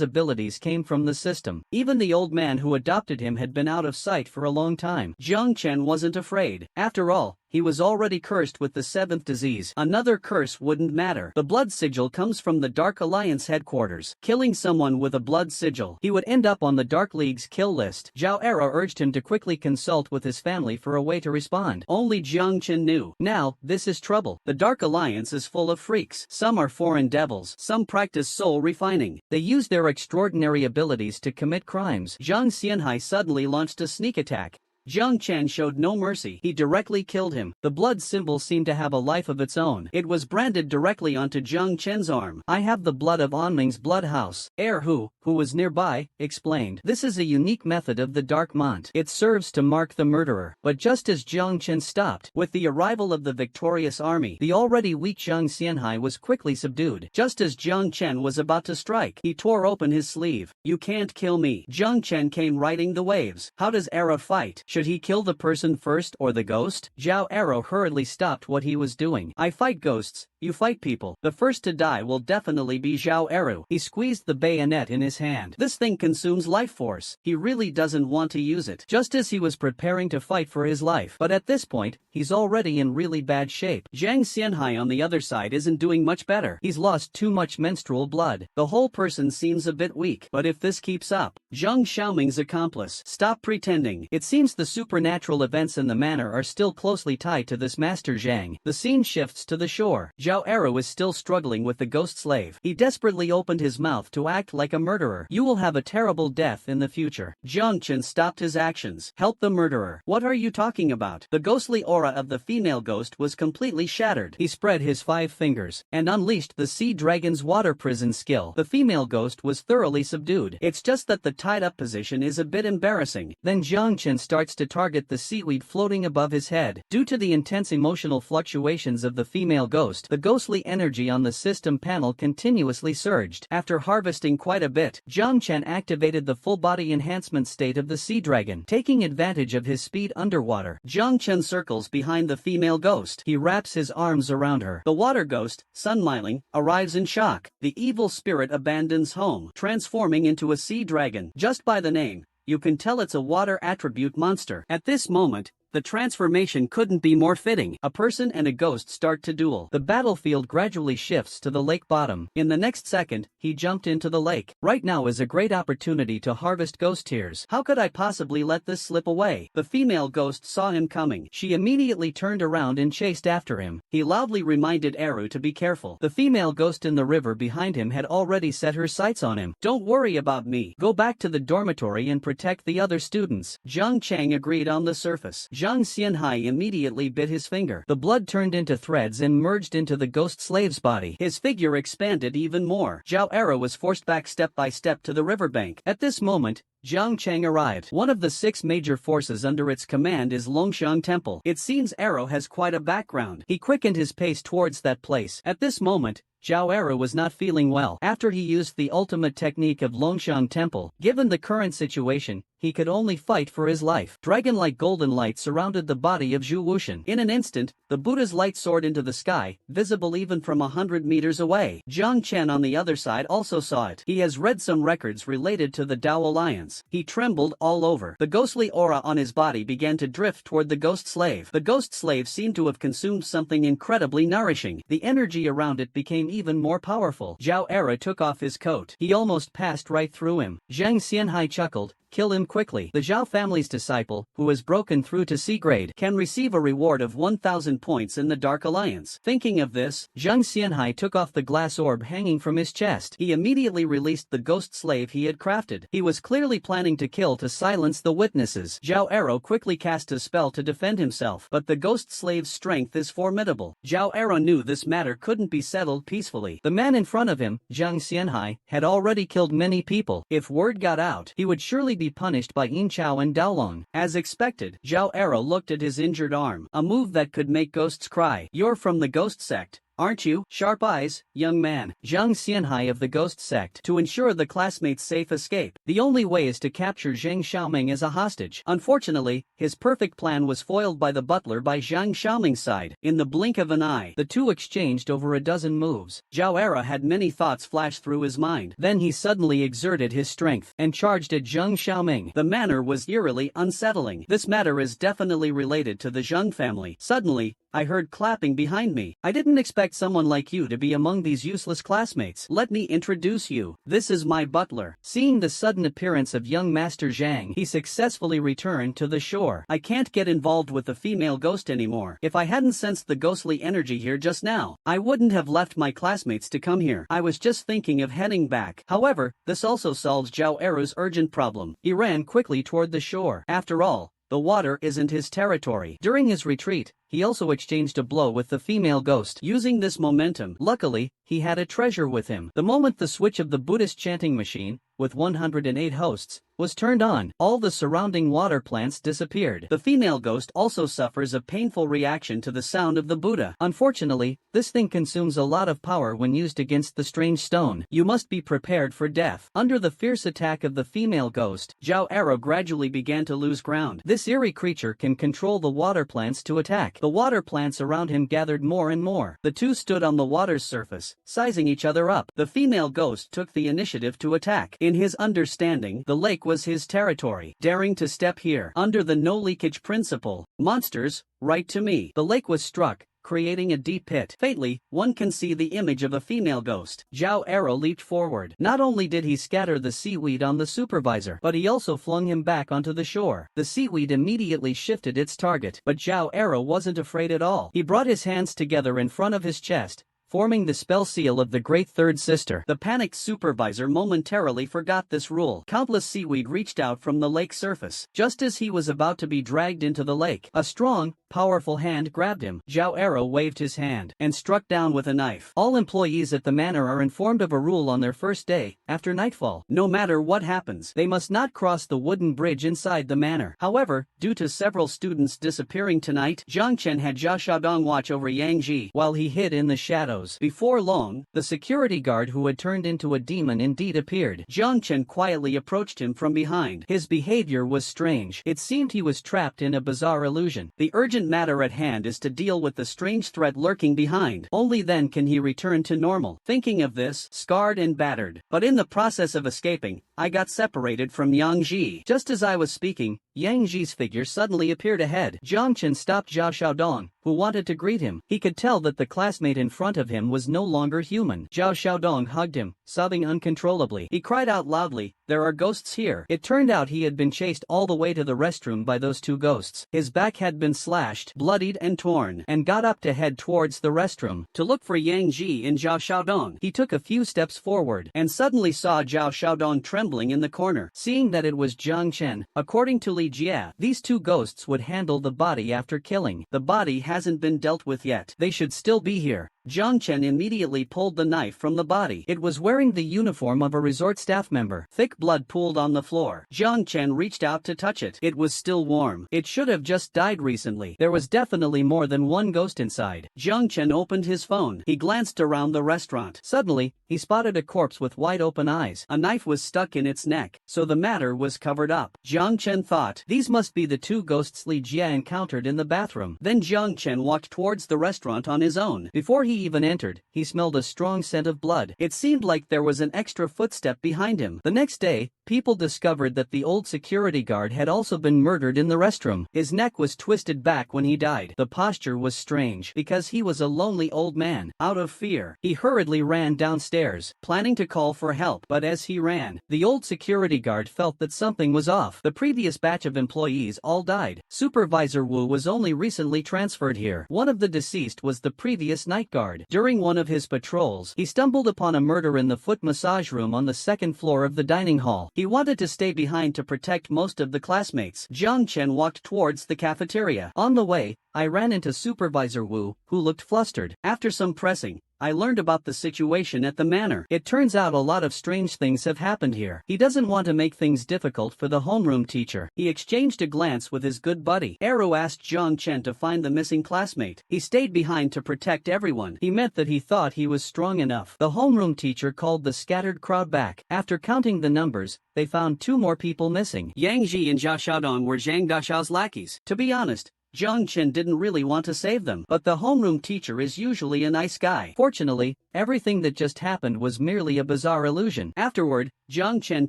abilities came from the system. Even the old man who adopted him had been out of sight for a long time. Jiang Chen wasn't afraid. After all, he was already cursed with the 7th disease. Another curse wouldn't matter. The blood sigil comes from the Dark Alliance headquarters. Killing someone with a blood sigil, he would end up on the Dark League's kill list. Zhao Era urged him to quickly consult with his family for a way to respond. Only Jiang Chen knew. Now, this is trouble. The Dark Alliance is full of freaks. Some are foreign devils. Some practice soul refining. They use their extraordinary abilities to commit crimes. Zhang Xianhai suddenly launched a sneak attack. Jiang Chen showed no mercy. He directly killed him. The blood symbol seemed to have a life of its own. It was branded directly onto Jiang Chen's arm. I have the blood of Anming's blood house. Who was nearby, explained. This is a unique method of the Dark Mont. It serves to mark the murderer. But just as Jiang Chen stopped, with the arrival of the victorious army, the already weak Zhang Xianhai was quickly subdued. Just as Jiang Chen was about to strike, he tore open his sleeve. You can't kill me. Jiang Chen came riding the waves. How does Era fight? Should he kill the person first or the ghost? Zhao Arrow hurriedly stopped what he was doing. I fight ghosts, you fight people. The first to die will definitely be Zhao Arrow. He squeezed the bayonet in his hand. This thing consumes life force. He really doesn't want to use it. Just as he was preparing to fight for his life. But at this point, he's already in really bad shape. Zhang Xianhai on the other side isn't doing much better. He's lost too much menstrual blood. The whole person seems a bit weak. But if this keeps up, Zhang Xiaoming's accomplice. Stop pretending. It seems the supernatural events in the manor are still closely tied to this Master Zhang. The scene shifts to the shore. Zhao Arrow is still struggling with the ghost slave. He desperately opened his mouth to act like a murderer. You will have a terrible death in the future. Jiang Chen stopped his actions. Help the murderer. What are you talking about? The ghostly aura of the female ghost was completely shattered. He spread his 5 fingers and unleashed the sea dragon's water prison skill. The female ghost was thoroughly subdued. It's just that the tied-up position is a bit embarrassing. Then Jiang Chen starts to target the seaweed floating above his head. Due to the intense emotional fluctuations of the female ghost, the ghostly energy on the system panel continuously surged. After harvesting quite a bit, Jiang Chen activated the full-body enhancement state of the sea dragon. Taking advantage of his speed underwater, Jiang Chen circles behind the female ghost. He wraps his arms around her. The water ghost, Sunmiling, arrives in shock. The evil spirit abandons home, transforming into a sea dragon. Just by the name, you can tell it's a water attribute monster. At this moment, the transformation couldn't be more fitting. A person and a ghost start to duel. The battlefield gradually shifts to the lake bottom. In the next second, he jumped into the lake. Right now is a great opportunity to harvest ghost tears. How could I possibly let this slip away? The female ghost saw him coming. She immediately turned around and chased after him. He loudly reminded Eru to be careful. The female ghost in the river behind him had already set her sights on him. Don't worry about me. Go back to the dormitory and protect the other students. Zhang Chang agreed on the surface. Zhang Xianhai immediately bit his finger. The blood turned into threads and merged into the ghost slave's body. His figure expanded even more. Zhao Arrow was forced back step by step to the riverbank. At this moment, Jiang Cheng arrived. One of the 6 major forces under its command is Longshan Temple. It seems Arrow has quite a background. He quickened his pace towards that place. At this moment, Zhao Arrow was not feeling well. After he used the ultimate technique of Longshan Temple, given the current situation, he could only fight for his life. Dragon-like golden light surrounded the body of Zhu Wushan. In an instant, the Buddha's light soared into the sky, visible even from 100 meters away. Jiang Chen on the other side also saw it. He has read some records related to the Tao Alliance. He trembled all over. The ghostly aura on his body began to drift toward the ghost slave. The ghost slave seemed to have consumed something incredibly nourishing. The energy around it became even more powerful. Zhao Era took off his coat. He almost passed right through him. Zhang Xianhai chuckled. Kill him quickly. The Zhao family's disciple, who has broken through to C grade, can receive a reward of 1,000 points in the Dark Alliance. Thinking of this, Zhang Xianhai took off the glass orb hanging from his chest. He immediately released the ghost slave he had crafted. He was clearly planning to kill to silence the witnesses. Zhao Arrow quickly cast a spell to defend himself, but the ghost slave's strength is formidable. Zhao Arrow knew this matter couldn't be settled peacefully. The man in front of him, Zhang Xianhai, had already killed many people. If word got out, he would surely be punished by Yin Chao and Daolong. As expected, Zhao Arrow looked at his injured arm, a move that could make ghosts cry. You're from the ghost sect, aren't you? Sharp eyes, young man. Zhang Xianhai of the ghost sect. To ensure the classmate's safe escape, the only way is to capture Zhang Xiaoming as a hostage. Unfortunately, his perfect plan was foiled by the butler by Zhang Xiaoming's side. In the blink of an eye, the two exchanged over a dozen moves. Zhao Era had many thoughts flash through his mind. Then he suddenly exerted his strength and charged at Zhang Xiaoming. The manner was eerily unsettling. This matter is definitely related to the Zhang family. Suddenly, I heard clapping behind me. I didn't expect someone like you to be among these useless classmates. Let me introduce you. This is my butler. Seeing the sudden appearance of young Master Zhang, he successfully returned to the shore. I can't get involved with the female ghost anymore. If I hadn't sensed the ghostly energy here just now, I wouldn't have left my classmates to come here. I was just thinking of heading back. However, this also solves Zhao Era's urgent problem. He ran quickly toward the shore. After all, the water isn't his territory. During his retreat, he also exchanged a blow with the female ghost. Using this momentum, luckily, he had a treasure with him. The moment the switch of the Buddhist chanting machine, with 108 hosts, was turned on, all the surrounding water plants disappeared. The female ghost also suffers a painful reaction to the sound of the Buddha. Unfortunately, this thing consumes a lot of power when used against the strange stone. You must be prepared for death. Under the fierce attack of the female ghost, Zhao Arrow gradually began to lose ground. This eerie creature can control the water plants to attack. The water plants around him gathered more and more. The two stood on the water's surface, sizing each other up. The female ghost took the initiative to attack. In his understanding, the lake was his territory. Daring to step here, under the no-leakage principle, monsters, right to me. The lake was struck, creating a deep pit. Faintly, one can see the image of a female ghost. Zhao Arrow leaped forward. Not only did he scatter the seaweed on the supervisor, but he also flung him back onto the shore. The seaweed immediately shifted its target, but Zhao Arrow wasn't afraid at all. He brought his hands together in front of his chest, forming the spell seal of the Great Third Sister. The panicked supervisor momentarily forgot this rule. Countless seaweed reached out from the lake surface. Just as he was about to be dragged into the lake, a strong, powerful hand grabbed him. Zhao Arrow waved his hand and struck down with a knife. All employees at the manor are informed of a rule on their first day, after nightfall. No matter what happens, they must not cross the wooden bridge inside the manor. However, due to several students disappearing tonight, Zhang Chen had Zhao Xiaodong watch over Yang Ji while he hid in the shadows. Before long, the security guard who had turned into a demon indeed appeared. Zhang Chen quietly approached him from behind. His behavior was strange. It seemed he was trapped in a bizarre illusion. The urgent matter at hand is to deal with the strange threat lurking behind. Only then can he return to normal. Thinking of this, scarred and battered, but in the process of escaping, I got separated from Yang Ji. Just as I was speaking, Yang Ji's figure suddenly appeared ahead. Zhang Chen stopped Zhao Xiaodong, who wanted to greet him. He could tell that the classmate in front of him was no longer human. Zhao Xiaodong hugged him, sobbing uncontrollably. He cried out loudly, "There are ghosts here." It turned out he had been chased all the way to the restroom by those two ghosts. His back had been slashed, bloodied and torn, and got up to head towards the restroom to look for Yang Ji and Zhao Xiaodong. He took a few steps forward and suddenly saw Zhao Xiaodong trembling in the corner. Seeing that it was Zhang Chen, according to Li Jia, these two ghosts would handle the body after killing. The body hasn't been dealt with yet. They should still be here. Zhang Chen immediately pulled the knife from the body. It was wearing the uniform of a resort staff member. Thick blood pooled on the floor. Zhang Chen reached out to touch it. It was still warm. It should have just died recently. There was definitely more than one ghost inside. Zhang Chen opened his phone. He glanced around the restaurant. Suddenly, he spotted a corpse with wide open eyes. A knife was stuck in its neck, so the matter was covered up. Zhang Chen thought, these must be the two ghosts Li Jia encountered in the bathroom. Then Zhang Chen walked towards the restaurant on his own. Before he even entered, he smelled a strong scent of blood. It seemed like there was an extra footstep behind him. The next day, people discovered that the old security guard had also been murdered in the restroom. His neck was twisted back when he died. The posture was strange because he was a lonely old man. Out of fear, he hurriedly ran downstairs, planning to call for help. But as he ran, the old security guard felt that something was off. The previous batch of employees all died. Supervisor Wu was only recently transferred here. One of the deceased was the previous night guard. During one of his patrols, he stumbled upon a murder in the foot massage room on the second floor of the dining hall. He wanted to stay behind to protect most of the classmates. Zhang Chen walked towards the cafeteria. On the way, I ran into Supervisor Wu, who looked flustered. After some pressing, I learned about the situation at the manor. It turns out a lot of strange things have happened here. He doesn't want to make things difficult for the homeroom teacher. He exchanged a glance with his good buddy. Arrow asked Zhang Chen to find the missing classmate. He stayed behind to protect everyone. He meant that he thought he was strong enough. The homeroom teacher called the scattered crowd back. After counting the numbers, they found two more people missing. Yang Ji and Zhao Xiaodong were Zhang Daxiao's lackeys. To be honest, Zhang Chen didn't really want to save them, but the homeroom teacher is usually a nice guy. Fortunately, everything that just happened was merely a bizarre illusion. Afterward, Zhang Chen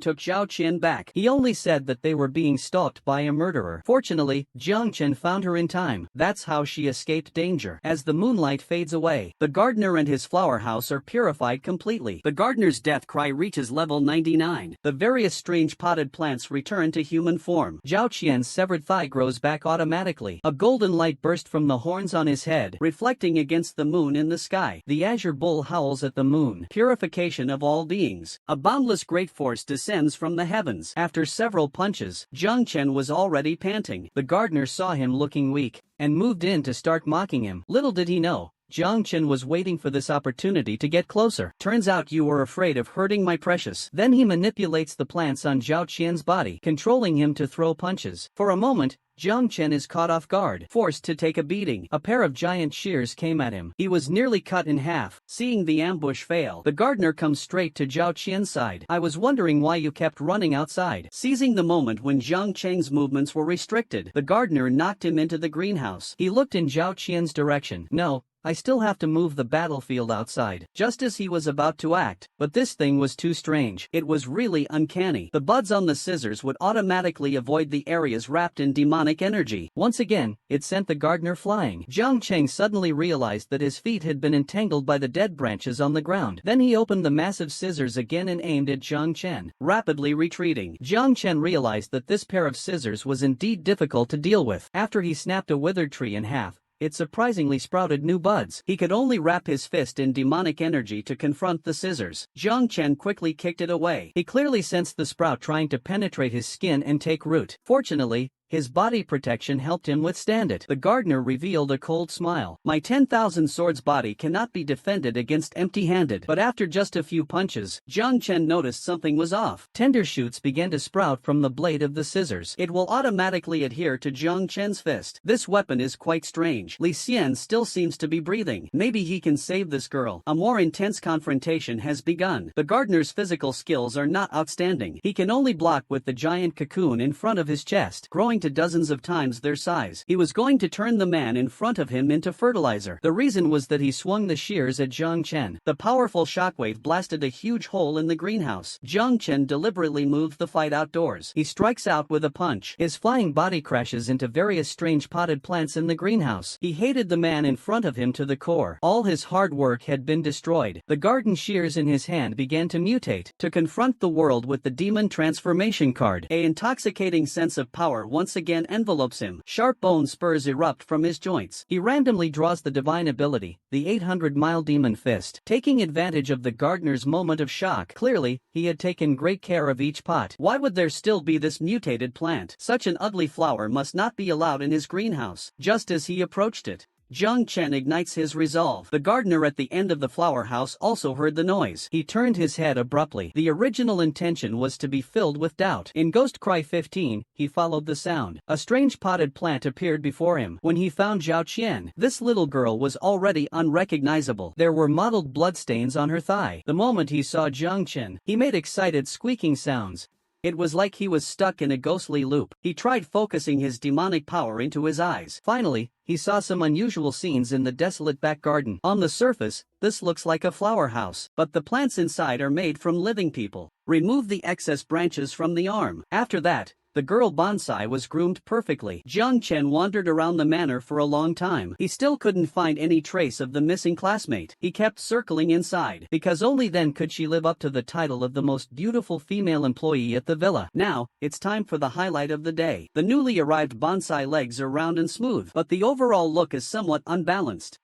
took Zhao Qian back. He only said that they were being stalked by a murderer. Fortunately, Zhang Chen found her in time. That's how she escaped danger. As the moonlight fades away, the gardener and his flower house are purified completely. The gardener's death cry reaches level 99. The various strange potted plants return to human form. Zhao Qian's severed thigh grows back automatically. A golden light burst from the horns on his head, reflecting against the moon in the sky. The azure bull howls at the moon. Purification of all beings. A boundless great force descends from the heavens. After several punches, Zhang Chen was already panting. The gardener saw him looking weak and moved in to start mocking him. Little did he know, Zhang Chen was waiting for this opportunity to get closer. Turns out you were afraid of hurting my precious. Then he manipulates the plants on Zhao Qian's body, controlling him to throw punches. For a moment, Zhang Chen is caught off guard, forced to take a beating. A pair of giant shears came at him. He was nearly cut in half. Seeing the ambush fail, the gardener comes straight to Zhao Qian's side. I was wondering why you kept running outside. Seizing the moment when Zhang Cheng's movements were restricted, the gardener knocked him into the greenhouse. He looked in Zhao Qian's direction. No, I still have to move the battlefield outside. Just as he was about to act, but this thing was too strange. It was really uncanny. The buds on the scissors would automatically avoid the areas wrapped in demonic energy. Once again, it sent the gardener flying. Zhang Cheng suddenly realized that his feet had been entangled by the dead branches on the ground. Then he opened the massive scissors again and aimed at Zhang Chen, rapidly retreating. Zhang Chen realized that this pair of scissors was indeed difficult to deal with. After he snapped a withered tree in half, it surprisingly sprouted new buds. He could only wrap his fist in demonic energy to confront the scissors. Zhang Chen quickly kicked it away. He clearly sensed the sprout trying to penetrate his skin and take root. Fortunately, his body protection helped him withstand it. The gardener revealed a cold smile. My 10,000 swords body cannot be defended against empty-handed. But after just a few punches, Zhang Chen noticed something was off. Tender shoots began to sprout from the blade of the scissors. It will automatically adhere to Zhang Chen's fist. This weapon is quite strange. Li Xian still seems to be breathing. Maybe he can save this girl. A more intense confrontation has begun. The gardener's physical skills are not outstanding. He can only block with the giant cocoon in front of his chest, growing to dozens of times their size. He was going to turn the man in front of him into fertilizer. The reason was that he swung the shears at Zhang Chen. The powerful shockwave blasted a huge hole in the greenhouse. Zhang Chen deliberately moved the fight outdoors. He strikes out with a punch. His flying body crashes into various strange potted plants in the greenhouse. He hated the man in front of him to the core. All his hard work had been destroyed. The garden shears in his hand began to mutate, to confront the world with the demon transformation card. An intoxicating sense of power once again envelopes him. Sharp bone spurs erupt from his joints. He randomly draws the divine ability, the 800-mile demon fist, taking advantage of the gardener's moment of shock. Clearly, he had taken great care of each pot. Why would there still be this mutated plant? Such an ugly flower must not be allowed in his greenhouse. Just as he approached it, Zhang Chen ignites his resolve. The gardener at the end of the flower house also heard the noise. He turned his head abruptly. The original intention was to be filled with doubt. In Ghost Cry 15, he followed the sound. A strange potted plant appeared before him. When he found Zhao Qian, this little girl was already unrecognizable. There were mottled bloodstains on her thigh. The moment he saw Zhang Chen, he made excited squeaking sounds. It was like he was stuck in a ghostly loop. He tried focusing his demonic power into his eyes. Finally, he saw some unusual scenes in the desolate back garden. On the surface, this looks like a flower house, but the plants inside are made from living people. Remove the excess branches from the arm. After that, the girl bonsai was groomed perfectly. Zhang Chen wandered around the manor for a long time. He still couldn't find any trace of the missing classmate. He kept circling inside, because only then could she live up to the title of the most beautiful female employee at the villa. Now, it's time for the highlight of the day. The newly arrived bonsai legs are round and smooth, but the overall look is somewhat unbalanced.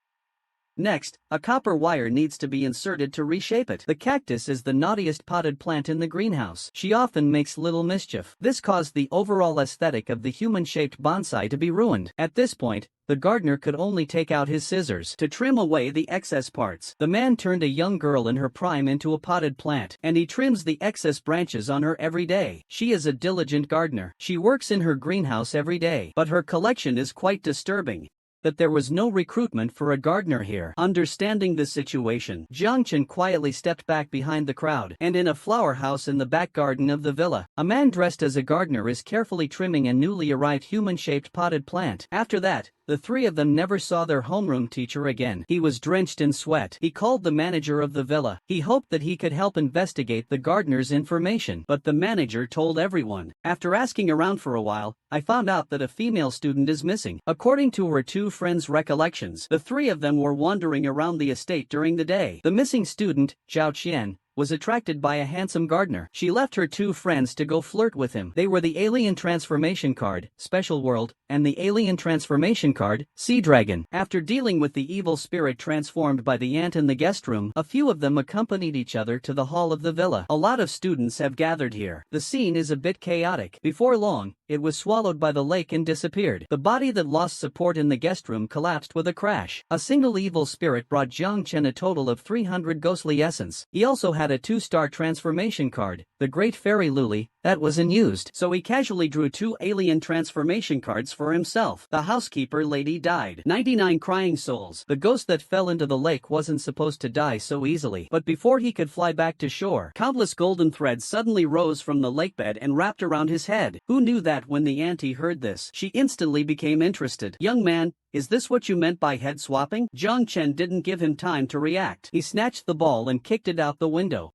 Next, a copper wire needs to be inserted to reshape it. The cactus is the naughtiest potted plant in the greenhouse. She often makes little mischief. This caused the overall aesthetic of the human-shaped bonsai to be ruined. At this point, the gardener could only take out his scissors to trim away the excess parts. The man turned a young girl in her prime into a potted plant, and he trims the excess branches on her every day. She is a diligent gardener. She works in her greenhouse every day, but her collection is quite disturbing. That there was no recruitment for a gardener here. Understanding the situation, Zhang Chen quietly stepped back behind the crowd, and in a flower house in the back garden of the villa, a man dressed as a gardener is carefully trimming a newly arrived human-shaped potted plant. After that, the three of them never saw their homeroom teacher again. He was drenched in sweat. He called the manager of the villa. He hoped that he could help investigate the gardener's information, but the manager told everyone. After asking around for a while, I found out that a female student is missing. According to her two friends' recollections, the three of them were wandering around the estate during the day. The missing student, Zhao Qian, was attracted by a handsome gardener. She left her 2 friends to go flirt with him. They were the Alien Transformation Card, Special World, and the Alien Transformation Card, Sea Dragon. After dealing with the evil spirit transformed by the ant in the guest room, a few of them accompanied each other to the hall of the villa. A lot of students have gathered here. The scene is a bit chaotic. Before long, it was swallowed by the lake and disappeared. The body that lost support in the guest room collapsed with a crash. A single evil spirit brought Jiang Chen a total of 300 ghostly essence. He also had a 2-star transformation card, the Great Fairy Luli, that was unused. So he casually drew 2 alien transformation cards for himself. The housekeeper lady died. 99 crying souls. The ghost that fell into the lake wasn't supposed to die so easily. But before he could fly back to shore, countless golden threads suddenly rose from the lakebed and wrapped around his head. Who knew that? When the auntie heard this, she instantly became interested. Young man, is this what you meant by head swapping? Jiang Chen didn't give him time to react. He snatched the ball and kicked it out the window.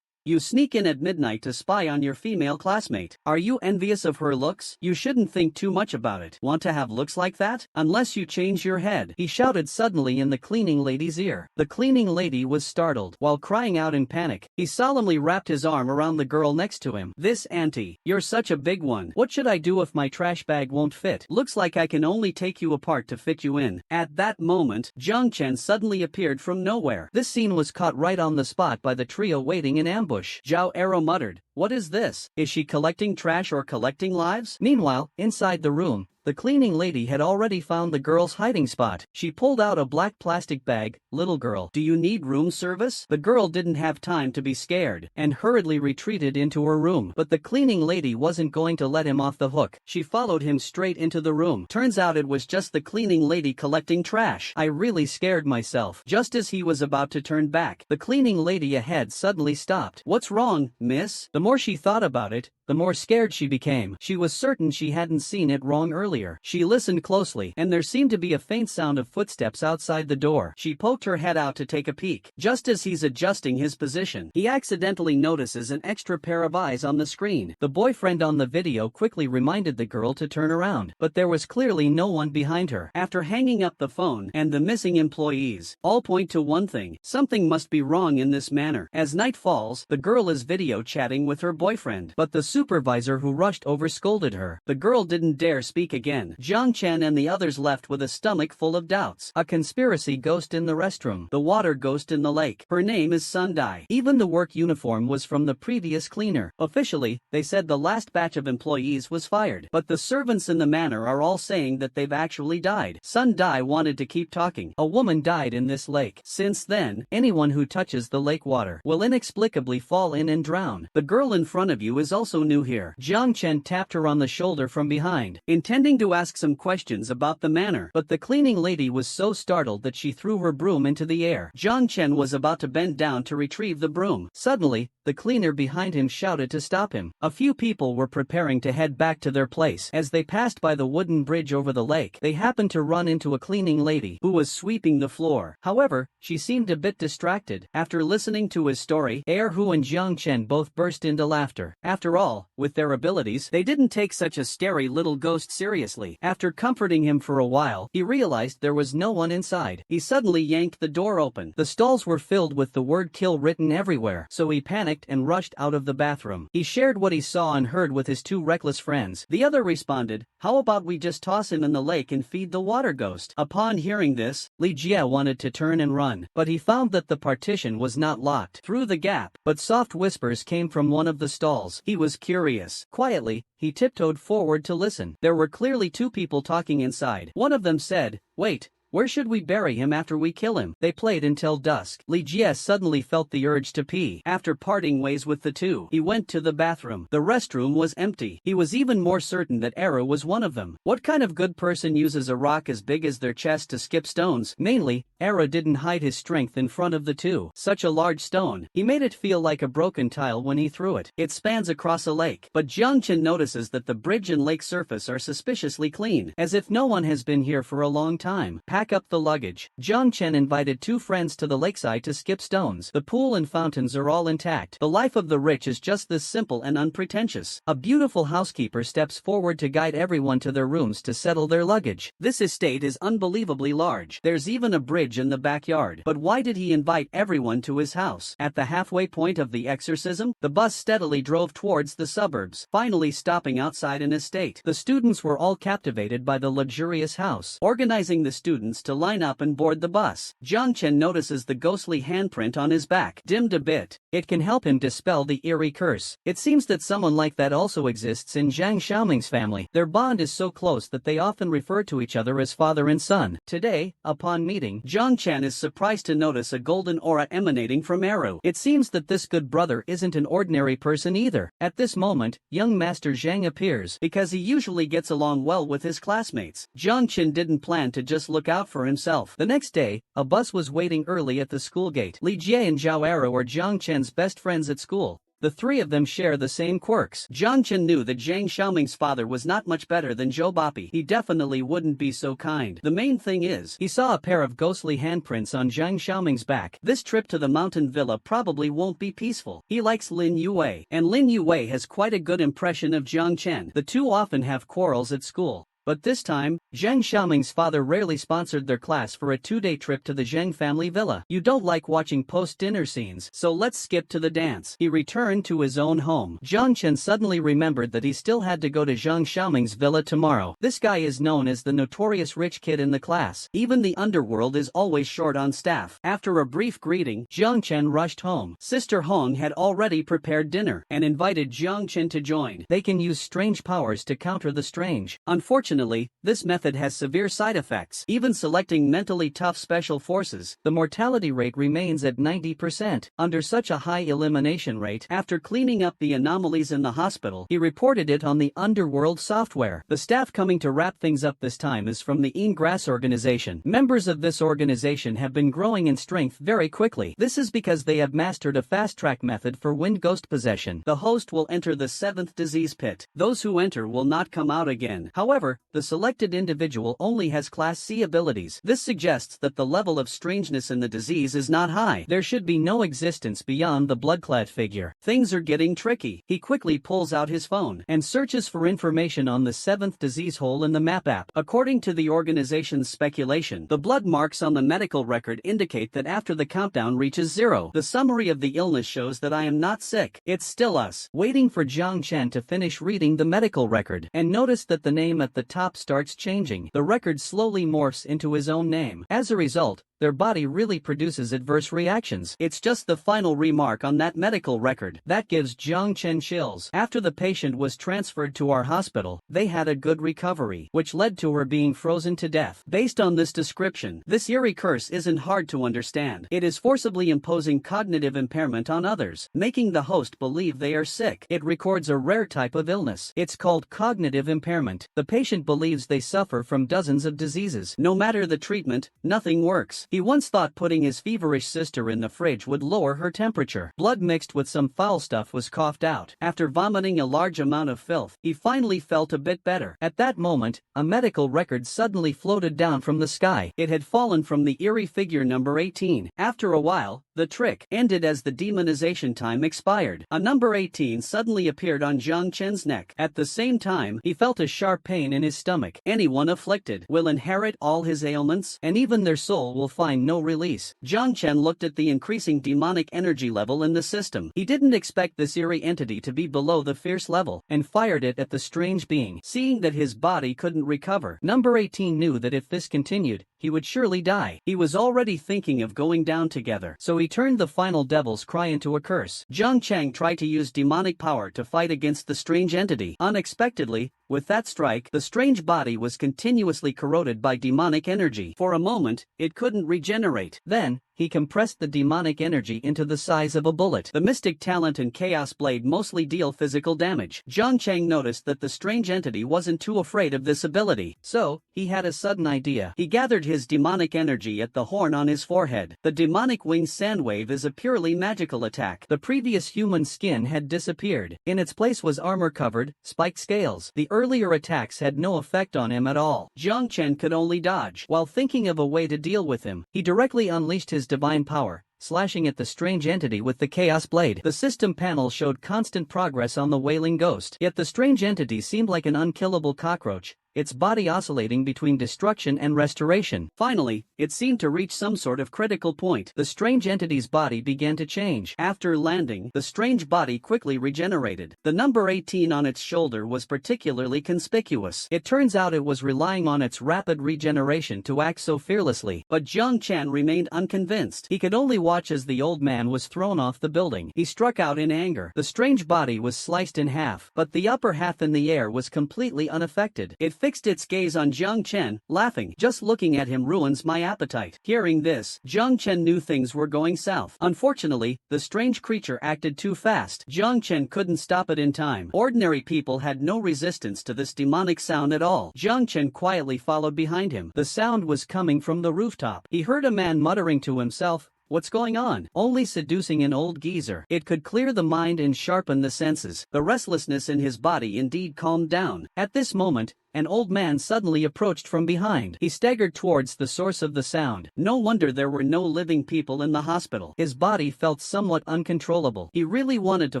You sneak in at midnight to spy on your female classmate. Are you envious of her looks? You shouldn't think too much about it. Want to have looks like that? Unless you change your head, he shouted suddenly in the cleaning lady's ear. The cleaning lady was startled. While crying out in panic, he solemnly wrapped his arm around the girl next to him. This auntie, you're such a big one. What should I do if my trash bag won't fit? Looks like I can only take you apart to fit you in. At that moment, Jiang Chen suddenly appeared from nowhere. This scene was caught right on the spot by the trio waiting in ambush. Zhao Arrow muttered, "What is this? Is she collecting trash or collecting lives?" Meanwhile, inside the room, the cleaning lady had already found the girl's hiding spot. She pulled out a black plastic bag. "Little girl, do you need room service?" The girl didn't have time to be scared and hurriedly retreated into her room. But the cleaning lady wasn't going to let him off the hook. She followed him straight into the room. Turns out it was just the cleaning lady collecting trash. I really scared myself. Just as he was about to turn back, the cleaning lady ahead suddenly stopped. "What's wrong, miss?" The more she thought about it, the more scared she became. She was certain she hadn't seen it wrong earlier. She listened closely, and there seemed to be a faint sound of footsteps outside the door. She poked her head out to take a peek. Just as he's adjusting his position, he accidentally notices an extra pair of eyes on the screen. The boyfriend on the video quickly reminded the girl to turn around, but there was clearly no one behind her. After hanging up the phone and the missing employees, all point to one thing: something must be wrong in this manor. As night falls, the girl is video chatting with her boyfriend, but the supervisor who rushed over scolded her. The girl didn't dare speak again. Jiang Chen and the others left with a stomach full of doubts. A conspiracy ghost in the restroom. The water ghost in the lake. Her name is Sundai. Even the work uniform was from the previous cleaner. Officially, they said the last batch of employees was fired. But the servants in the manor are all saying that they've actually died. Sundai wanted to keep talking. A woman died in this lake. Since then, anyone who touches the lake water will inexplicably fall in and drown. The girl in front of you is also new here. Jiang Chen tapped her on the shoulder from behind, intending to ask some questions about the manor, but the cleaning lady was so startled that she threw her broom into the air. Jiang Chen was about to bend down to retrieve the broom. Suddenly, the cleaner behind him shouted to stop him. A few people were preparing to head back to their place. As they passed by the wooden bridge over the lake, they happened to run into a cleaning lady who was sweeping the floor. However, she seemed a bit distracted. After listening to his story, Hu and Jiang Chen both burst into laughter. After all, with their abilities, they didn't take such a scary little ghost seriously. After comforting him for a while, he realized there was no one inside. He suddenly yanked the door open. The stalls were filled with the word "kill" written everywhere, so he panicked and rushed out of the bathroom. He shared what he saw and heard with his 2 reckless friends. The other responded, "How about we just toss him in the lake and feed the water ghost?" Upon hearing this, Li Jie wanted to turn and run, but he found that the partition was not locked. Through the gap, but soft whispers came from one of the stalls. He was curious. Quietly, he tiptoed forward to listen. There were clearly 2 people talking inside. One of them said, "Wait, where should we bury him after we kill him?" They played until dusk. Li Jie suddenly felt the urge to pee. After parting ways with the 2, he went to the bathroom. The restroom was empty. He was even more certain that Era was one of them. What kind of good person uses a rock as big as their chest to skip stones? Mainly, Era didn't hide his strength in front of the 2. Such a large stone. He made it feel like a broken tile when he threw it. It spans across a lake. But Jiang Chen notices that the bridge and lake surface are suspiciously clean, as if no one has been here for a long time. pack up the luggage. Jiang Chen invited two friends to the lakeside to skip stones. The pool and fountains are all intact. The life of the rich is just this simple and unpretentious. A beautiful housekeeper steps forward to guide everyone to their rooms to settle their luggage. This estate is unbelievably large. There's even a bridge in the backyard. But why did he invite everyone to his house? At the halfway point of the exorcism, the bus steadily drove towards the suburbs, finally stopping outside an estate. The students were all captivated by the luxurious house. Organizing the students to line up and board the bus, Jiang Chen notices the ghostly handprint on his back, dimmed a bit. It can help him dispel the eerie curse. It seems that someone like that also exists in Zhang Xiaoming's family. Their bond is so close that they often refer to each other as father and son. Today, upon meeting, Jiang Chen is surprised to notice a golden aura emanating from Eru. It seems that this good brother isn't an ordinary person either. At this moment, young Master Zhang appears. Because he usually gets along well with his classmates, Jiang Chen didn't plan to just look out for himself. The next day, a bus was waiting early at the school gate. Li Jie and Zhao Eru are Jiang Chen's best friends at school. The three of them share the same quirks. Jiang Chen knew that Zhang Xiaoming's father was not much better than Zhou Bapi. He definitely wouldn't be so kind. The main thing is, he saw a pair of ghostly handprints on Zhang Xiaoming's back. This trip to the mountain villa probably won't be peaceful. He likes Lin Yue, and Lin Yue has quite a good impression of Jiang Chen. The two often have quarrels at school. But this time, Zhang Xiaoming's father rarely sponsored their class for a 2-day trip to the Zhang family villa. You don't like watching post-dinner scenes, so let's skip to the dance. He returned to his own home. Jiang Chen suddenly remembered that he still had to go to Zhang Xiaoming's villa tomorrow. This guy is known as the notorious rich kid in the class. Even the underworld is always short on staff. After a brief greeting, Jiang Chen rushed home. Sister Hong had already prepared dinner and invited Jiang Chen to join. They can use strange powers to counter the strange. Unfortunately, this method has severe side effects. Even selecting mentally tough special forces, the mortality rate remains at 90%. Under such a high elimination rate, after cleaning up the anomalies in the hospital, he reported it on the underworld software. The staff coming to wrap things up this time is from the ENGSUB organization. Members of this organization have been growing in strength very quickly. This is because they have mastered a fast-track method for wind ghost possession. The host will enter the 7th disease pit. Those who enter will not come out again. However, the selected individual only has Class C abilities. This suggests that the level of strangeness in the disease is not high. There should be no existence beyond the blood-clad figure. Things are getting tricky. He quickly pulls out his phone and searches for information on the 7th disease hole in the map app. According to the organization's speculation, the blood marks on the medical record indicate that after the countdown reaches 0, the summary of the illness shows that I am not sick. It's still us. Waiting for Jiang Chen to finish reading the medical record and notice that the name at the top starts changing. The record slowly morphs into his own name. As a result, their body really produces adverse reactions. It's just the final remark on that medical record that gives Jiang Chen chills. After the patient was transferred to our hospital, they had a good recovery, which led to her being frozen to death. Based on this description, this eerie curse isn't hard to understand. It is forcibly imposing cognitive impairment on others, making the host believe they are sick. It records a rare type of illness. It's called cognitive impairment. The patient believes they suffer from dozens of diseases. No matter the treatment, nothing works. He once thought putting his feverish sister in the fridge would lower her temperature. Blood mixed with some foul stuff was coughed out. After vomiting a large amount of filth, he finally felt a bit better. At that moment, a medical record suddenly floated down from the sky. It had fallen from the eerie figure number 18. After a while, the trick ended as the demonization time expired. A number 18 suddenly appeared on Jiang Chen's neck. At the same time, he felt a sharp pain in his stomach. Anyone afflicted will inherit all his ailments, and even their soul will find no release. Jiang Chen looked at the increasing demonic energy level in the system. He didn't expect this eerie entity to be below the fierce level, and fired it at the strange being. Seeing that his body couldn't recover, number 18 knew that if this continued, he would surely die. He was already thinking of going down together, so he turned the final devil's cry into a curse. Jiang Chang tried to use demonic power to fight against the strange entity. Unexpectedly, with that strike, the strange body was continuously corroded by demonic energy. For a moment, it couldn't regenerate. Then, he compressed the demonic energy into the size of a bullet. The mystic talent and chaos blade mostly deal physical damage. Jiang Chang noticed that the strange entity wasn't too afraid of this ability, so he had a sudden idea. He gathered his demonic energy at the horn on his forehead. The demonic winged sandwave is a purely magical attack. The previous human skin had disappeared. In its place was armor-covered, spiked scales. The earlier attacks had no effect on him at all. Jiang Chen could only dodge. While thinking of a way to deal with him, he directly unleashed his divine power, slashing at the strange entity with the Chaos Blade. The system panel showed constant progress on the wailing ghost, yet the strange entity seemed like an unkillable cockroach, its body oscillating between destruction and restoration. Finally, it seemed to reach some sort of critical point. The strange entity's body began to change. After landing, the strange body quickly regenerated. The number 18 on its shoulder was particularly conspicuous. It turns out it was relying on its rapid regeneration to act so fearlessly. But Jiang Chen remained unconvinced. He could only watch as the old man was thrown off the building. He struck out in anger. The strange body was sliced in half, but the upper half in the air was completely unaffected. It fixed its gaze on Jiang Chen, laughing. Just looking at him ruins my appetite. Hearing this, Jiang Chen knew things were going south. Unfortunately, the strange creature acted too fast. Jiang Chen couldn't stop it in time. Ordinary people had no resistance to this demonic sound at all. Jiang Chen quietly followed behind him. The sound was coming from the rooftop. He heard a man muttering to himself, "What's going on?" Only seducing an old geezer. It could clear the mind and sharpen the senses. The restlessness in his body indeed calmed down. At this moment, an old man suddenly approached from behind. He staggered towards the source of the sound. No wonder there were no living people in the hospital. His body felt somewhat uncontrollable. He really wanted to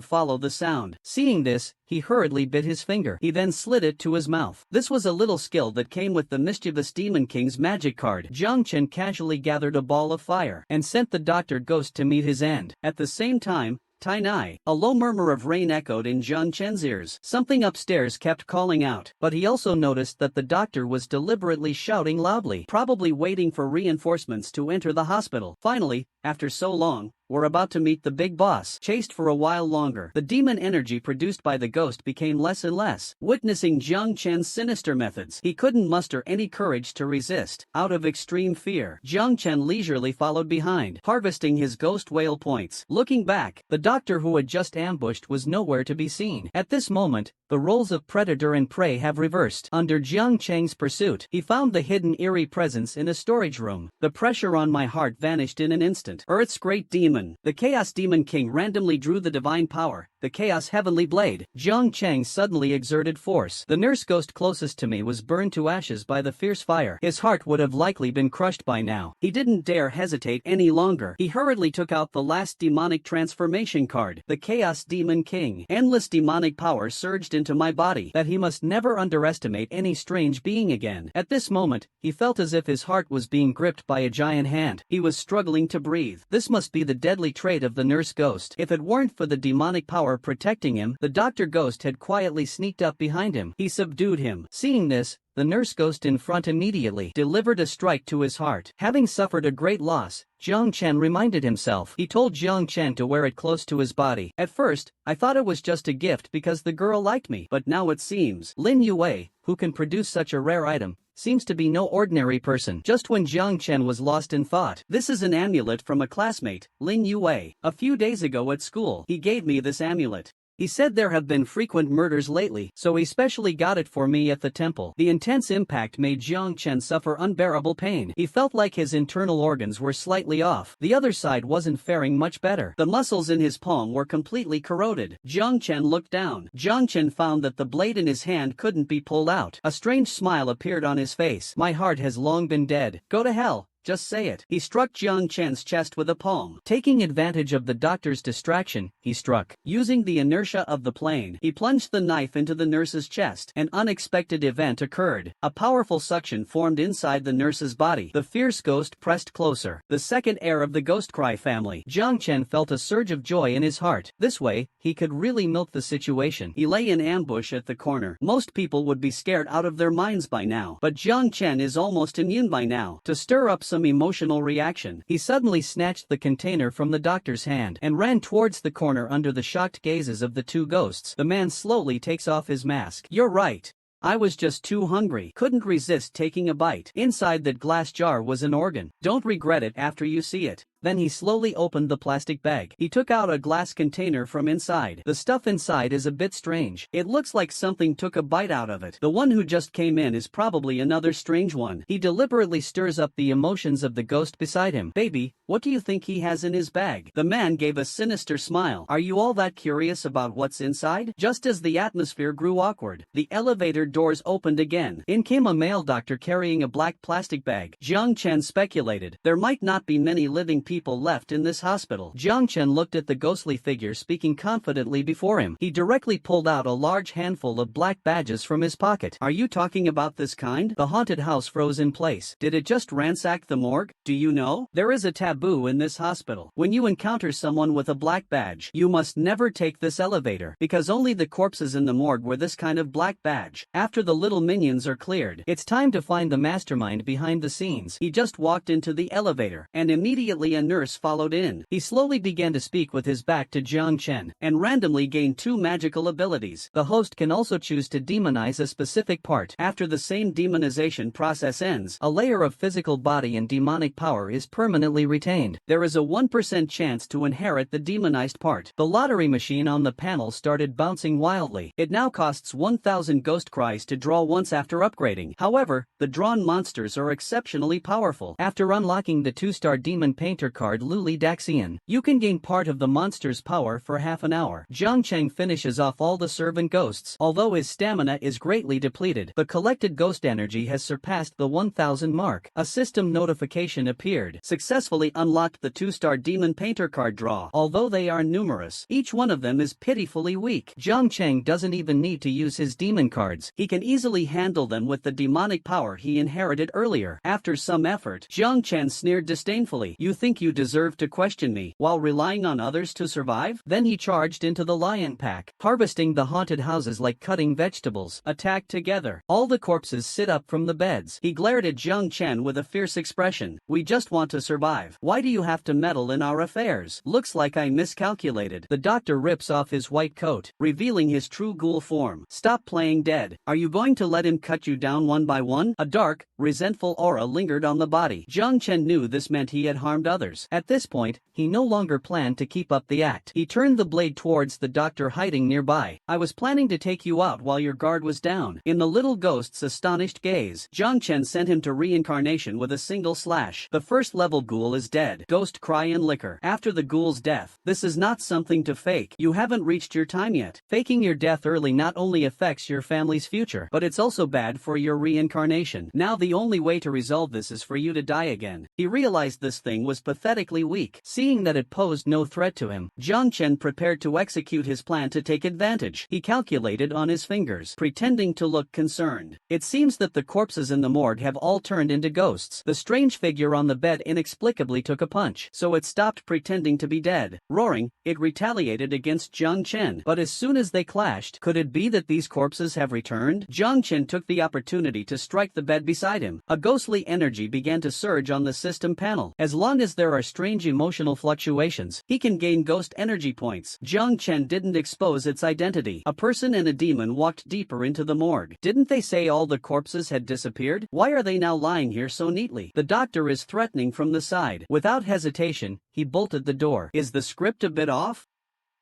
follow the sound. Seeing this, he hurriedly bit his finger. He then slid it to his mouth. This was a little skill that came with the mischievous Demon King's magic card. Jiang Chen casually gathered a ball of fire and sent the doctor ghost to meet his end. At the same time, Tai-nai. A low murmur of rain echoed in Jiang Chen's ears. Something upstairs kept calling out, but he also noticed that the doctor was deliberately shouting loudly, probably waiting for reinforcements to enter the hospital. Finally, after so long, we're about to meet the big boss. Chased for a while longer, the demon energy produced by the ghost became less and less. Witnessing Jiang Chen's sinister methods, he couldn't muster any courage to resist. Out of extreme fear, Jiang Chen leisurely followed behind, harvesting his ghost whale points. Looking back, the doctor who had just ambushed was nowhere to be seen. At this moment, the roles of predator and prey have reversed. Under Jiang Chen's pursuit, he found the hidden eerie presence in a storage room. The pressure on my heart vanished in an instant. Earth's great demon, the Chaos Demon King, randomly drew the divine power, the Chaos Heavenly Blade. Jiang Chen suddenly exerted force. The nurse ghost closest to me was burned to ashes by the fierce fire. His heart would have likely been crushed by now. He didn't dare hesitate any longer. He hurriedly took out the last demonic transformation card, the Chaos Demon King. Endless demonic power surged into my body that he must never underestimate any strange being again. At this moment, he felt as if his heart was being gripped by a giant hand. He was struggling to breathe. This must be the deadly trait of the nurse ghost. If it weren't for the demonic power protecting him, the doctor ghost had quietly sneaked up behind him. He subdued him. Seeing this, the nurse ghost in front immediately delivered a strike to his heart. Having suffered a great loss, Jiang Chen reminded himself. He told Jiang Chen to wear it close to his body. At first, I thought it was just a gift because the girl liked me, but now it seems Lin Yue, who can produce such a rare item, seems to be no ordinary person. Just when Jiang Chen was lost in thought, "This is an amulet from a classmate, Lin Yue. A few days ago at school, he gave me this amulet. He said there have been frequent murders lately, so he specially got it for me at the temple." The intense impact made Jiang Chen suffer unbearable pain. He felt like his internal organs were slightly off. The other side wasn't faring much better. The muscles in his palm were completely corroded. Jiang Chen looked down. Jiang Chen found that the blade in his hand couldn't be pulled out. A strange smile appeared on his face. "My heart has long been dead. Go to hell. Just say it." He struck Jiang Chen's chest with a palm. Taking advantage of the doctor's distraction, he struck. Using the inertia of the plane, he plunged the knife into the nurse's chest. An unexpected event occurred. A powerful suction formed inside the nurse's body. The fierce ghost pressed closer. The second heir of the Ghost Cry family. Jiang Chen felt a surge of joy in his heart. This way, he could really milk the situation. He lay in ambush at the corner. Most people would be scared out of their minds by now, but Jiang Chen is almost immune by now. To stir up some emotional reaction, he suddenly snatched the container from the doctor's hand and ran towards the corner under the shocked gazes of the two ghosts. The man slowly takes off his mask. "You're right. I was just too hungry. Couldn't resist taking a bite. Inside that glass jar was an organ. Don't regret it after you see it. Then he slowly opened the plastic bag. He took out a glass container from inside. The stuff inside is a bit strange. It looks like something took a bite out of it. The one who just came in is probably another strange one. He deliberately stirs up the emotions of the ghost beside him. Baby, what do you think he has in his bag? The man gave a sinister smile. Are you all that curious about what's inside? Just as the atmosphere grew awkward, the elevator doors opened again. In came a male doctor carrying a black plastic bag. Jiang Chen speculated, there might not be many living people left in this hospital. Jiang Chen looked at the ghostly figure speaking confidently before him. He directly pulled out a large handful of black badges from his pocket. Are you talking about this kind? The haunted house froze in place. Did it just ransack the morgue? Do you know? There is a taboo in this hospital. When you encounter someone with a black badge, you must never take this elevator, because only the corpses in the morgue wear this kind of black badge. After the little minions are cleared, it's time to find the mastermind behind the scenes. He just walked into the elevator, and immediately a nurse followed in. He slowly began to speak with his back to Jiang Chen, and randomly gained 2 magical abilities. The host can also choose to demonize a specific part. After the same demonization process ends, a layer of physical body and demonic power is permanently retained. There is a 1% chance to inherit the demonized part. The lottery machine on the panel started bouncing wildly. It now costs 1,000 ghost cries to draw once after upgrading. However, the drawn monsters are exceptionally powerful. After unlocking the 2-star demon painter card Luli Daxian, you can gain part of the monster's power for half an hour. Jiang Cheng finishes off all the servant ghosts. Although his stamina is greatly depleted, the collected ghost energy has surpassed the 1,000 mark. A system notification appeared. Successfully unlocked the 2-star demon painter card draw. Although they are numerous, each one of them is pitifully weak. Jiang Cheng doesn't even need to use his demon cards. He can easily handle them with the demonic power he inherited earlier. After some effort, Jiang Chen sneered disdainfully. You think you deserve to question me while relying on others to survive? Then he charged into the lion pack, harvesting the haunted houses like cutting vegetables. Attack together. All the corpses sit up from the beds. He glared at Jiang Chen with a fierce expression. We just want to survive. Why do you have to meddle in our affairs? Looks like I miscalculated. The doctor rips off his white coat, revealing his true ghoul form. Stop playing dead. Are you going to let him cut you down one by one? A dark, resentful aura lingered on the body. Jiang Chen knew this meant he had harmed others. At this point, he no longer planned to keep up the act. He turned the blade towards the doctor hiding nearby. I was planning to take you out while your guard was down. In the little ghost's astonished gaze, Jiang Chen sent him to reincarnation with a single slash. The first level ghoul is dead. Ghost cry and liquor. After the ghoul's death, this is not something to fake. You haven't reached your time yet. Faking your death early not only affects your family's future, but it's also bad for your reincarnation. Now the only way to resolve this is for you to die again. He realized this thing was pathetically weak. Seeing that it posed no threat to him, Jiang Chen prepared to execute his plan to take advantage. He calculated on his fingers, pretending to look concerned. It seems that the corpses in the morgue have all turned into ghosts. The strange figure on the bed inexplicably took a punch, so it stopped pretending to be dead. Roaring, it retaliated against Jiang Chen. But as soon as they clashed, could it be that these corpses have returned? Jiang Chen took the opportunity to strike the bed beside him. A ghostly energy began to surge on the system panel. As long as there are strange emotional fluctuations, he can gain ghost energy points. Jiang Chen didn't expose its identity. A person and a demon walked deeper into the morgue. Didn't they say all the corpses had disappeared? Why are they now lying here so neatly? The doctor is threatening from the side. Without hesitation, he bolted the door. Is the script a bit off?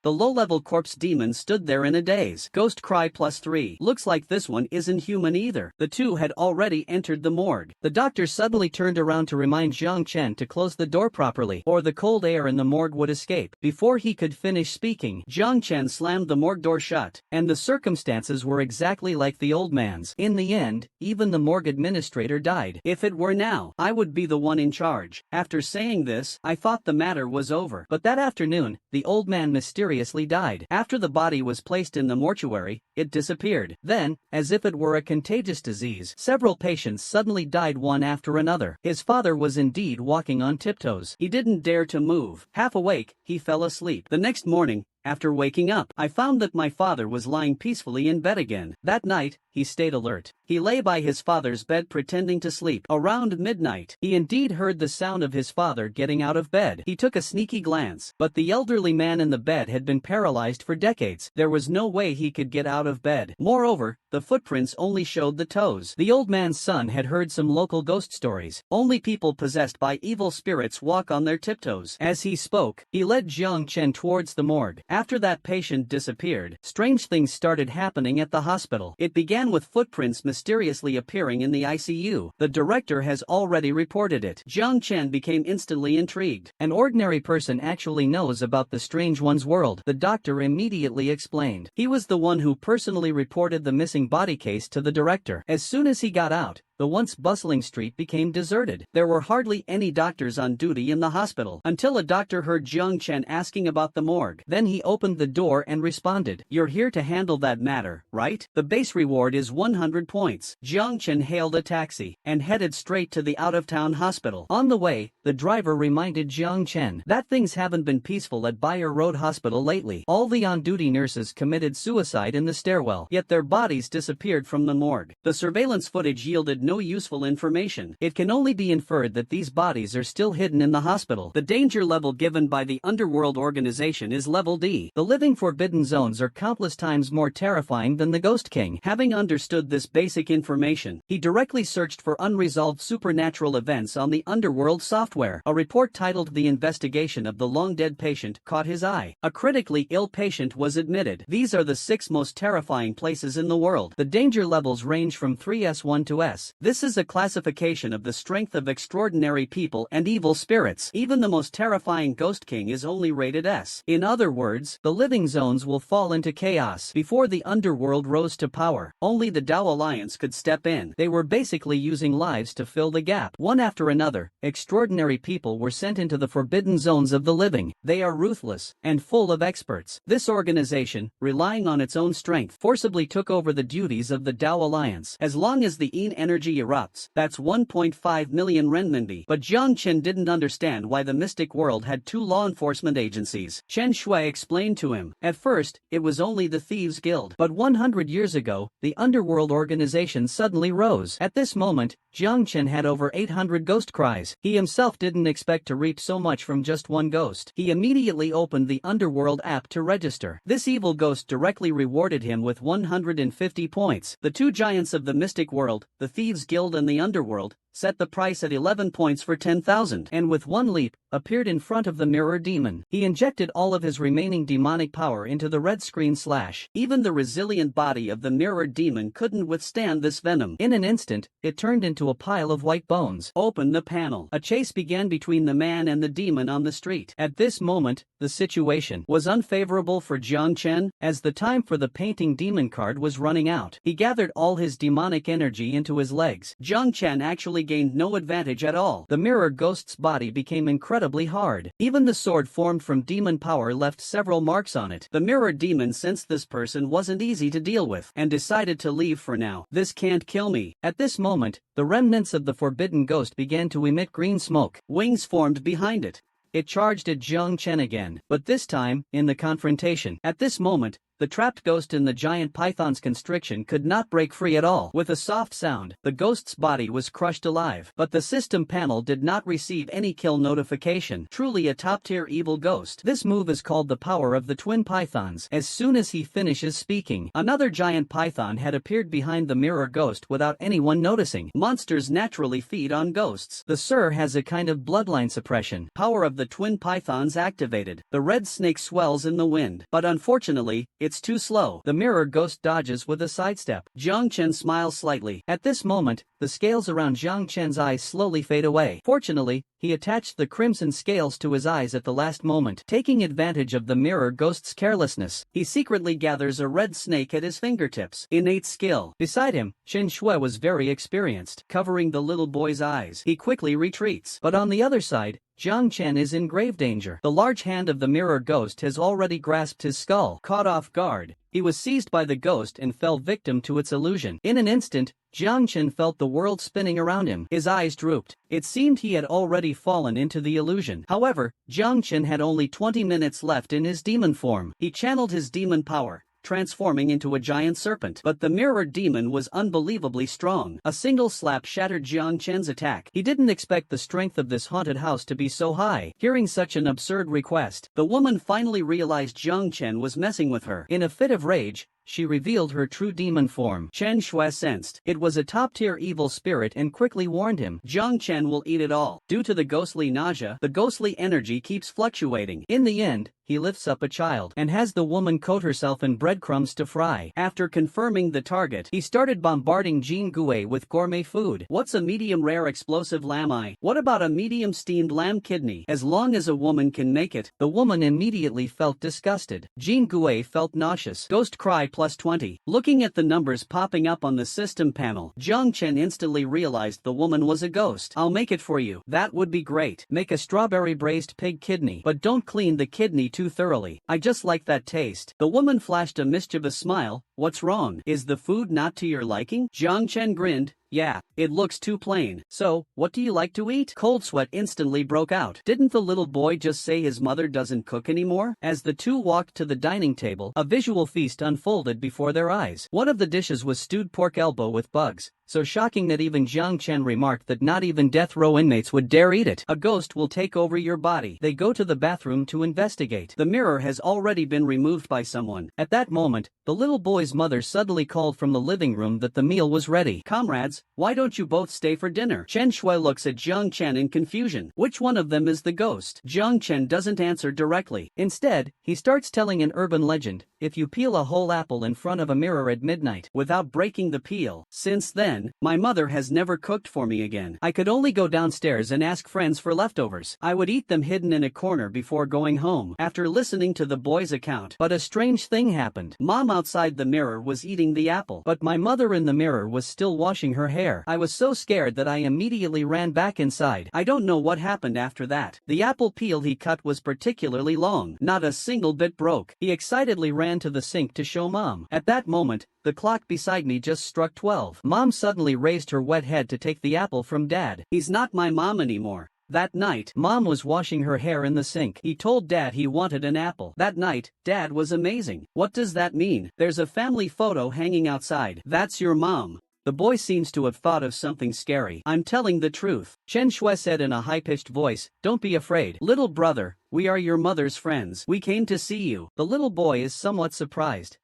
The low-level corpse demon stood there in a daze. Ghost cry +3. Looks like this one isn't human either. The two had already entered the morgue. The doctor suddenly turned around to remind Jiang Chen to close the door properly, or the cold air in the morgue would escape. Before he could finish speaking, Jiang Chen slammed the morgue door shut, and the circumstances were exactly like the old man's. In the end, even the morgue administrator died. If it were now, I would be the one in charge. After saying this, I thought the matter was over. But that afternoon, the old man mysteriously died. After the body was placed in the mortuary, it disappeared. Then, as if it were a contagious disease, several patients suddenly died one after another. His father was indeed walking on tiptoes. He didn't dare to move. Half awake, he fell asleep. The next morning, After waking up, I found that my father was lying peacefully in bed again. That night, he stayed alert. He lay by his father's bed pretending to sleep. Around midnight, he indeed heard the sound of his father getting out of bed. He took a sneaky glance, but the elderly man in the bed had been paralyzed for decades. There was no way he could get out of bed. Moreover, the footprints only showed the toes. The old man's son had heard some local ghost stories. Only people possessed by evil spirits walk on their tiptoes. As he spoke, he led Jiang Chen towards the morgue. After that patient disappeared, strange things started happening at the hospital. It began with footprints mysteriously appearing in the ICU. The director has already reported it. Jiang Chen became instantly intrigued. An ordinary person actually knows about the strange one's world, the doctor immediately explained. He was the one who personally reported the missing body case to the director. As soon as he got out, the once bustling street became deserted. There were hardly any doctors on duty in the hospital, until a doctor heard Jiang Chen asking about the morgue. Then he opened the door and responded, "You're here to handle that matter, right? The base reward is 100 points. Jiang Chen hailed a taxi and headed straight to the out-of-town hospital. On the way, the driver reminded Jiang Chen that things haven't been peaceful at Bayer Road Hospital lately. All the on-duty nurses committed suicide in the stairwell, yet their bodies disappeared from the morgue. The surveillance footage yielded no useful information. It can only be inferred that these bodies are still hidden in the hospital. The danger level given by the underworld organization is level D. The living forbidden zones are countless times more terrifying than the Ghost King." Having understood this basic information, he directly searched for unresolved supernatural events on the underworld software. A report titled "The Investigation of the Long-Dead Patient" caught his eye. A critically ill patient was admitted. These are the 6 most terrifying places in the world. The danger levels range from 3S1 to S. This is a classification of the strength of extraordinary people and evil spirits. Even the most terrifying Ghost King is only rated S. In other words, the living zones will fall into chaos. Before the underworld rose to power, only the Tao Alliance could step in. They were basically using lives to fill the gap. One after another, extraordinary people were sent into the forbidden zones of the living. They are ruthless and full of experts. This organization, relying on its own strength, forcibly took over the duties of the Tao Alliance. As long as the Yin energy erupts, that's 1.5 million renminbi. But Jiang Chen didn't understand why the mystic world had 2 law enforcement agencies. Chen Shui explained to him. At first, it was only the Thieves Guild. But 100 years ago, the underworld organization suddenly rose. At this moment, Jiang Chen had over 800 ghost cries. He himself didn't expect to reap so much from just one ghost. He immediately opened the underworld app to register. This evil ghost directly rewarded him with 150 points. The 2 giants of the mystic world, the Thieves Guild and the underworld, set the price at 11 points for 10,000, and with one leap, appeared in front of the mirror demon. He injected all of his remaining demonic power into the red screen slash. Even the resilient body of the mirror demon couldn't withstand this venom. In an instant, it turned into a pile of white bones. Open the panel. A chase began between the man and the demon on the street. At this moment, the situation was unfavorable for Jiang Chen, as the time for the painting demon card was running out. He gathered all his demonic energy into his legs. Jiang Chen actually gained no advantage at all. The mirror ghost's body became incredibly hard. Even the sword formed from demon power left several marks on it. The mirror demon sensed this person wasn't easy to deal with, and decided to leave for now. "This can't kill me." At this moment, the remnants of the forbidden ghost began to emit green smoke. Wings formed behind it. It charged at Jiang Chen again, but this time, in the confrontation. At this moment, the trapped ghost in the giant python's constriction could not break free at all. With a soft sound, the ghost's body was crushed alive. But the system panel did not receive any kill notification. Truly a top-tier evil ghost. This move is called the power of the twin pythons. As soon as he finishes speaking, another giant python had appeared behind the mirror ghost without anyone noticing. Monsters naturally feed on ghosts. The Sir has a kind of bloodline suppression. Power of the twin pythons activated. The red snake swells in the wind. But unfortunately, it's too slow. The mirror ghost dodges with a sidestep. Jiang Chen smiles slightly. At this moment, the scales around Jiang Chen's eyes slowly fade away. Fortunately, he attached the crimson scales to his eyes at the last moment. Taking advantage of the mirror ghost's carelessness, he secretly gathers a red snake at his fingertips. Innate skill. Beside him, Chen Shui was very experienced. Covering the little boy's eyes, he quickly retreats. But on the other side, Jiang Chen is in grave danger. The large hand of the mirror ghost has already grasped his skull. Caught off guard, he was seized by the ghost and fell victim to its illusion. In an instant, Jiang Chen felt the world spinning around him. His eyes drooped. It seemed he had already fallen into the illusion. However, Jiang Chen had only 20 minutes left in his demon form. He channeled his demon power, transforming into a giant serpent. But the mirror demon was unbelievably strong. A single slap shattered Jiang Chen's attack. He didn't expect the strength of this haunted house to be so high. Hearing such an absurd request, the woman finally realized Jiang Chen was messing with her. In a fit of rage, she revealed her true demon form. Chen Shui sensed it was a top-tier evil spirit and quickly warned him, Jiang Chen will eat it all. Due to the ghostly nausea, the ghostly energy keeps fluctuating. In the end, he lifts up a child and has the woman coat herself in breadcrumbs to fry. After confirming the target, he started bombarding Jean Gui with gourmet food. What's a medium rare explosive lamb eye? What about a medium steamed lamb kidney? As long as a woman can make it. The woman immediately felt disgusted. Jean Gui felt nauseous. Ghost cry +20. Looking at the numbers popping up on the system panel, Jiang Chen instantly realized the woman was a ghost. I'll make it for you. That would be great. Make a strawberry braised pig kidney, but don't clean the kidney too thoroughly. I just like that taste. The woman flashed a mischievous smile. What's wrong? Is the food not to your liking? Jiang Chen grinned. Yeah, it looks too plain. So, what do you like to eat? Cold sweat instantly broke out. Didn't the little boy just say his mother doesn't cook anymore? As the two walked to the dining table, a visual feast unfolded before their eyes. One of the dishes was stewed pork elbow with bugs, so shocking that even Jiang Chen remarked that not even death row inmates would dare eat it. A ghost will take over your body. They go to the bathroom to investigate. The mirror has already been removed by someone. At that moment, the little boy's mother suddenly called from the living room that the meal was ready. Comrades, why don't you both stay for dinner? Chen Shui looks at Jiang Chen in confusion. Which one of them is the ghost? Jiang Chen doesn't answer directly. Instead, he starts telling an urban legend. If you peel a whole apple in front of a mirror at midnight without breaking the peel, since then, my mother has never cooked for me again. I could only go downstairs and ask friends for leftovers. I would eat them hidden in a corner before going home. After listening to the boy's account, but a strange thing happened. Mom outside the mirror was eating the apple, but my mother in the mirror was still washing her hair. I was so scared that I immediately ran back inside. I don't know what happened after that. The apple peel he cut was particularly long. Not a single bit broke. He excitedly ran to the sink to show Mom. At that moment, the clock beside me just struck 12. Mom suddenly raised her wet head to take the apple from Dad. He's not my mom anymore. That night, Mom was washing her hair in the sink. He told Dad he wanted an apple. That night, Dad was amazing. What does that mean? There's a family photo hanging outside. That's your mom. The boy seems to have thought of something scary. I'm telling the truth. Chen Shui said in a high-pitched voice, don't be afraid. Little brother, we are your mother's friends. We came to see you. The little boy is somewhat surprised.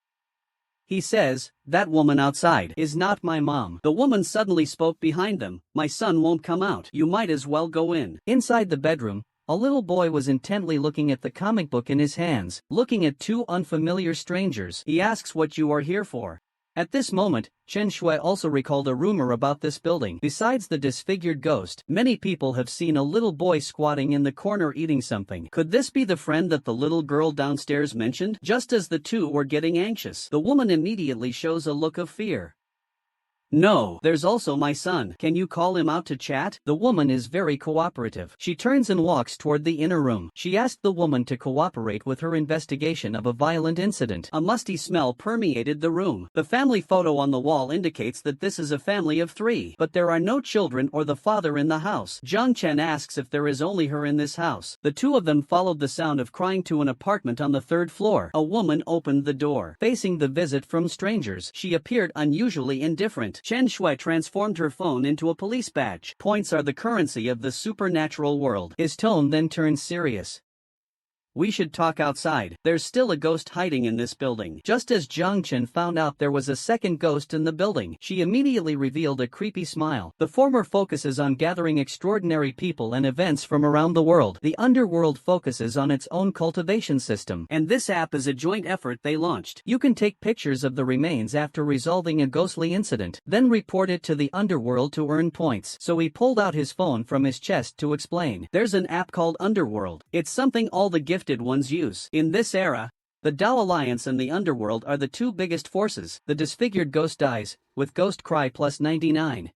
He says, that woman outside is not my mom. The woman suddenly spoke behind them. My son won't come out. You might as well go in. Inside the bedroom, a little boy was intently looking at the comic book in his hands, looking at two unfamiliar strangers. He asks what you are here for. At this moment, Chen Shui also recalled a rumor about this building. Besides the disfigured ghost, many people have seen a little boy squatting in the corner eating something. Could this be the friend that the little girl downstairs mentioned? Just as the two were getting anxious, the woman immediately shows a look of fear. No, there's also my son. Can you call him out to chat? The woman is very cooperative. She turns and walks toward the inner room. She asked the woman to cooperate with her investigation of a violent incident. A musty smell permeated the room. The family photo on the wall indicates that this is a family of 3, but there are no children or the father in the house. Jiang Chen asks if there is only her in this house. The two of them followed the sound of crying to an apartment on the 3rd floor. A woman opened the door. Facing the visit from strangers, she appeared unusually indifferent. Chen Shui transformed her phone into a police badge. Points are the currency of the supernatural world. His tone then turned serious. We should talk outside. There's still a ghost hiding in this building. Just as Jiang Chen found out there was a second ghost in the building, she immediately revealed a creepy smile. The former focuses on gathering extraordinary people and events from around the world. The underworld focuses on its own cultivation system. And this app is a joint effort they launched. You can take pictures of the remains after resolving a ghostly incident, then report it to the underworld to earn points. So he pulled out his phone from his chest to explain. There's an app called Underworld. It's something all the gifted ones use. In this era, the Dao Alliance and the Underworld are the two biggest forces. The disfigured ghost dies, with Ghost Cry +99.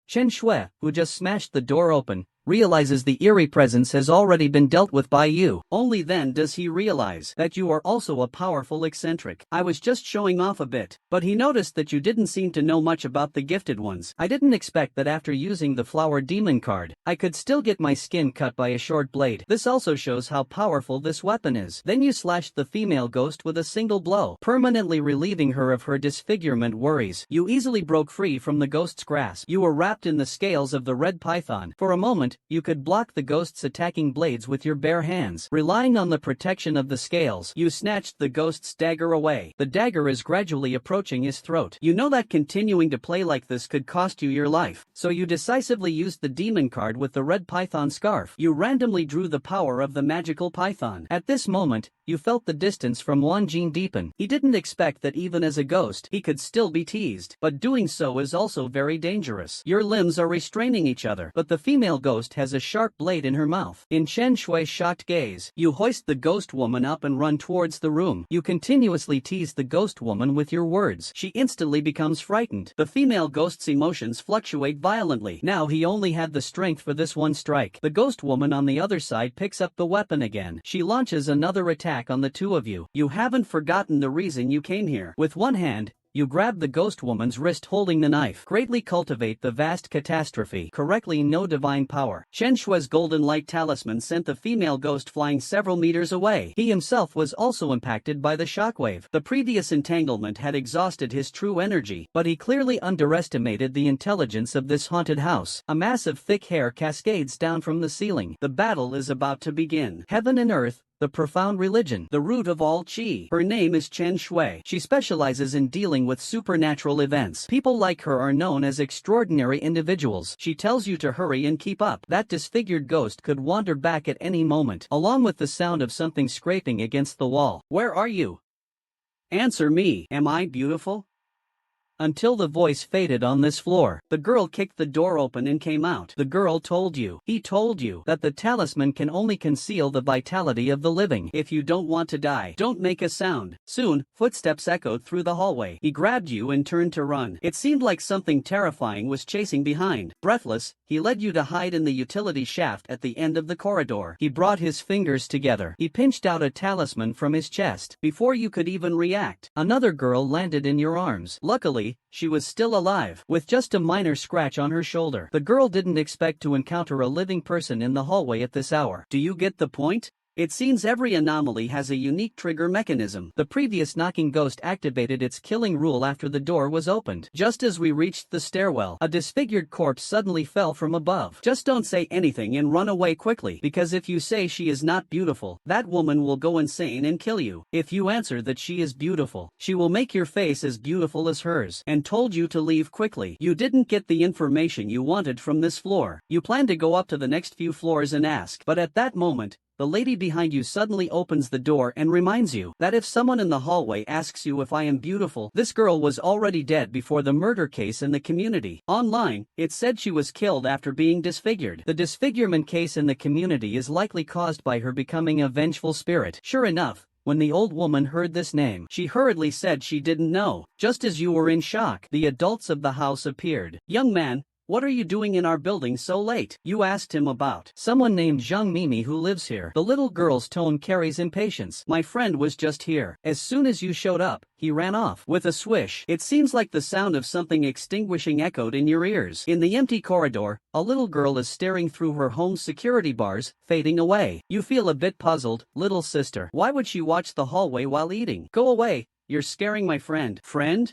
Chen Shui, who just smashed the door open, realizes the eerie presence has already been dealt with by you. Only then does he realize that you are also a powerful eccentric. I was just showing off a bit. But he noticed that you didn't seem to know much about the gifted ones. I didn't expect that after using the flower demon card, I could still get my skin cut by a short blade. This also shows how powerful this weapon is. Then you slashed the female ghost with a single blow, permanently relieving her of her disfigurement worries. You easily broke free from the ghost's grasp. You were wrapped in the scales of the red python. For a moment, you could block the ghost's attacking blades with your bare hands. Relying on the protection of the scales, you snatched the ghost's dagger away. The dagger is gradually approaching his throat. You know that continuing to play like this could cost you your life, so you decisively used the demon card with the red python scarf. You randomly drew the power of the magical python. At this moment, you felt the distance from Wan Jin deepen. He didn't expect that even as a ghost, he could still be teased, but doing so is also very dangerous. Your limbs are restraining each other, but the female ghost has a sharp blade in her mouth. In Chen Shui's shocked gaze, you hoist the ghost woman up and run towards the room. You continuously tease the ghost woman with your words. She instantly becomes frightened. The female ghost's emotions fluctuate violently. Now he only had the strength for this one strike. The ghost woman on the other side picks up the weapon again. She launches another attack on the two of you. You haven't forgotten the reason you came here. With one hand, you grab the ghost woman's wrist holding the knife. Greatly cultivate the vast catastrophe. Correctly no divine power. Chen Shui's golden light talisman sent the female ghost flying several meters away. He himself was also impacted by the shockwave. The previous entanglement had exhausted his true energy, but he clearly underestimated the intelligence of this haunted house. A mass of thick hair cascades down from the ceiling. The battle is about to begin. Heaven and earth, the profound religion, the root of all qi. Her name is Chen Shui. She specializes in dealing with supernatural events. People like her are known as extraordinary individuals. She tells you to hurry and keep up. That disfigured ghost could wander back at any moment, along with the sound of something scraping against the wall. Where are you? Answer me. Am I beautiful? Until the voice faded on this floor, the girl kicked the door open and came out. The girl told you, he told you, that the talisman can only conceal the vitality of the living. If you don't want to die, don't make a sound. Soon, footsteps echoed through the hallway. He grabbed you and turned to run. It seemed like something terrifying was chasing behind. Breathless, he led you to hide in the utility shaft at the end of the corridor. He brought his fingers together. He pinched out a talisman from his chest. Before you could even react, another girl landed in your arms. Luckily, she was still alive, with just a minor scratch on her shoulder. The girl didn't expect to encounter a living person in the hallway at this hour. Do you get the point? It seems every anomaly has a unique trigger mechanism. The previous knocking ghost activated its killing rule after the door was opened. Just as we reached the stairwell, a disfigured corpse suddenly fell from above. Just don't say anything and run away quickly, because if you say she is not beautiful, that woman will go insane and kill you. If you answer that she is beautiful, she will make your face as beautiful as hers, and told you to leave quickly. You didn't get the information you wanted from this floor. You planned to go up to the next few floors and ask, but at that moment, the lady behind you suddenly opens the door and reminds you that if someone in the hallway asks you if I am beautiful, this girl was already dead before the murder case in the community. Online, it said she was killed after being disfigured. The disfigurement case in the community is likely caused by her becoming a vengeful spirit. Sure enough, when the old woman heard this name, she hurriedly said she didn't know. Just as you were in shock, the adults of the house appeared. Young man, what are you doing in our building so late? You asked him about someone named Zhang Mimi who lives here. The little girl's tone carries impatience. My friend was just here. As soon as you showed up, he ran off. With a swish, it seems like the sound of something extinguishing echoed in your ears. In the empty corridor, a little girl is staring through her home's security bars, fading away. You feel a bit puzzled. Little sister, why would she watch the hallway while eating? Go away, you're scaring my friend. Friend?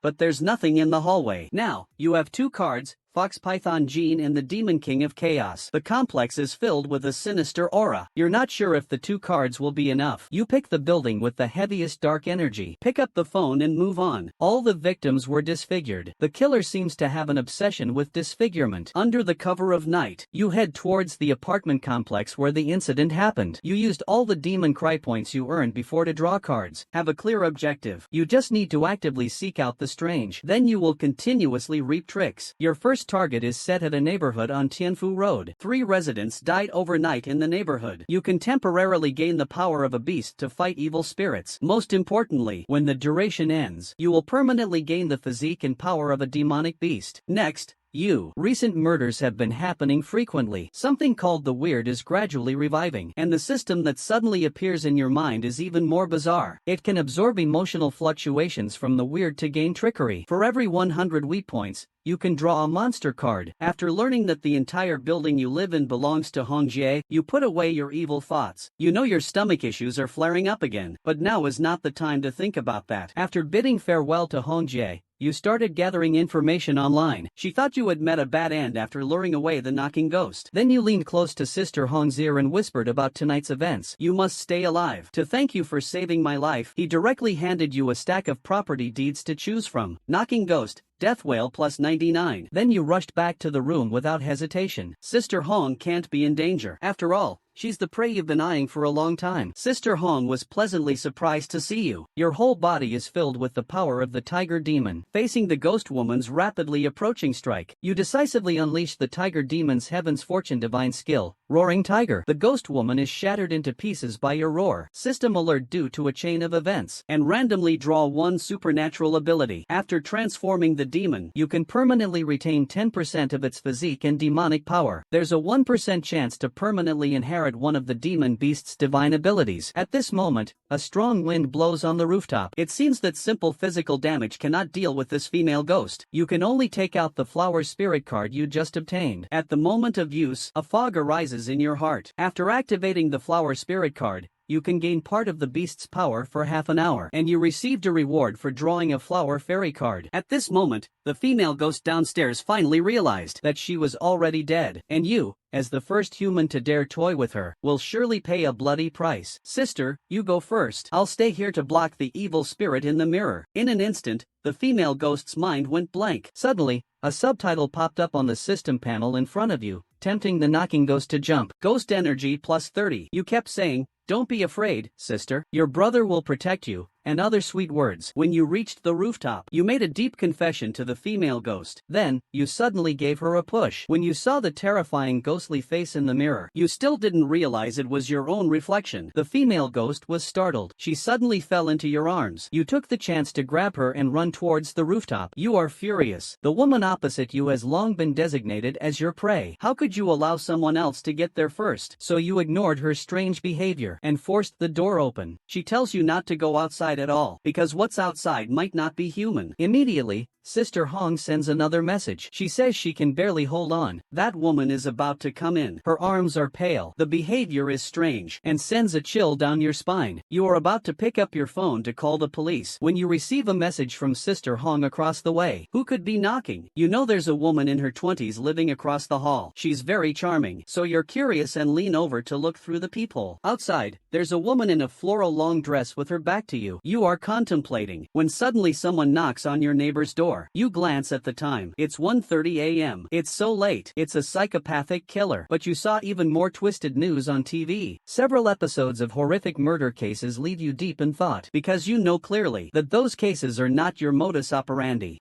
But there's nothing in the hallway. Now, you have two cards, Fox Python Gene and the Demon King of Chaos. The complex is filled with a sinister aura. You're not sure if the two cards will be enough. You pick the building with the heaviest dark energy. Pick up the phone and move on. All the victims were disfigured. The killer seems to have an obsession with disfigurement. Under the cover of night, you head towards the apartment complex where the incident happened. You used all the demon cry points you earned before to draw cards. Have a clear objective. You just need to actively seek out the strange. Then you will continuously reap tricks. Your first target is set at a neighborhood on Tianfu Road. 3 residents died overnight in the neighborhood. You can temporarily gain the power of a beast to fight evil spirits. Most importantly, when the duration ends, you will permanently gain the physique and power of a demonic beast. Next, Recent murders have been happening frequently. Something called the weird is gradually reviving, and the system that suddenly appears in your mind is even more bizarre. It can absorb emotional fluctuations from the weird to gain trickery. For every 100 weak points, you can draw a monster card. After learning that the entire building you live in belongs to Hongjie, you put away your evil thoughts. You know your stomach issues are flaring up again, but now is not the time to think about that. After bidding farewell to Hongjie, you started gathering information online. She thought you had met a bad end after luring away the knocking ghost. Then you leaned close to Sister Hong's ear and whispered about tonight's events. You must stay alive. To thank you for saving my life, he directly handed you a stack of property deeds to choose from. Knocking ghost, Death Whale plus 99. Then you rushed back to the room without hesitation. Sister Hong can't be in danger. After all, she's the prey you've been eyeing for a long time. Sister Hong was pleasantly surprised to see you. Your whole body is filled with the power of the tiger demon. Facing the ghost woman's rapidly approaching strike, you decisively unleash the tiger demon's heaven's fortune divine skill, Roaring Tiger. The ghost woman is shattered into pieces by your roar. System alert due to a chain of events. And randomly draw one supernatural ability. After transforming the demon, you can permanently retain 10% of its physique and demonic power. There's a 1% chance to permanently inherit one of the demon beast's divine abilities. At this moment, a strong wind blows on the rooftop. It seems that simple physical damage cannot deal with this female ghost. You can only take out the flower spirit card you just obtained. At the moment of use, a fog arises in your heart. After activating the flower spirit card, you can gain part of the beast's power for half an hour, and you received a reward for drawing a flower fairy card. At this moment, the female ghost downstairs finally realized that she was already dead, and you, as the first human to dare toy with her, will surely pay a bloody price. Sister, you go first. I'll stay here to block the evil spirit in the mirror. In an instant, the female ghost's mind went blank. Suddenly, a subtitle popped up on the system panel in front of you, tempting the knocking ghost to jump. Ghost energy plus 30. You kept saying, "Don't be afraid, sister. Your brother will protect you," and other sweet words. When you reached the rooftop, you made a deep confession to the female ghost. Then, you suddenly gave her a push. When you saw the terrifying ghostly face in the mirror, you still didn't realize it was your own reflection. The female ghost was startled. She suddenly fell into your arms. You took the chance to grab her and run towards the rooftop. You are furious. The woman opposite you has long been designated as your prey. How could you allow someone else to get there first? So you ignored her strange behavior and forced the door open. She tells you not to go outside at all, because what's outside might not be human. Immediately, Sister Hong sends another message. She says she can barely hold on. That woman is about to come in. Her arms are pale. The behavior is strange, and sends a chill down your spine. You are about to pick up your phone to call the police when you receive a message from Sister Hong across the way. Who could be knocking? You know there's a woman in her 20s living across the hall. She's very charming, so you're curious and lean over to look through the peephole. Outside, there's a woman in a floral long dress with her back to you. You are contemplating, when suddenly someone knocks on your neighbor's door. You glance at the time. It's 1:30 a.m. It's so late. It's a psychopathic killer. But you saw even more twisted news on TV. Several episodes of horrific murder cases leave you deep in thought, because you know clearly that those cases are not your modus operandi.